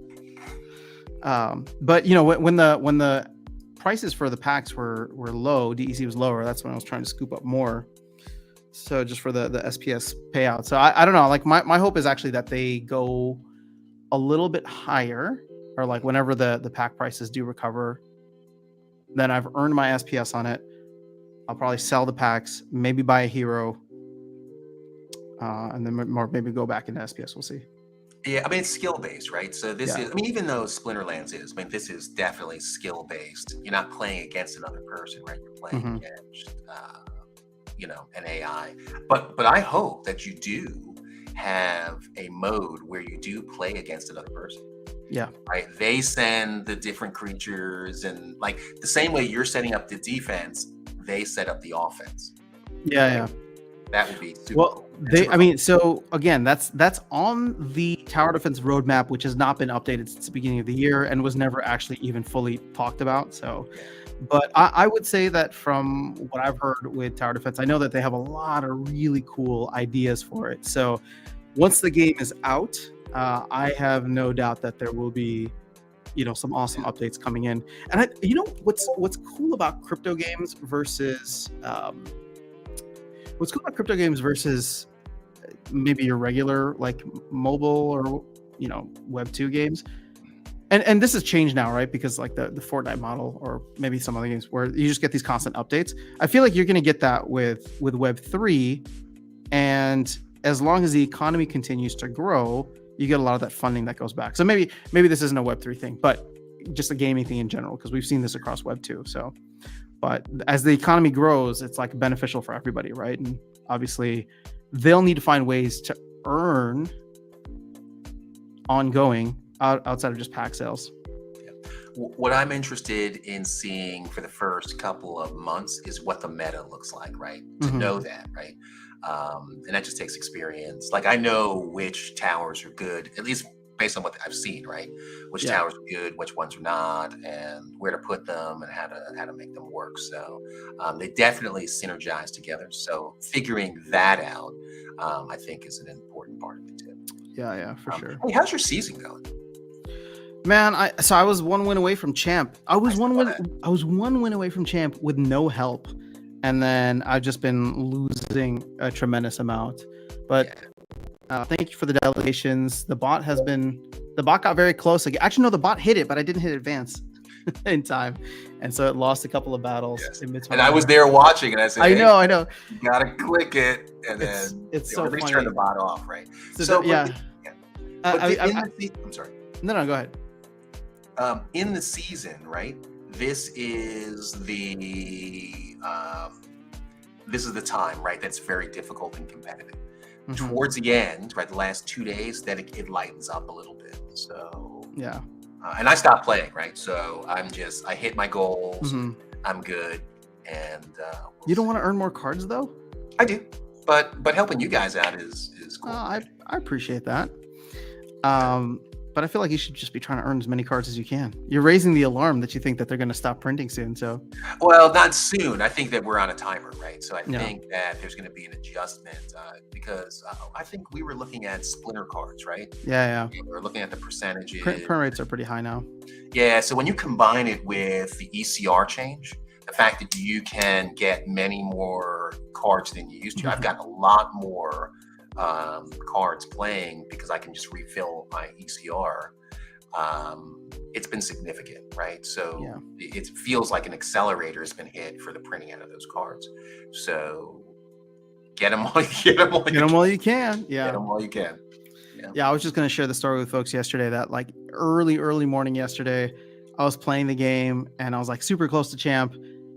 But you know, when the prices for the packs were low, DEC was lower. That's when I was trying to scoop up more. So just for the SPS payout. So I don't know. Like my hope is actually that they go a little bit higher, or like whenever the pack prices do recover, then I've earned my SPS on it. I'll probably sell the packs, maybe buy a hero, and then maybe go back into SPS. We'll see. Yeah, I mean, it's skill based, right? So this is, I mean, even though Splinterlands is, I mean, this is definitely skill based. You're not playing against another person, right? You're playing against, you know, an AI. But I hope that you do have a mode where you do play against another person. Yeah. Right. They send the different creatures, and like the same way you're setting up the defense, they set up the offense. Yeah. That would be super well. Cool. I mean, so again, that's on the tower defense roadmap, which has not been updated since the beginning of the year and was never actually even fully talked about. So, but I would say that from what I've heard with tower defense, I know that they have a lot of really cool ideas for it. So once the game is out, I have no doubt that there will be, you know, some awesome updates coming in. And you know, what's cool about crypto games versus maybe your regular like mobile or, you know, Web 2 games. And this has changed now, right? Because like the Fortnite model, or maybe some other games where you just get these constant updates. I feel like you're going to get that with Web 3, and as long as the economy continues to grow, you get a lot of that funding that goes back. So maybe this isn't a Web 3 thing, but just a gaming thing in general, because we've seen this across Web 2. So, but as the economy grows, it's like beneficial for everybody, right? And obviously, they'll need to find ways to earn ongoing outside of just pack sales. Yeah. What I'm interested in seeing for the first couple of months is what the meta looks like, right? To know that, right? And that just takes experience. Like I know which towers are good, at least based on what I've seen, right? Which towers are good, which ones are not, and where to put them and how to make them work. So they definitely synergize together. So figuring that out, I think, is an important part of it too. Yeah, for sure. Hey, how's your season going? Man, I was one win away from champ. I was one win away from champ with no help, and then I've just been losing a tremendous amount. But thank you for the delegations. The bot got very close. Actually, no, the bot hit it, but I didn't hit advance in time, and so it lost a couple of battles. Yes. And I was there watching, and I said, I know. You gotta click it, and it's so funny. Turn the bot off, right? So yeah. I'm sorry. No, go ahead. In the season, right? This is the time, right? That's very difficult and competitive. Towards the end, right? The last 2 days, that it lightens up a little bit. So yeah. And I stopped playing, right? So I hit my goals. I'm good, and you don't want to earn more cards though. I do, but helping you guys out is cool. I appreciate that. But I feel like you should just be trying to earn as many cards as you can. You're raising the alarm that you think that they're going to stop printing soon. So, well, not soon. I think that we're on a timer, right? So I think that there's going to be an adjustment because I think we were looking at splinter cards, right? Yeah. We were looking at the percentages. Print rates are pretty high now. Yeah. So when you combine it with the ECR change, the fact that you can get many more cards than you used to, I've got a lot more cards playing because I can just refill my ECR. It's been significant, right? So it feels like an accelerator has been hit for the printing out of those cards. So get them while you can. Yeah. Get them while you can. Yeah, I was just going to share the story with folks yesterday that like early morning yesterday, I was playing the game and I was like super close to champ,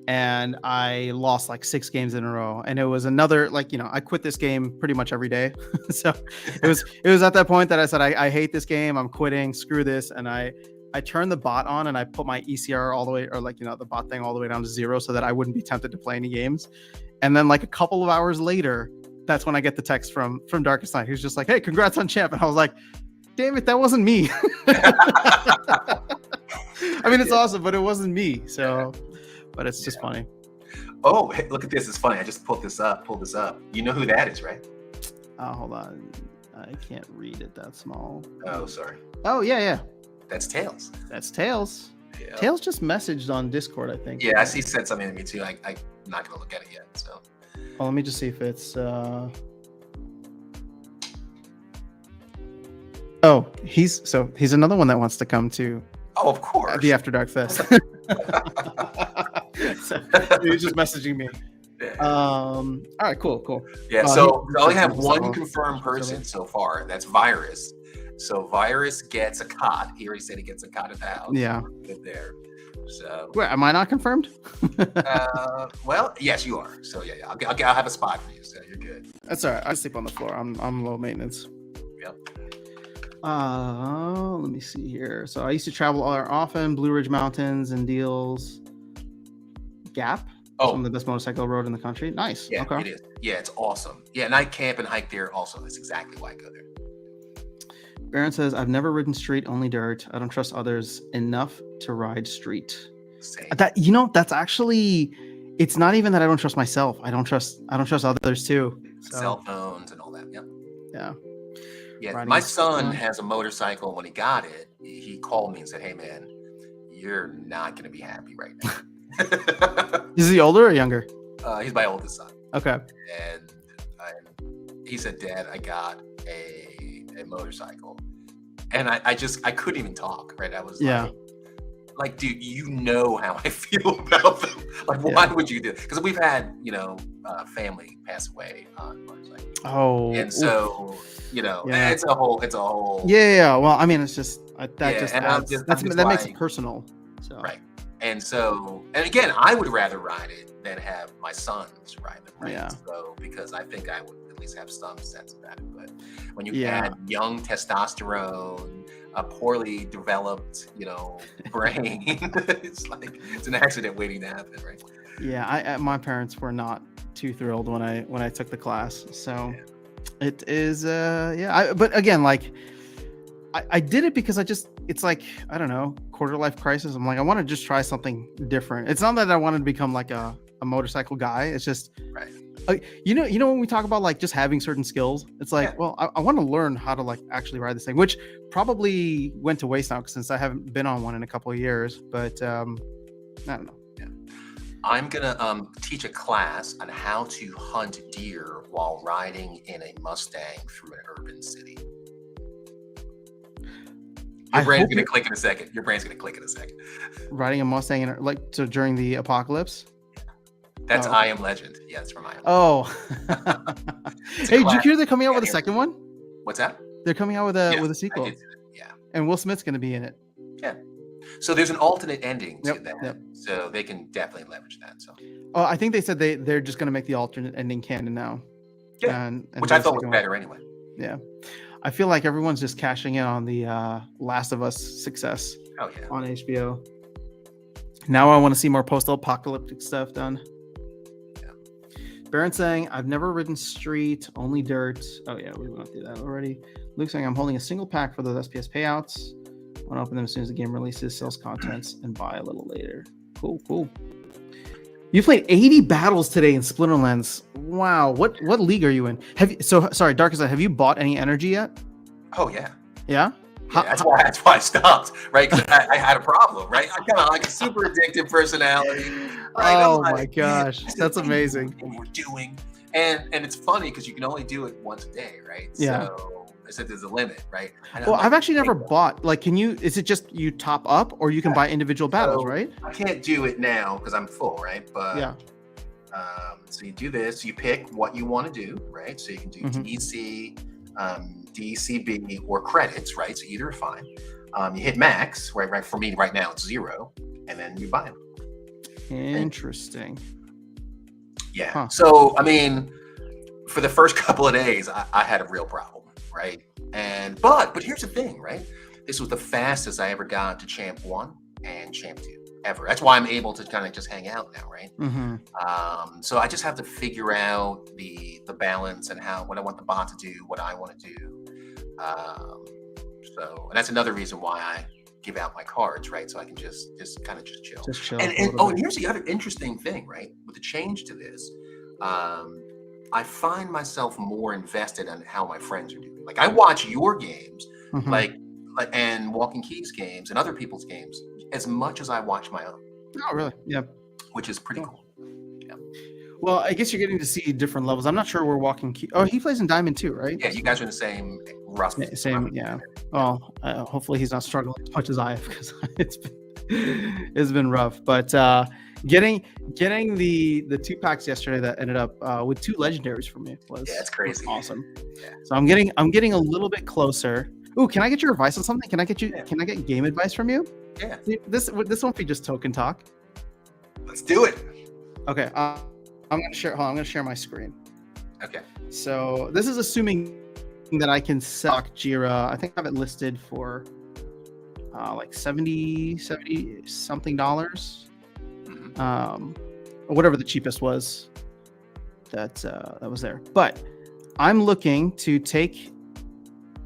and I lost like 6 games in a row. And it was another, like, you know, I quit this game pretty much every day. So it was at that point that I said, I hate this game. I'm quitting. Screw this. And I turned the bot on and I put my ECR all the way, or like, you know, the bot thing all the way down to 0 so that I wouldn't be tempted to play any games. And then like a couple of hours later, that's when I get the text from Darkestnyte, who's just like, hey, congrats on champ. And I was like, damn it, that wasn't me. I mean, it's awesome, but it wasn't me. So... But it's just funny. Oh, hey, look at this. It's funny. I just pulled this up. You know who that is, right? Hold on. I can't read it that small. Oh, sorry. Oh, yeah. That's Tails. That's Tails. Yeah. Tails just messaged on Discord, I think. Yeah, I see. Said something to me too. I'm not gonna look at it yet. So. Oh, let me just see if it's. Oh, he's another one that wants to come to. Oh, of course. The After Dark Fest. So, he's just messaging me. Yeah. All right, cool. Yeah, so we only have one confirmed person so far. That's Virus. So Virus gets a cot. He already said he gets a cot at the house. Yeah. Good there. So. Wait, am I not confirmed? Well, yes, you are. So yeah, I'll have a spot for you. So you're good. That's all right. I sleep on the floor. I'm low maintenance. Yep. Let me see here. So I used to travel often, Blue Ridge Mountains and Deals. Gap. Some of the best motorcycle road in the country. Nice. Yeah, okay. It is. Yeah, it's awesome. Yeah, and I camp and hike there also. That's exactly why I go there. Baron says, I've never ridden street, only dirt. I don't trust others enough to ride street. Same. That's actually, it's not even that I don't trust myself. I don't trust others too. So. Cell phones and all that. Yep. Yeah. Yeah. Riding my son has a motorcycle. When he got it, he called me and said, hey man, you're not going to be happy right now. Is he older or younger? He's my oldest son. Okay. And he said, Dad, I got a motorcycle. And I couldn't even talk, right? I was like, dude, you know how I feel about them. Like, why would you do it? Because we've had, family pass away on motorcycles. Oh. And so, it's a whole. Yeah. Well, I mean, it's just, that makes it personal. So. Right. And so, and again, I would rather ride it than have my sons ride them, right? Yeah. So, because I think I would at least have some sense about it. But when you add young testosterone, a poorly developed, brain, it's an accident waiting to happen, right? Yeah, my parents were not too thrilled when I took the class. So it is, but again, like I did it because it's like, I don't know, quarter life crisis. I'm like, I want to just try something different. It's not that I wanted to become like a motorcycle guy. It's just, right. When we talk about like just having certain skills, it's like, well, I want to learn how to like actually ride this thing, which probably went to waste now since I haven't been on one in a couple of years, but I don't know. Yeah. I'm going to teach a class on how to hunt deer while riding in a Mustang through an urban city. Your brain's going to click in a second. Riding a Mustang during the apocalypse? That's I Am Legend. Yeah, it's from I Am Legend. Oh. Hey, did you hear they're coming out with a second one? What's that? They're coming out with a sequel. Yeah. And Will Smith's going to be in it. Yeah. So there's an alternate ending to that. Yep. So they can definitely leverage that. So. Oh, I think they said they're just going to make the alternate ending canon now. Yeah. And which I thought was better anyway. Yeah. I feel like everyone's just cashing in on the Last of Us success on HBO. Now I want to see more post-apocalyptic stuff done. Yeah. Baron saying, I've never ridden street, only dirt. Oh, yeah, we went through that already. Luke saying, I'm holding a single pack for those SPS payouts. I want to open them as soon as the game releases, sells contents, and buy a little later. Cool. You played 80 battles today in Splinterlands. Wow. What league are you in? Sorry, Darkestnyte, have you bought any energy yet? Oh, yeah. Yeah? That's why I stopped, right? Because I had a problem, right? I kind of like a super addictive personality. Right? Oh, my gosh. That's amazing. We're doing. And it's funny because you can only do it once a day, right? Yeah. So I said there's a limit, right? Well, I've actually never bought. Like, is it just you top up or you can buy individual battles, right? I can't do it now because I'm full, right? But yeah. So you do this, you pick what you want to do, right? So you can do DC, DCB, or credits, right? So either are fine. You hit max, right? For me right now, it's 0, and then you buy them. Interesting. Yeah. Huh. So, I mean, for the first couple of days, I had a real problem, right? But here's the thing, right? This was the fastest I ever got to Champ 1 and Champ 2 ever. That's why I'm able to kind of just hang out now, right? So I just have to figure out the balance and what I want the bot to do, what I want to do. And that's another reason why I give out my cards, right? So I can just kind of just chill. And here's the other interesting thing, right? With the change to this, I find myself more invested in how my friends are doing. Like I watch your games, like and Walking Keys games and other people's games as much as I watch my own. Oh, really? Yeah. Which is pretty cool. Yeah. Well, I guess you're getting to see different levels. I'm not sure where Walking Key. Oh, he plays in Diamond too, right? Yeah, you guys are in the same rough. Same, yeah. Well, hopefully he's not struggling as much as I have, because it's been rough. But getting the 2 packs yesterday that ended up with 2 legendaries for me was it's crazy. Awesome. Yeah. So I'm getting a little bit closer. Ooh, can I get your advice on something? Can I get game advice from you? Yeah. This won't be just token talk. Let's do it. Okay. I'm gonna share. Hold on, I'm gonna share my screen. Okay. So this is assuming that I can sell Jira. I think I have it listed for like 70 something dollars. Or whatever the cheapest was that was there. But I'm looking to take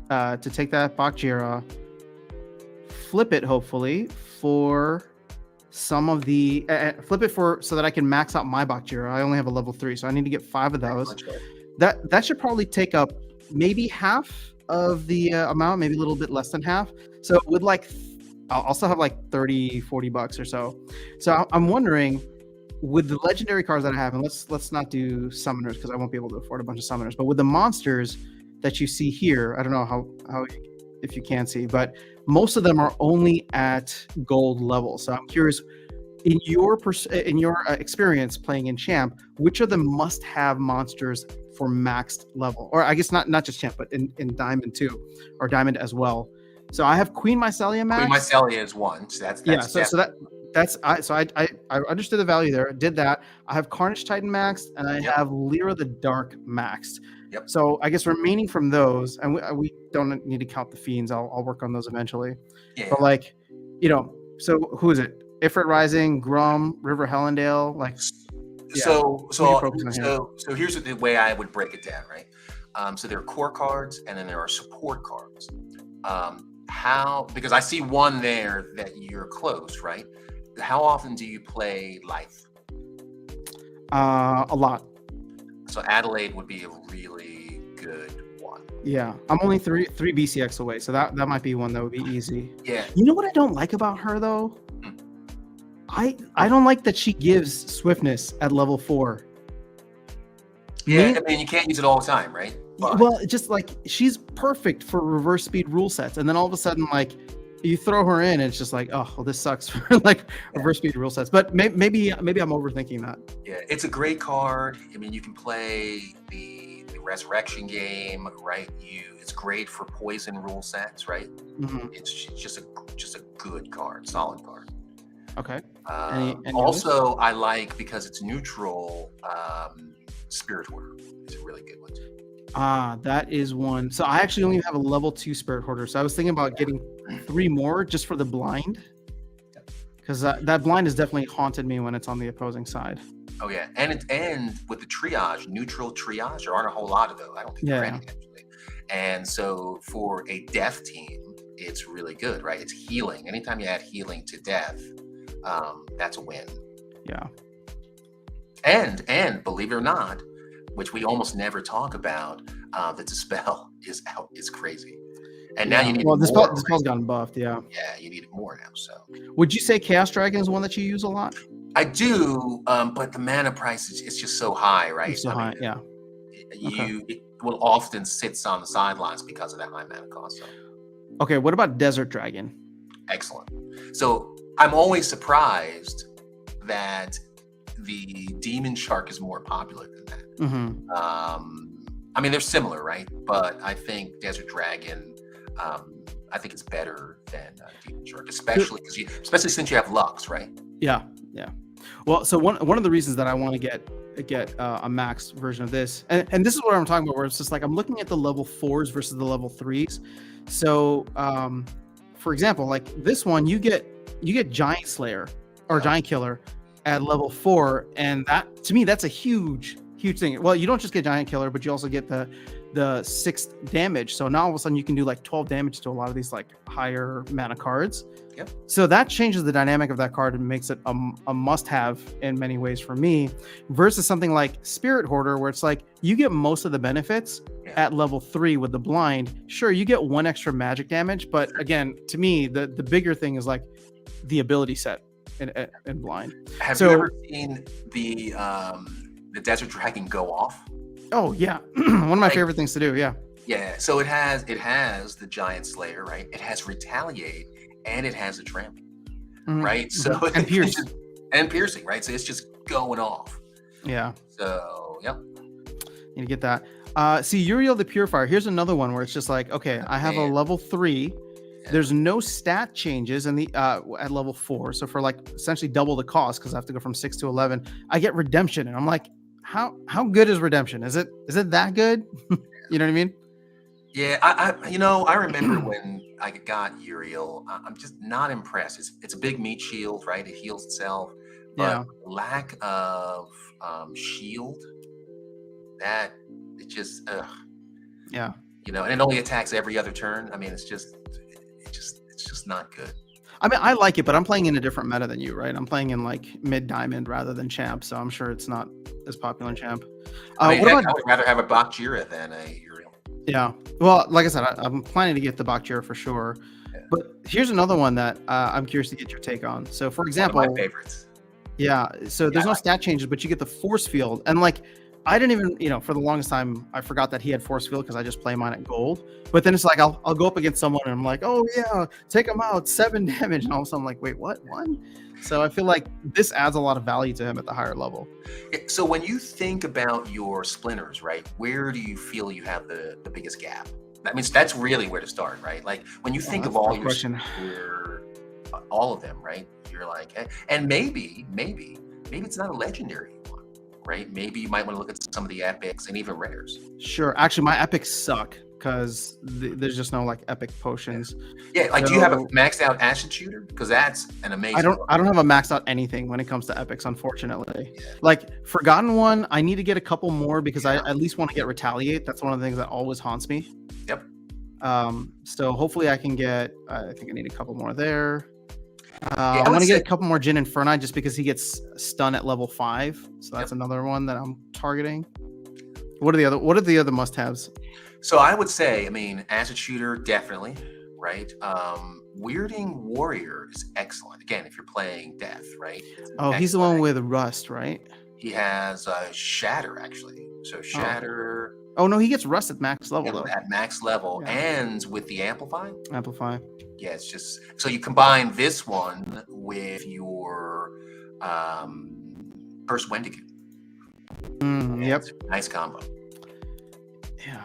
that Bakjira, flip it hopefully for some of the so that I can max out my Bakjira. I only have a level 3, so I need to get 5 of those. That should probably take up maybe half of the amount, maybe a little bit less than half. So with I'll also have like $30-$40 or so. So I'm wondering, with the legendary cards that I have, and let's not do summoners because I won't be able to afford a bunch of summoners, but with the monsters that you see here, I don't know how if you can see, but most of them are only at gold level. So I'm curious, in your experience playing in Champ, which are the must-have monsters for maxed level? Or I guess not just Champ, but in Diamond too, or Diamond as well. So I have Queen Mycelia max. Queen Mycelia is one. So I understood the value there. Did that. I have Carnage Titan maxed, and I have Lyra the Dark maxed. Yep. So I guess remaining from those, and we don't need to count the fiends. I'll work on those eventually. Yeah. But so who is it? Ifrit Rising, Grum, River Hellendale, So here's the way I would break it down, right? So there are core cards, and then there are support cards. Because I see one there that you're close, right? How often do you play Life? A lot. So Adelaide would be a really good one. Yeah, I'm only three BCX away, so that might be one that would be easy. Yeah. You know what I don't like about her though? I don't like that she gives swiftness at level 4. Yeah, I mean you can't use it all the time, right? But well, just like she's perfect for reverse speed rule sets, and then all of a sudden, like you throw her in, and it's just like, oh, well, this sucks for reverse speed rule sets. But maybe I'm overthinking that. Yeah, it's a great card. I mean, you can play the Resurrection game, right? It's great for poison rule sets, right? Mm-hmm. It's just a good card, solid card. Okay. Any also, others? I like, because it's neutral. Spirit Hoarder is a really good one too. That is one. So I actually only have a level 2 Spirit Hoarder. So I was thinking about getting 3 more just for the blind, because that blind has definitely haunted me when it's on the opposing side. Oh yeah, and with the triage, neutral triage, there aren't a whole lot of those. I don't think there are any actually. And so for a death team, it's really good, right? It's healing. Anytime you add healing to death, that's a win. Yeah. And believe it or not, which we almost never talk about, the Dispel is crazy. And now you need more. The spell's gotten buffed, yeah. Yeah, you need it more now. So would you say Chaos Dragon is one that you use a lot? I do, but the mana price is just so high, right? It's so high, yeah. It will often sits on the sidelines because of that high mana cost. So. Okay, what about Desert Dragon? Excellent. So I'm always surprised that the Demon Shark is more popular than that. Mm-hmm. I mean, they're similar, right? But I think Desert Dragon, I think it's better than Demon Shark, especially since you have Lux, right? Yeah. Well, so one of the reasons that I want to get a max version of this, and this is what I'm talking about, where it's just like I'm looking at the level 4s versus the level 3s. So, for example, like this one, you get Giant Slayer or Giant Killer at level 4, and that, to me, that's a huge thing. Well, you don't just get Giant Killer, but you also get the the 6th damage. So now all of a sudden you can do like 12 damage to a lot of these like higher mana cards. Yep. So that changes the dynamic of that card and makes it a must-have in many ways for me, versus something like Spirit Hoarder, where it's like you get most of the benefits at level 3 with the blind. Sure, you get 1 extra magic damage, but again, to me, the bigger thing is like the ability set in blind. Have you ever seen the Desert Dragon go off? Oh yeah, one of my favorite things to do. Yeah. Yeah. So it has the Giant Slayer, right? It has Retaliate, and it has the Trample, right? So and Pierce and piercing, right? So it's just going off. Yeah. So yep. Need to get that. See, Uriel the Purifier. Here's another one where it's just like, okay, I have a level 3. Yeah. There's no stat changes in the at level 4. So for like essentially double the cost, because I have to go from 6 to 11, I get redemption, and I'm like, how good is redemption? Is it that good? You know what I mean? Yeah, I remember when I got Uriel, I'm just not impressed. It's a big meat shield, right? It heals itself, but lack of shield, that it just yeah. And it only attacks every other turn. I mean, it's just not good. I mean, I like it, but I'm playing in a different meta than you, right? I'm playing in like mid diamond rather than champ, so I'm sure it's not as popular in champ. I would rather have a Bakjira than a Uriel. Yeah. Well, like I said, I'm planning to get the Bakjira for sure. Yeah. But here's another one that I'm curious to get your take on. So, for example, one of my favorites. Yeah. So there's no stat changes, but you get the force field, and like I didn't even, for the longest time, I forgot that he had force field because I just play mine at gold. But then it's like I'll go up against someone and I'm like, oh yeah, take him out, 7 damage, and all of a sudden I'm like, wait, what? 1? So I feel like this adds a lot of value to him at the higher level. So when you think about your splinters, right, where do you feel you have the biggest gap? That means that's really where to start, right? Like when you think of all all of them, right? You're like, and maybe it's not a legendary one, right? Maybe you might want to look at some of the epics and even rares. Sure. Actually, my epics suck because there's just no like epic potions. Yeah, like do you have a maxed out acid shooter? Because that's an amazing. I don't have a maxed out anything when it comes to epics, unfortunately. Yeah. Like Forgotten One, I need to get a couple more because I at least want to get Retaliate. That's one of the things that always haunts me. Yep. So hopefully I can get. I think I need a couple more there. I want to get a couple more Jin Inferni just because he gets stun at level 5. So that's another one that I'm targeting. What are the other must-haves? So I would say, acid shooter, definitely, right? Weirding Warrior is excellent. Again, if you're playing Death, right? Oh, he's the one with Rust, right? He has Shatter, actually. So Shatter. Oh, no, he gets Rust at max level, though. At max level, and with the Amplify. Amplify. Yeah, it's just... So you combine this one with your First Wendigo. Yep. Nice combo. Yeah.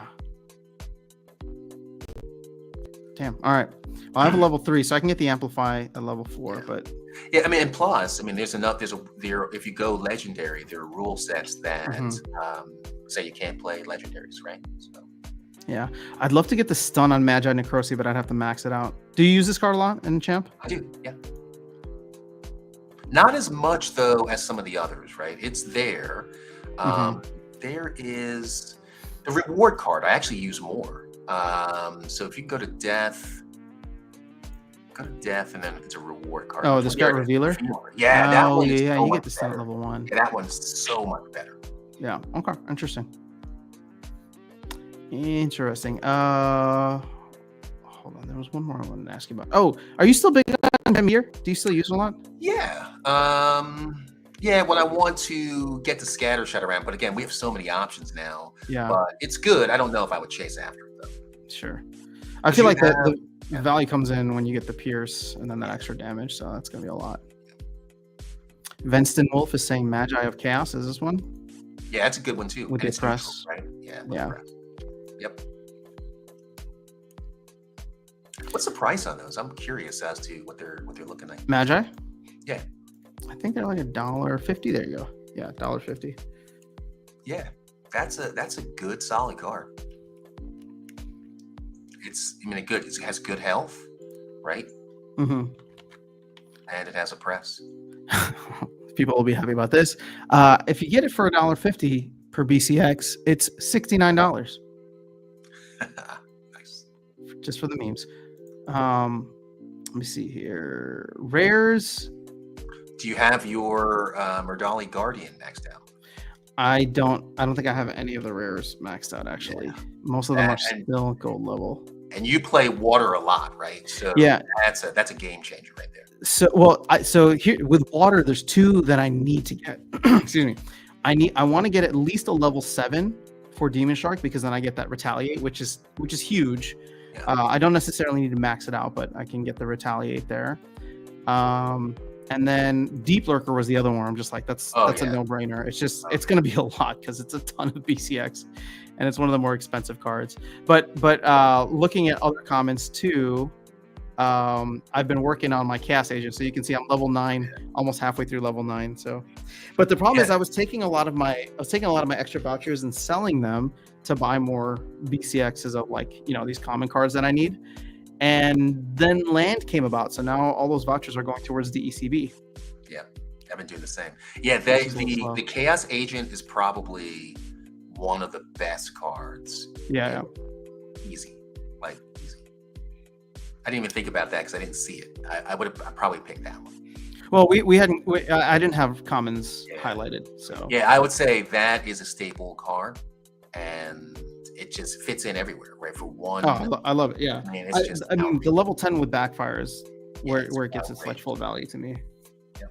Damn. All right. Well, I have a level 3, so I can get the Amplify at level 4, but... Yeah, and plus, there's enough. If you go legendary, there are rule sets that say you can't play legendaries, right? So. Yeah, I'd love to get the stun on Magi Necrosi, but I'd have to max it out. Do you use this card a lot in Champ? I do, yeah. Not as much though as some of the others, right? It's there. There is the reward card. I actually use more. So if you go to Death. And then it's a reward card. Oh, the Scout Revealer? Yeah, that one. Yeah, so you get the stun at level 1. Yeah, that one's so much better. Yeah. Okay. Interesting. Hold on. There was one more I wanted to ask you about. Oh, are you still big on Demir? Do you still use it a lot? Yeah. Yeah, when I want to get the scatter shot around, but again, we have so many options now. Yeah. But it's good. I don't know if I would chase after it though. Sure. I feel like the value comes in when you get the pierce and then the extra damage, so that's gonna be a lot. Venston Wolf is saying Magi of Chaos. Is this one? Yeah, that's a good one too. With the press, right? Yeah. Yep. What's the price on those? I'm curious as to what they're looking like. Magi? Yeah. I think they're like $1.50. There you go. Yeah, $1.50. Yeah, that's a good solid card. It has good health, right? Mm-hmm. And it has a press. People will be happy about this. If you get it for $1.50 per BCX, it's $69. Nice. just for the memes. Let me see here. Rares. Do you have your Murdali Guardian maxed out? I don't think I have any of the rares maxed out, actually. Yeah. Most of them are And- still gold level. And you play water a lot, right? So Yeah. that's a game changer right there. So here with water, there's two that I need to get. Excuse me. I want to get at least a level 7 for Demon Shark, because then I get that retaliate, which is huge. Yeah. I don't necessarily need to max it out, but I can get the retaliate there. And then Deep Lurker was the other one. I'm just like, that's a no-brainer. It's just it's going to be a lot because it's a ton of BCX, and it's one of the more expensive cards. But looking at other comments too, I've been working on my Chaos Agent, so you can see I'm level 9, almost halfway through level 9. So, but the problem is I was taking a lot of my extra vouchers and selling them to buy more BCXs of, like, these common cards that I need. And then land came about, so now all those vouchers are going towards the ECB. Yeah, I've been doing the same. Yeah, the Chaos Agent is probably one of the best cards. Yeah. Easy. I didn't even think about that because I didn't see it. I probably picked that one. Well, I didn't have commons highlighted, so yeah, I would say that is a staple card, and it just fits in everywhere, right? For one, I love it. Yeah, I mean, it's just the level 10 with backfire is where it gets its like full value to me. Yeah.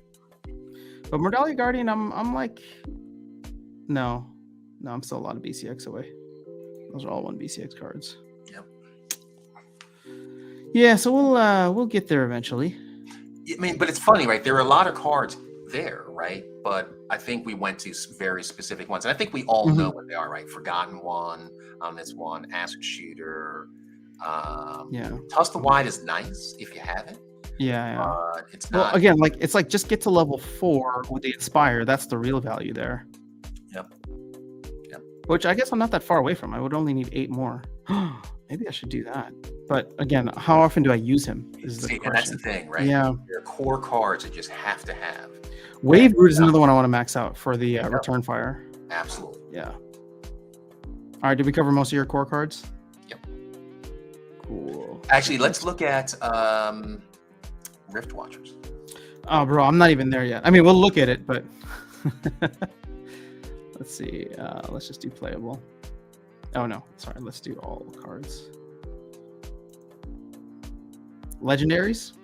But Murdali Guardian, I'm like, no, I'm still a lot of BCX away. Those are all 1 BCX cards. Yep. Yeah, so we'll get there eventually. I mean, but it's funny, right? There are a lot of cards there, right? But I think we went to very specific ones, and I think we all know what they are, right? Forgotten One on this one, Ask Shooter. Toss the Wide is nice if you have it. Yeah. It's not. Well, again, it's like just get to level 4 with the Inspire. That's the real value there. Yep. Which I guess I'm not that far away from. I would only need 8 more. Maybe I should do that. But again, how often do I use him? And that's the thing, right? Yeah. There are core cards that just have to have. Wave Root is another one I want to max out for the Return Fire. Absolutely. Yeah. All right. Did we cover most of your core cards? Yep. Cool. Actually, let's look at Rift Watchers. Oh, bro, I'm not even there yet. I mean, we'll look at it, but let's see. Let's just do playable. Oh no, sorry. Let's do all cards. Legendaries.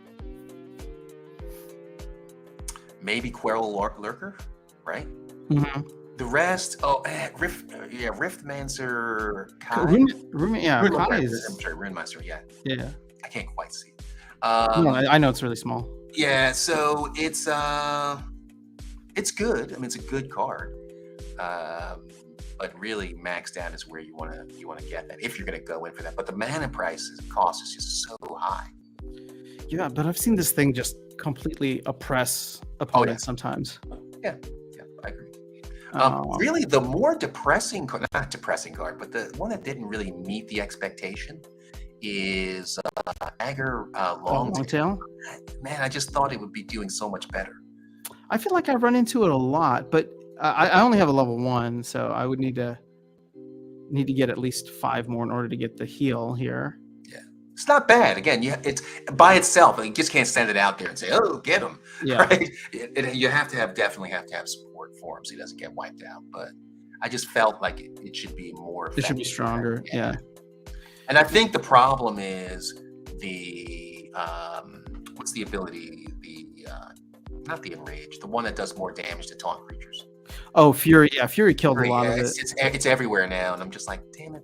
Maybe Querl Lurker, right? Mm-hmm. The rest, Riftmancer Kai. Kai is... I'm sorry, Runemaster, Yeah. I can't quite see it. I know it's really small. Yeah, so it's good. I mean, it's a good card. But really maxed out is where you want to get that if you're going to go in for that. But the mana cost is just so high. Yeah, but I've seen this thing just completely oppress opponents sometimes. Yeah, I agree. Really, the more depressing card, not depressing card, but the one that didn't really meet the expectation is Agar Longtail. Man, I just thought it would be doing so much better. I feel like I run into it a lot, but I only have a level 1, so I would need to get at least 5 more in order to get the heal here. Yeah, it's not bad. Again, it's by itself. You just can't send it out there and say, "Oh, get him." Yeah. Right? You definitely have to have support for him so he doesn't get wiped out. But I just felt like it should be more effective. It should be stronger. Yeah. And I think the problem is the what's the ability? Not the Enrage, the one that does more damage to taunt creatures. Oh, Fury. Yeah, Fury killed a lot of it. It's everywhere now, and I'm just like, damn it.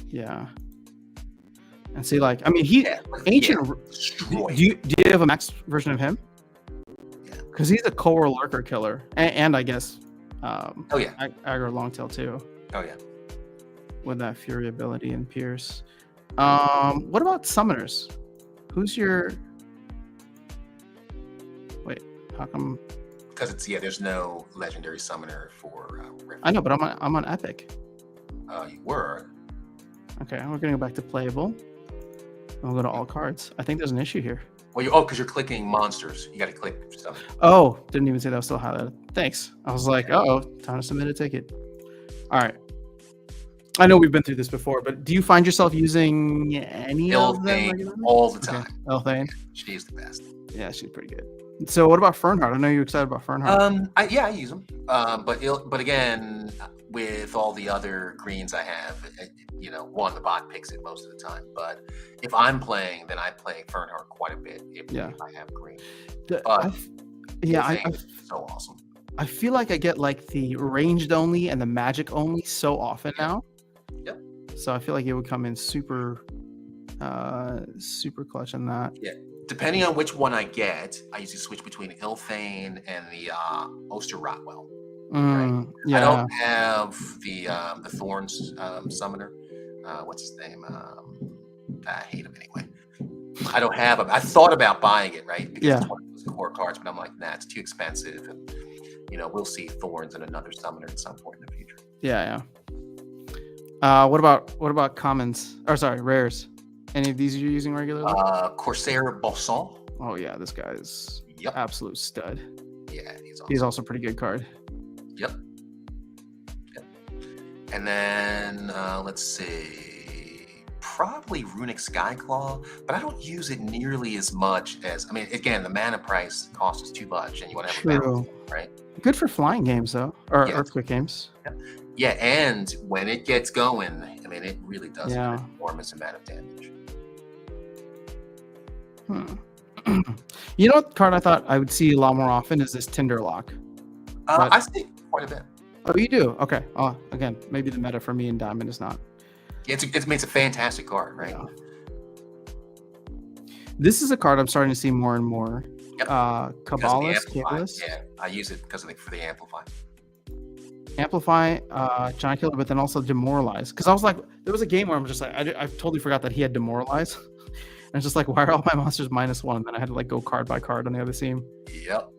Yeah. And see, like, I mean, Ancient. Do you have a max version of him? Yeah. Because he's a core lurker killer, and I guess. Agar Longtail too. Oh yeah. With that Fury ability and Pierce. What about summoners? Who's your? Wait, how come? Because there's no legendary summoner for Rift. I know, but I'm on Epic. You were. Okay, we're gonna go back to playable. We'll go to all cards. I think there's an issue here. Well, because you're clicking monsters. You got to click something. Oh, didn't even say that was still highlighted. Thanks. I was like, time to submit a ticket. All right. I know we've been through this before, but do you find yourself using any of them Ilthane regularly? all the Okay, time. Elthane. She's the best. Yeah, she's pretty good. So what about Fernheart? I know you're excited about Fernheart. I use them. But again, with all the other greens I have, the bot picks it most of the time. But if I'm playing, then I play Fernheart quite a bit if I have green. But Ilthane is so awesome. I feel like I get like the ranged only and the magic only so often now. Yep. So I feel like it would come in super clutch in that. Yeah. Depending on which one I get, I usually switch between Ilthane and the Oster Rotwell. Right? Yeah. I don't have the Thorns summoner. What's his name? I hate him anyway. I don't have him. I thought about buying it, right? Because it's one of those core cards, but I'm like, nah, it's too expensive. And we'll see Thorns and another summoner at some point in the future. Yeah. What about commons? Or sorry, rares. Any of these you're using regularly? Corsair Bosson. Oh yeah, this guy's absolute stud. Yeah, he's awesome. He's also a pretty good card. Yep. And then let's see, probably Runic Skyclaw, but I don't use it nearly as much as. I mean, again, the mana price cost is too much, and you want to have a balance, right? Good for flying games though, or earthquake games. Yeah, and when it gets going, I mean, it really does an enormous amount of damage. You know what card I thought I would see a lot more often is this Tinderlock. I see quite a bit. Oh, you do? Okay. Oh, again, maybe the meta for me in Diamond is not. Yeah, it's a fantastic card, right? Yeah. This is a card I'm starting to see more and more. Yep. Cabalist. Yeah, I use it for the Amplify. Amplify, Giant Killer, but then also Demoralize. Because I was like, there was a game where I'm just like, I totally forgot that he had Demoralize. And it's just like, why are all my monsters -1? And then I had to like go card by card on the other team. Yep.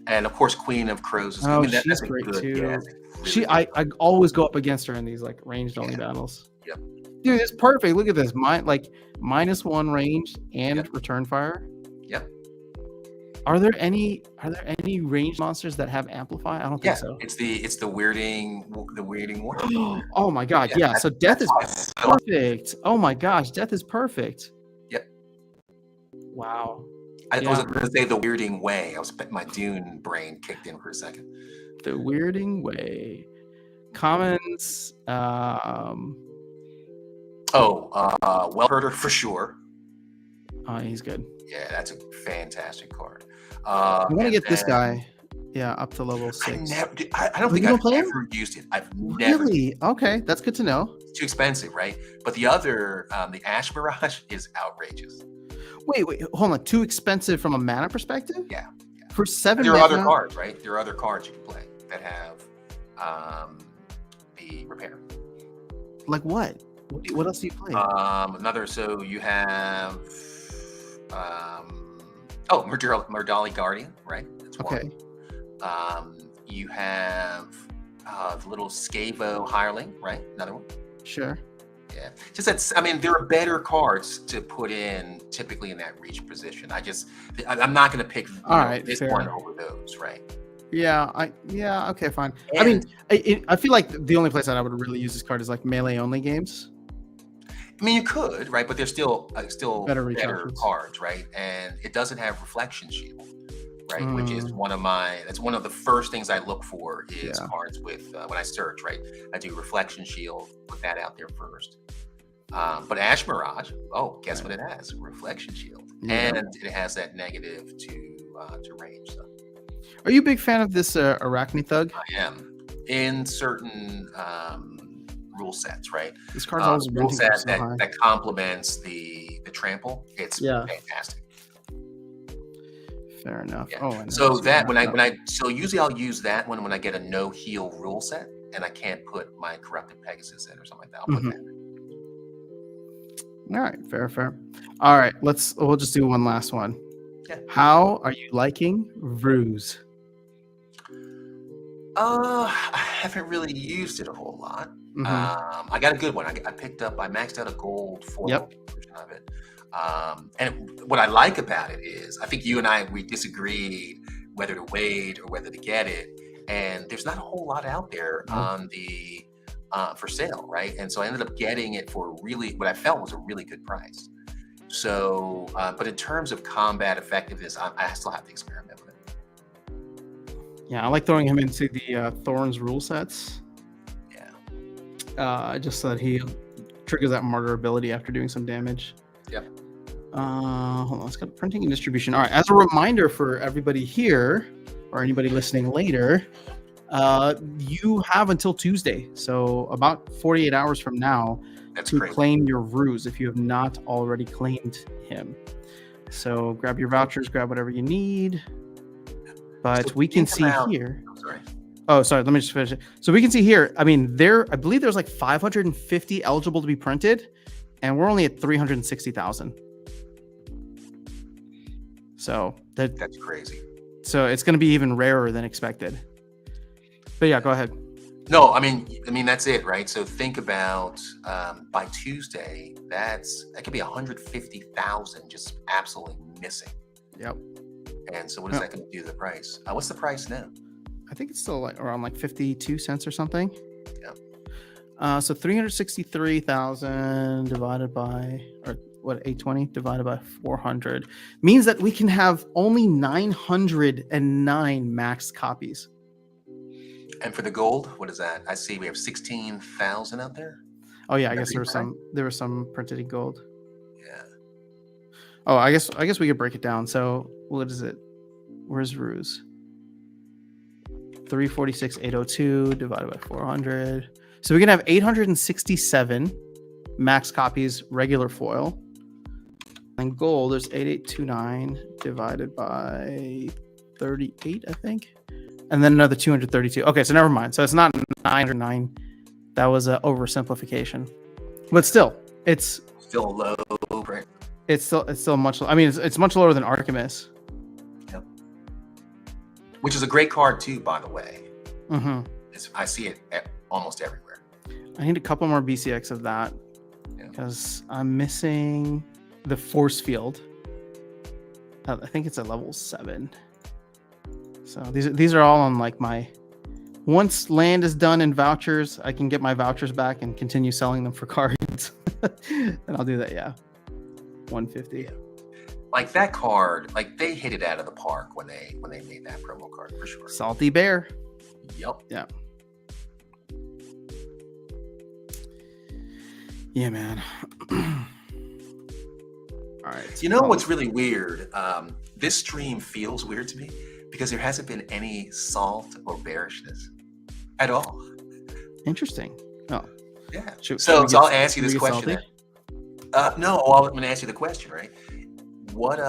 And of course, Queen of Crows is she's great too. Yeah, really I always go up against her in these like ranged only battles. Yep. Dude, it's perfect. Look at this. -1 range and return fire. Yep. Are there any ranged monsters that have Amplify? I don't think so. It's the weirding one. Oh my god, yeah. So death is perfect. Oh my gosh, death is perfect. Yep. Wow. I was going to say the weirding way. My Dune brain kicked in for a second. The weirding way. Commons. Wellherder for sure. He's good. Yeah, that's a fantastic card. I want to get this guy. Yeah, up to level 6. I don't think I've ever used it. I've never. Really? Okay, that's good to know. It's too expensive, right? But the other, the Ash Mirage, is outrageous. Wait, hold on. Too expensive from a mana perspective? Yeah. For 7 there are other cards, right? There are other cards you can play that have the repair. Like what? What else do you play? So you have Murdali Guardian, right? That's okay. One. You have the little Scavo Hireling, right? Another one. Sure. Yeah. There are better cards to put in typically in that reach position. I'm not going to pick this one over those, right? Yeah. Okay, fine. I feel like the only place that I would really use this card is like melee only games. I mean, you could, right? But they're still better cards, right? And it doesn't have Reflection Shield, right? Which is one of the first things I look for is cards with when I search, right? I do Reflection Shield, put that out there first. But Ash Mirage, guess what it has? Reflection Shield, and it has that negative to range. So. Are you a big fan of this Arachne Thug? I am in certain rule sets, right? This card's always rule set that complements the trample. It's fantastic. Fair enough. Yeah. So usually I'll use that one when I get a no heal rule set and I can't put my Corrupted Pegasus in or something like that. I'll put that in. All right, fair. All right, we'll just do one last one. Yeah. How are you liking Ruse? I haven't really used it a whole lot. I got a good one. I maxed out a gold foil version of it. And what I like about it is, I think you and we disagreed whether to wait or whether to get it. And there's not a whole lot out there on the for sale, right? And so I ended up getting it for what I felt was a really good price. So, but in terms of combat effectiveness, I still have to experiment with it. Yeah, I like throwing him into the Thorns rule sets. Yeah. Just so that he triggers that martyr ability after doing some damage. Yep. Hold on, let's go to printing and distribution. All right, as a reminder for everybody here or anybody listening later, you have until Tuesday, so about 48 hours from now, to claim your ruse if you have not already claimed him. So grab your vouchers, grab whatever you need. But so we can see here. Oh, sorry. Let me just finish it. So we can see here. I mean, I believe there's like 550 eligible to be printed, and we're only at 360,000. So that's crazy. So it's going to be even rarer than expected. But yeah, go ahead. No, I mean that's it, right? So think about by Tuesday, that could be 150,000 just absolutely missing. Yep. And so what is that going to do to the price? What's the price now? I think it's still like around like 52 cents or something. Yeah. So 363,000 divided by, or what, 820 divided by 400 means that we can have only 909 max copies. And for the gold, what is that? I see we have 16,000 out there. Oh yeah, I guess there was some printed in gold. Yeah. Oh, I guess we could break it down. So what is it? Where's ruse? 346,802 divided by 400. So we can have 867 max copies regular foil. And gold, there's 8829 divided by 38, I think. And then another 232. Okay, so never mind. So it's not 909. That was an oversimplification. But still, it's still low, right? It's still much. I mean, it's much lower than Archimus. Yep. Which is a great card too, by the way. Mm-hmm. I see it almost everywhere. I need a couple more BCX of that because I'm missing the force field. I think it's at level 7. So these are all on like my. Once land is done in vouchers, I can get my vouchers back and continue selling them for cards. And I'll do that. Yeah. 150. Yeah. Like that card, like they hit it out of the park when they made that promo card for sure. Salty Bear. Yep. Yeah. Yeah, man. All right. You know what's really weird? This stream feels weird to me because there hasn't been any salt or bearishness at all. Interesting. Oh. Yeah. So I'll ask you this question. No, I'm going to ask you the question, right? What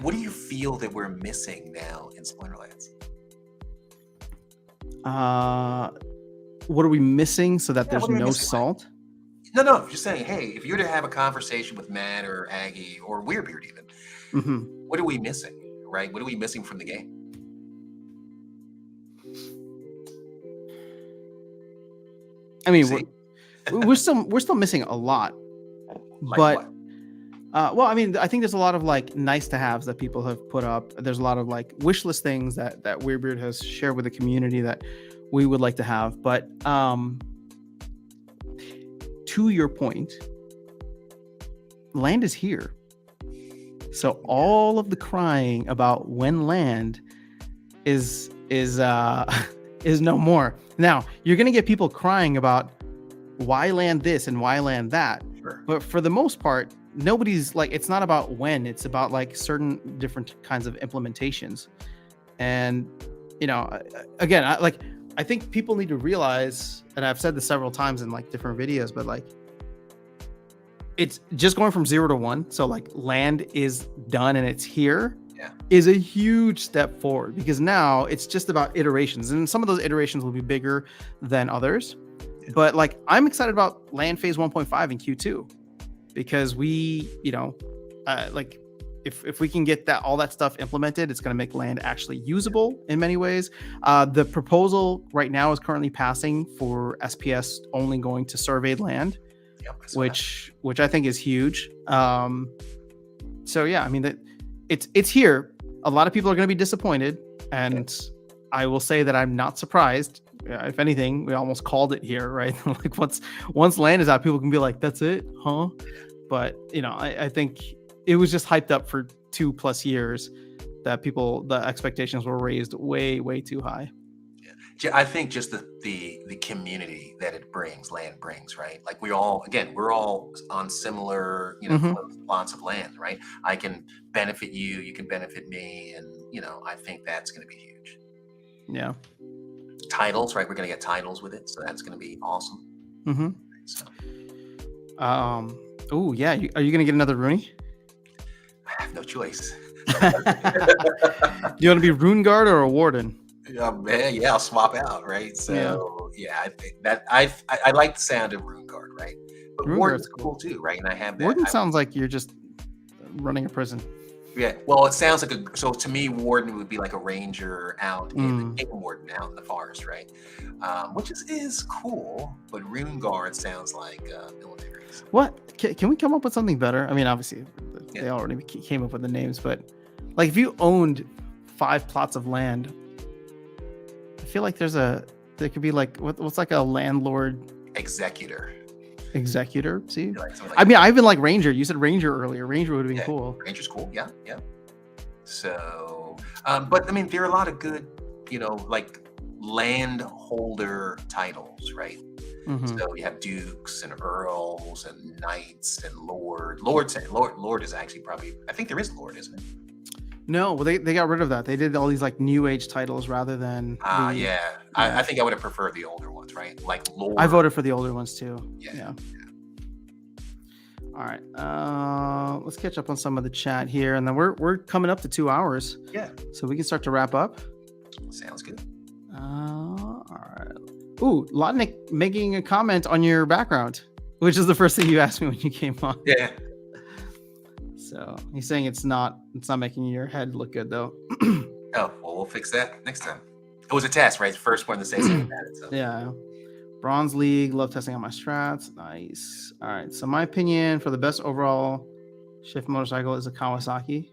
what do you feel that we're missing now in Splinterlands? What are we missing so that there's no salt? No, just saying, hey, if you were to have a conversation with Matt or Aggie or Weirbeard even, what are we missing, right? What are we missing from the game? I mean, we're still missing a lot, but well, I mean, I think there's a lot of like nice to haves that people have put up. There's a lot of like wish list things that Weirbeard has shared with the community that we would like to have. But to your point, land is here. So all of the crying about when land is no more. Now, you're going to get people crying about why land this and why land that. Sure. But for the most part, nobody's like, it's not about when, it's about like certain different kinds of implementations. And, you know, again, I think people need to realize, and I've said this several times in like different videos, but like, it's just going from 0 to 1. So like land is done and it's here. Yeah. Is a huge step forward because now it's just about iterations, and some of those iterations will be bigger than others. Yeah. But like, I'm excited about land phase 1.5 in Q2 because we, you know, like if we can get all that stuff implemented, it's going to make land actually usable in many ways. The proposal right now is currently passing for SPS only going to surveyed land. Yep, which I think is huge. So yeah, I mean it's here. A lot of people are going to be disappointed, and I will say that I'm not surprised. if anything, we almost called it here, right? Like once land is out, people can be like, "That's it, huh?" But I think it was just hyped up for 2+ years that the expectations were raised way, way too high. I think just the community that land brings, right? Like we're all on similar, close plots of land, right? I can benefit you, you can benefit me, and I think that's going to be huge. Yeah. Titles, right? We're going to get titles with it, so that's going to be awesome. Mm-hmm. So, oh yeah, are you going to get another Rooney? I have no choice. Do you want to be Rune Guard or a Warden? Yeah, I'll swap out, right? So yeah, I think that I like the sound of Rune Guard, right? But Rune Warden's cool too, right? And I have that. Warden sounds like you're just running a prison. Yeah, well, it sounds like so to me, Warden would be like a ranger out in the Game Warden out in the forest, right? Which is cool, but Rune Guard sounds like military. So. What can we come up with something better? I mean, obviously they already came up with the names, but like if you owned 5 plots of land, I feel like there could be like what's like a landlord executor. See, like I mean, I've been like Ranger. You said Ranger earlier. Ranger would have been cool. Ranger's cool. Yeah. So, but I mean, there are a lot of good, like landholder titles, right? Mm-hmm. So you have dukes and earls and knights and lord. Lord is actually probably. I think there is lord, isn't it? No, well, they got rid of that. They did all these like new age titles rather than. I think I would have preferred the older ones, right? Like Lord. I voted for the older ones too. Yeah. All right. Let's catch up on some of the chat here, and then we're coming up to 2 hours. Yeah. So we can start to wrap up. Sounds good. All right. Ooh, Lotnik making a comment on your background, which is the first thing you asked me when you came on. Yeah. So he's saying it's not making your head look good though. Oh, well, we'll fix that next time. It was a test, right? The first one to say something about it. So. Yeah. Bronze League, love testing out my strats. Nice. All right. So my opinion for the best overall shift motorcycle is a Kawasaki.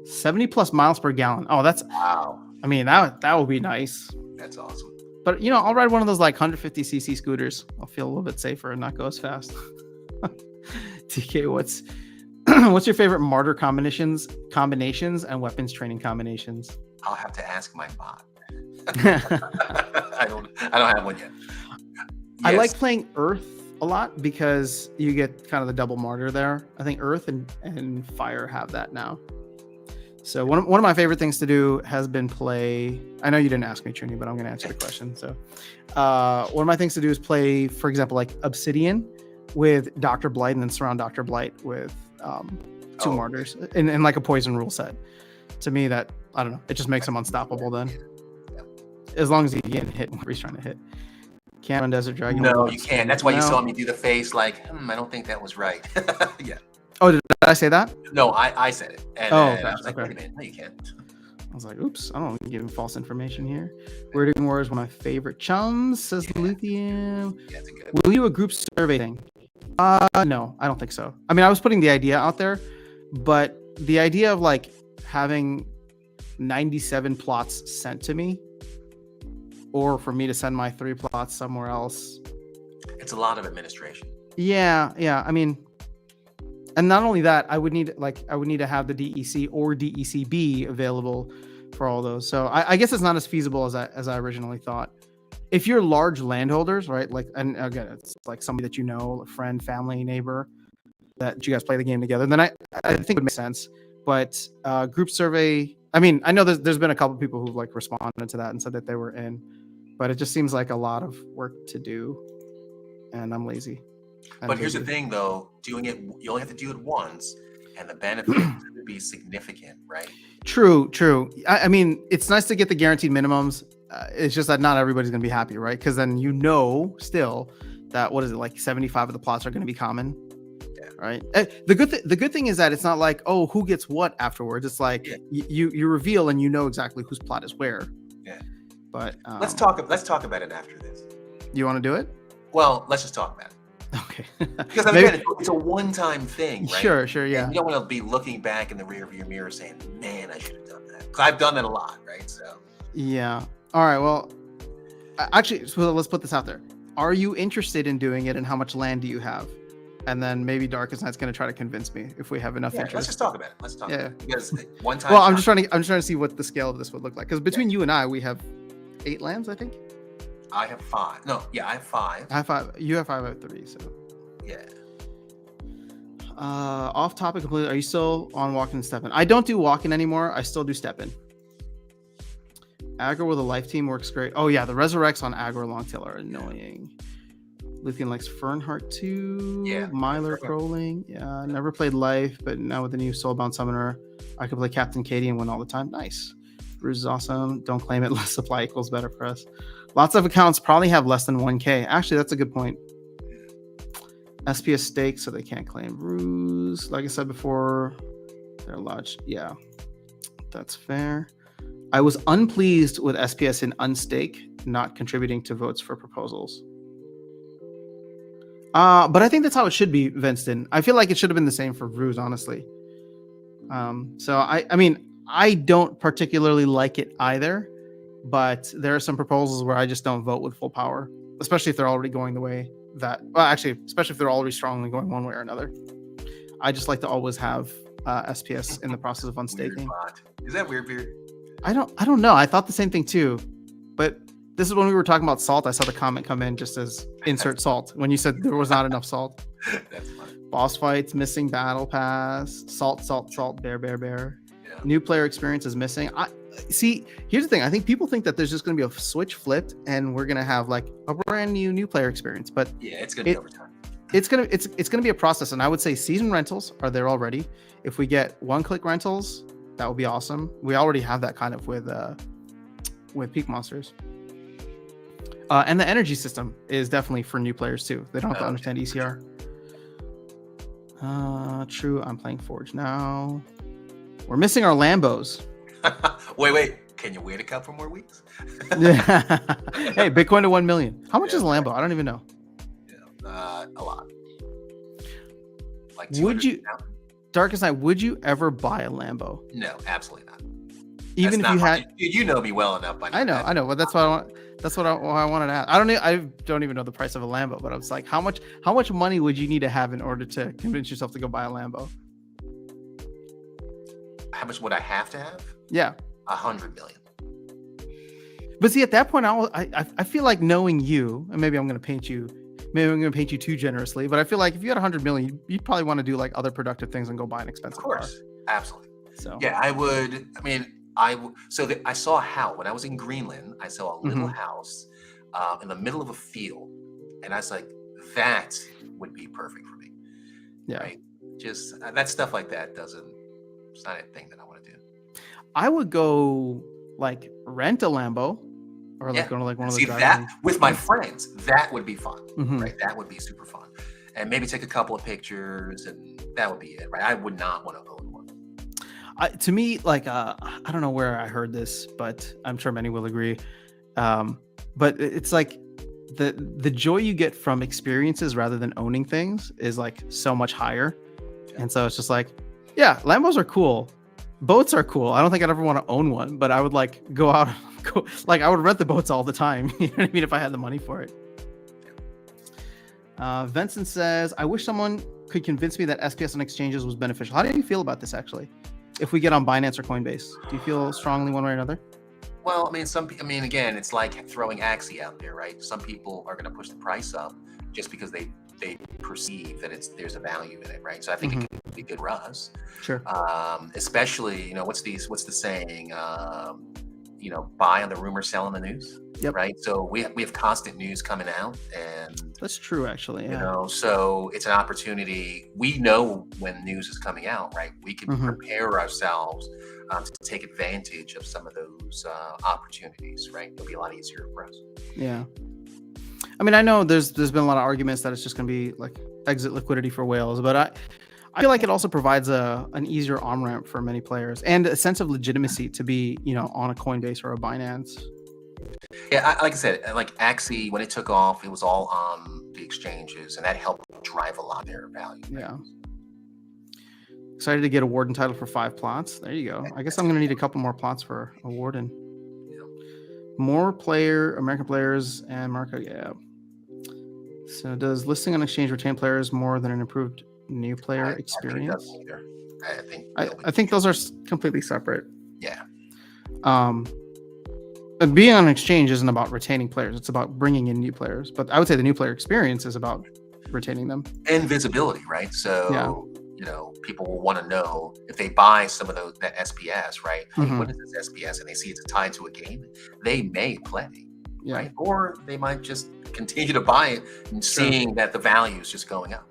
70+ miles per gallon. Oh, that's wow. I mean, that would be nice. That's awesome. But I'll ride one of those like 150cc scooters. I'll feel a little bit safer and not go as fast. TK, what's your favorite martyr combinations and weapons training combinations? I'll have to ask my bot. I don't have one yet. Yes. I like playing Earth a lot because you get kind of the double martyr there. I think Earth and Fire have that now. So one of my favorite things to do has been play. I know you didn't ask me, Trini, but I'm going to answer the question. So one of my things to do is play, for example, like Obsidian with Dr. Blight and then surround Dr. Blight with 2 martyrs in like a poison rule set. To me, that, I don't know, it just makes him unstoppable then. As long as he can hit whenever he's trying to hit. Can't run Desert Dragon. No, you can't. That's why you saw me do the face like, I don't think that was right. Yeah. Oh, did I say that? No, I said it. And I was like, wait a minute, no, you can't. I was like, oops, I don't want to give him false information here. Wording War is one of my favorite chums, says Lithium. Yeah, it's good. Will you do a group survey thing? No, I don't think so. I mean, I was putting the idea out there, but the idea of like having 97 plots sent to me, or for me to send my 3 plots somewhere else. It's a lot of administration. Yeah. I mean, and not only that, I would need to have the DEC or DECB available for all those. So I guess it's not as feasible as I originally thought. If you're large landholders, right? Like, and again, it's like somebody that a friend, family, neighbor, that you guys play the game together, then I think it would make sense. But group survey, I mean, I know there's been a couple of people who've like responded to that and said that they were in, but it just seems like a lot of work to do, and I'm lazy. But here's the thing, though: doing it, you only have to do it once, and the benefit would be significant, right? True. I mean, it's nice to get the guaranteed minimums. It's just that not everybody's going to be happy, right? Because then still that what is it, like 75 of the plots are going to be common, right? The good thing is that it's not like, oh, who gets what afterwards. It's like you reveal and exactly whose plot is where. Yeah. But let's talk about it after this. You want to do it? Well, let's just talk about it. Okay. Because again, it's a one-time thing, right? Sure, yeah. And you don't want to be looking back in the rearview mirror saying, "Man, I should have done that." Because I've done that a lot, right? So. Yeah. All right. Well, Actually, so let's put this out there. Are you interested in doing it, and how much land do you have? And then maybe Darkestnyte's going to try to convince me if we have enough interest. Let's just talk about it. Let's talk about it. Because one time. Well, I'm just trying to see what the scale of this would look like. Because between you and I, we have 8 lands, I think. I have 5. No, yeah, I have 5. I have 5. You have 5. I have 3. So. Yeah. Off topic completely. Are you still on walking and stepping? I don't do walking anymore. I still do stepping. Aggro with a life team works great. Oh yeah, the resurrects on aggro longtail are annoying. Luthien likes Fernheart too. Yeah. Myler Crowling. Yeah, never played life, but now with the new Soulbound Summoner, I could play Captain Katie and win all the time. Nice. Bruce is awesome. Don't claim it. Less supply equals better press. Lots of accounts probably have less than 1K. Actually, that's a good point. SPS stakes, so they can't claim Ruse. Like I said before, they're lodged. Yeah, that's fair. I was unpleased with SPS in unstake not contributing to votes for proposals. But I think that's how it should be, Vinston. I feel like it should have been the same for Ruse, honestly. So I mean, I don't particularly like it either, but there are some proposals where I just don't vote with full power, especially if they're already going the way that, well, actually, especially if they're already strongly going one way or another. I just like to always have SPS in the process of unstaking. Is that weird, Beard? I don't know. I thought the same thing too, but this is when we were talking about salt. I saw the comment come in just as insert salt when you said there was not enough salt. That's funny. Boss fights, missing battle pass, salt, bear. Yeah. New player experience is missing. See, here's the thing. I think people think that there's just going to be a switch flipped and we're going to have like a brand new player experience, but yeah, it's going to be over time. It's going to be a process. And I would say season rentals are there already. If we get one-click rentals, that would be awesome. We already have that kind of with Peak Monsters. And the energy system is definitely for new players too. They don't have to understand ECR. True. I'm playing Forge now. We're missing our Lambos. Wait. Can you wait a couple more weeks? Yeah. Hey, Bitcoin to 1 million. How much is a Lambo? I don't even know. Yeah, a lot. Like would you, Darkestnyte, would you ever buy a Lambo? No, absolutely not. Even if you had, you know me well enough by now. I know, but that's what I want. That's what I wanted to ask. I don't even know the price of a Lambo, but I was like, how much money would you need to have in order to convince yourself to go buy a Lambo? How much would I have to have? Yeah, 100 million. But see, at that point, I feel like knowing you, and maybe I'm going to paint you too generously, but I feel like if you had 100 million, you'd probably want to do like other productive things and go buy an expensive car. Of course, absolutely. So yeah, I would. I mean, I saw a house when I was in Greenland. I saw a little house in the middle of a field, and I was like, that would be perfect for me. Yeah, right? Just that stuff like that it's not a thing that I want to do. I would go like rent a Lambo, or like go to like one of the that with my friends. That would be fun, right? That would be super fun, and maybe take a couple of pictures, and that would be it, right? I would not want to own one. To me, like I don't know where I heard this, but I'm sure many will agree. But it's like the joy you get from experiences rather than owning things is like so much higher, and so it's just like, yeah, Lambos are cool, boats are cool. I don't think I'd ever want to own one, but I would like go out, like I would rent the boats all the time. You know what I mean? If I had the money for it. Vincent says, I wish someone could convince me that SPS on exchanges was beneficial. How do you feel about this actually? If we get on Binance or Coinbase, do you feel strongly one way or another? Well, I mean, again, it's like throwing Axie out there, right? Some people are going to push the price up just because they perceive that there's a value in it, right? So I think it can be good for us. Sure. Especially, what's the saying? Buy on the rumor, sell on the news. Yep. Right. So we have constant news coming out, and that's true, actually. Yeah. So it's an opportunity. We know when news is coming out, right? We can prepare ourselves to take advantage of some of those opportunities, right? It'll be a lot easier for us. Yeah. I mean, I know there's been a lot of arguments that it's just going to be like exit liquidity for whales, but I feel like it also provides an easier on-ramp for many players and a sense of legitimacy to be, on a Coinbase or a Binance. Yeah, like I said, like Axie, when it took off, it was all on the exchanges, and that helped drive a lot of their value. Yeah. Excited to get a Warden title for 5 plots. There you go. I guess I'm going to need a couple more plots for a Warden. Yeah. More American players and market. Yeah. So does listing on exchange retain players more than an improved new player experience? I think it doesn't either. I think those are completely separate. Yeah. Being on an exchange isn't about retaining players. It's about bringing in new players. But I would say the new player experience is about retaining them. And visibility, right? So, people will want to know if they buy some of that SPS, right? Hey, what is this SPS? And they see it's tied to a game, they may play, right? Or they might just continue to buy it and seeing that the value is just going up.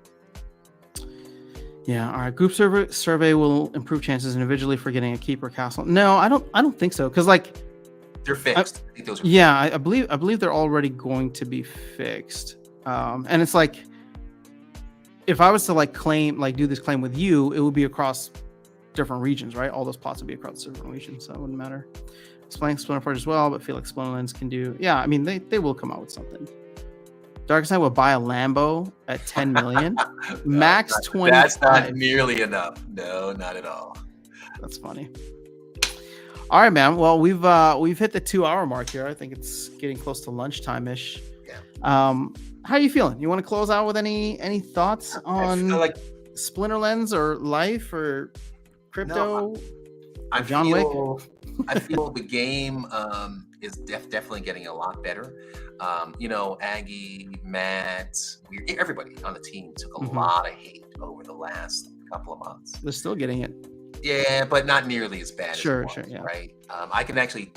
Yeah. All right. Group survey will improve chances individually for getting a keeper castle. No, I don't think so. Because they're fixed. I think those are fixed. I believe they're already going to be fixed. And it's like, if I was to do this claim with you, it would be across different regions, right? All those plots would be across different regions, so it wouldn't matter. Splinter Forge as well, but feel like Splinterlands can do. Yeah, I mean they will come out with something. Darkestnyte will buy a Lambo at 10 million, max 20. That's not nearly enough. No, not at all. That's funny. All right, man. Well, we've hit the 2-hour mark here. I think it's getting close to lunchtime ish. Yeah. How are you feeling? You want to close out with any thoughts on Splinterlands or life or crypto? No, John Wick. I feel the game is definitely getting a lot better. Aggie, Matt, everybody on the team took a lot of hate over the last couple of months. They're still getting it. Yeah, but not nearly as bad. Sure, as it was, yeah. Right. I can actually,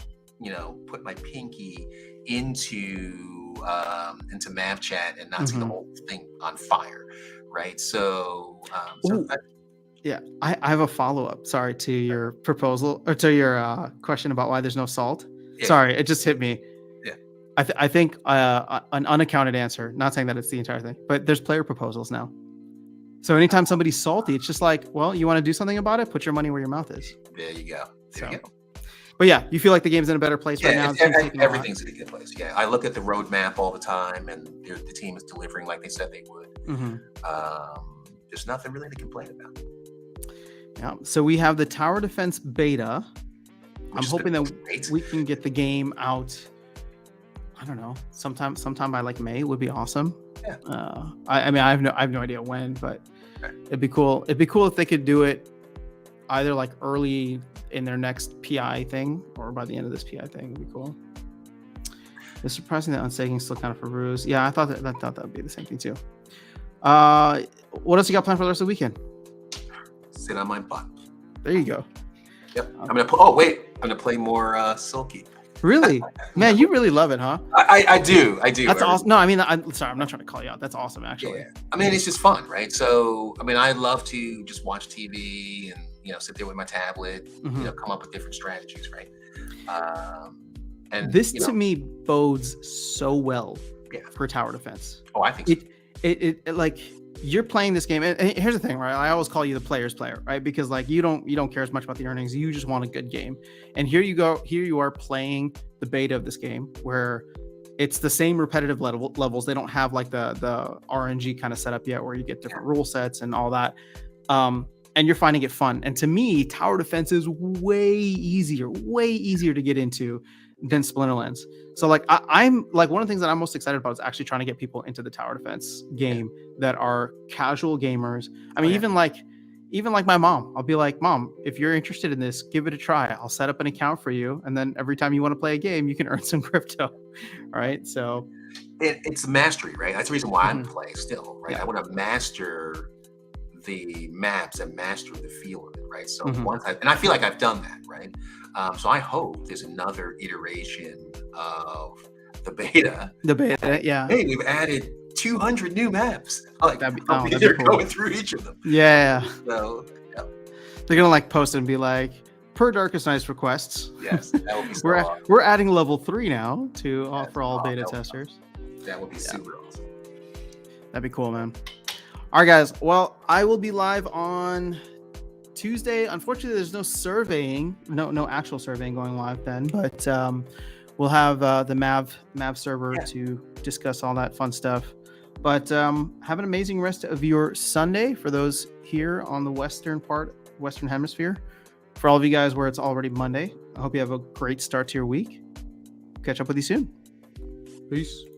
put my pinky into Mav chat and not see the whole thing on fire, right? So, I have a follow-up. Sorry to your proposal or to your question about why there's no salt. Yeah. Sorry, it just hit me. Yeah, I think an unaccounted answer. Not saying that it's the entire thing, but there's player proposals now. So anytime somebody's salty, it's just like, well, you want to do something about it? Put your money where your mouth is. There you go. There you go. But yeah, you feel like the game's in a better place right now? Everything's in a good place. Yeah, I look at the roadmap all the time, and the team is delivering like they said they would. There's nothing really to complain about. Yeah. So we have the tower defense beta. I'm hoping that we can get the game out. I don't know, sometime by May would be awesome. Yeah. I mean, I have no idea when, but it'd be cool. It'd be cool if they could do it either early in their next PI thing or by the end of this PI thing. Would be cool. It's surprising that unstaking is still kind of for ruse. Yeah, I thought that would be the same thing too. What else you got planned for the rest of the weekend? Sit on my butt. There you go. Yep. I'm gonna play more Silky. Really? Man, you really love it, huh? I do. That's awesome. No, I mean, I'm sorry, I'm not trying to call you out. That's awesome, actually. Yeah. I mean, it's just fun, right? So, I mean, I love to just watch TV and, sit there with my tablet, come up with different strategies, right? And this to me bodes so well for tower defense. Oh, I think so. It you're playing this game, and here's the thing, right? I always call you the player's player, right? Because you don't care as much about the earnings. You just want a good game. And here you are playing the beta of this game where it's the same repetitive levels. They don't have the RNG kind of setup yet where you get different rule sets and all that. And you're finding it fun. And to me, tower defense is way easier to get into than Splinterlands. So I'm one of the things that I'm most excited about is actually trying to get people into the tower defense game that are casual gamers. I mean, even my mom, I'll be like, Mom, if you're interested in this, give it a try. I'll set up an account for you. And then every time you want to play a game, you can earn some crypto. All right. So it's mastery, right? That's the reason why I'm playing still, right? I want to master the maps and master the feel of it, right? So I feel like I've done that, right? So I hope there's another iteration of the beta. Yeah. Hey, we've added 200 new maps. They're cool. Going through each of them. Yeah. So they're gonna post it and be like, per Darkestnyte's requests. Yes, that would be so awesome. We're adding level 3 now to offer all beta testers. That would be super awesome. That'd be cool, man. All right, guys. Well, I will be live on Tuesday. Unfortunately, there's no surveying, no actual surveying going live then, but we'll have the Mav server to discuss all that fun stuff. But have an amazing rest of your Sunday for those here on the Western Hemisphere. For all of you guys where it's already Monday, I hope you have a great start to your week. catch up with you soon. Peace.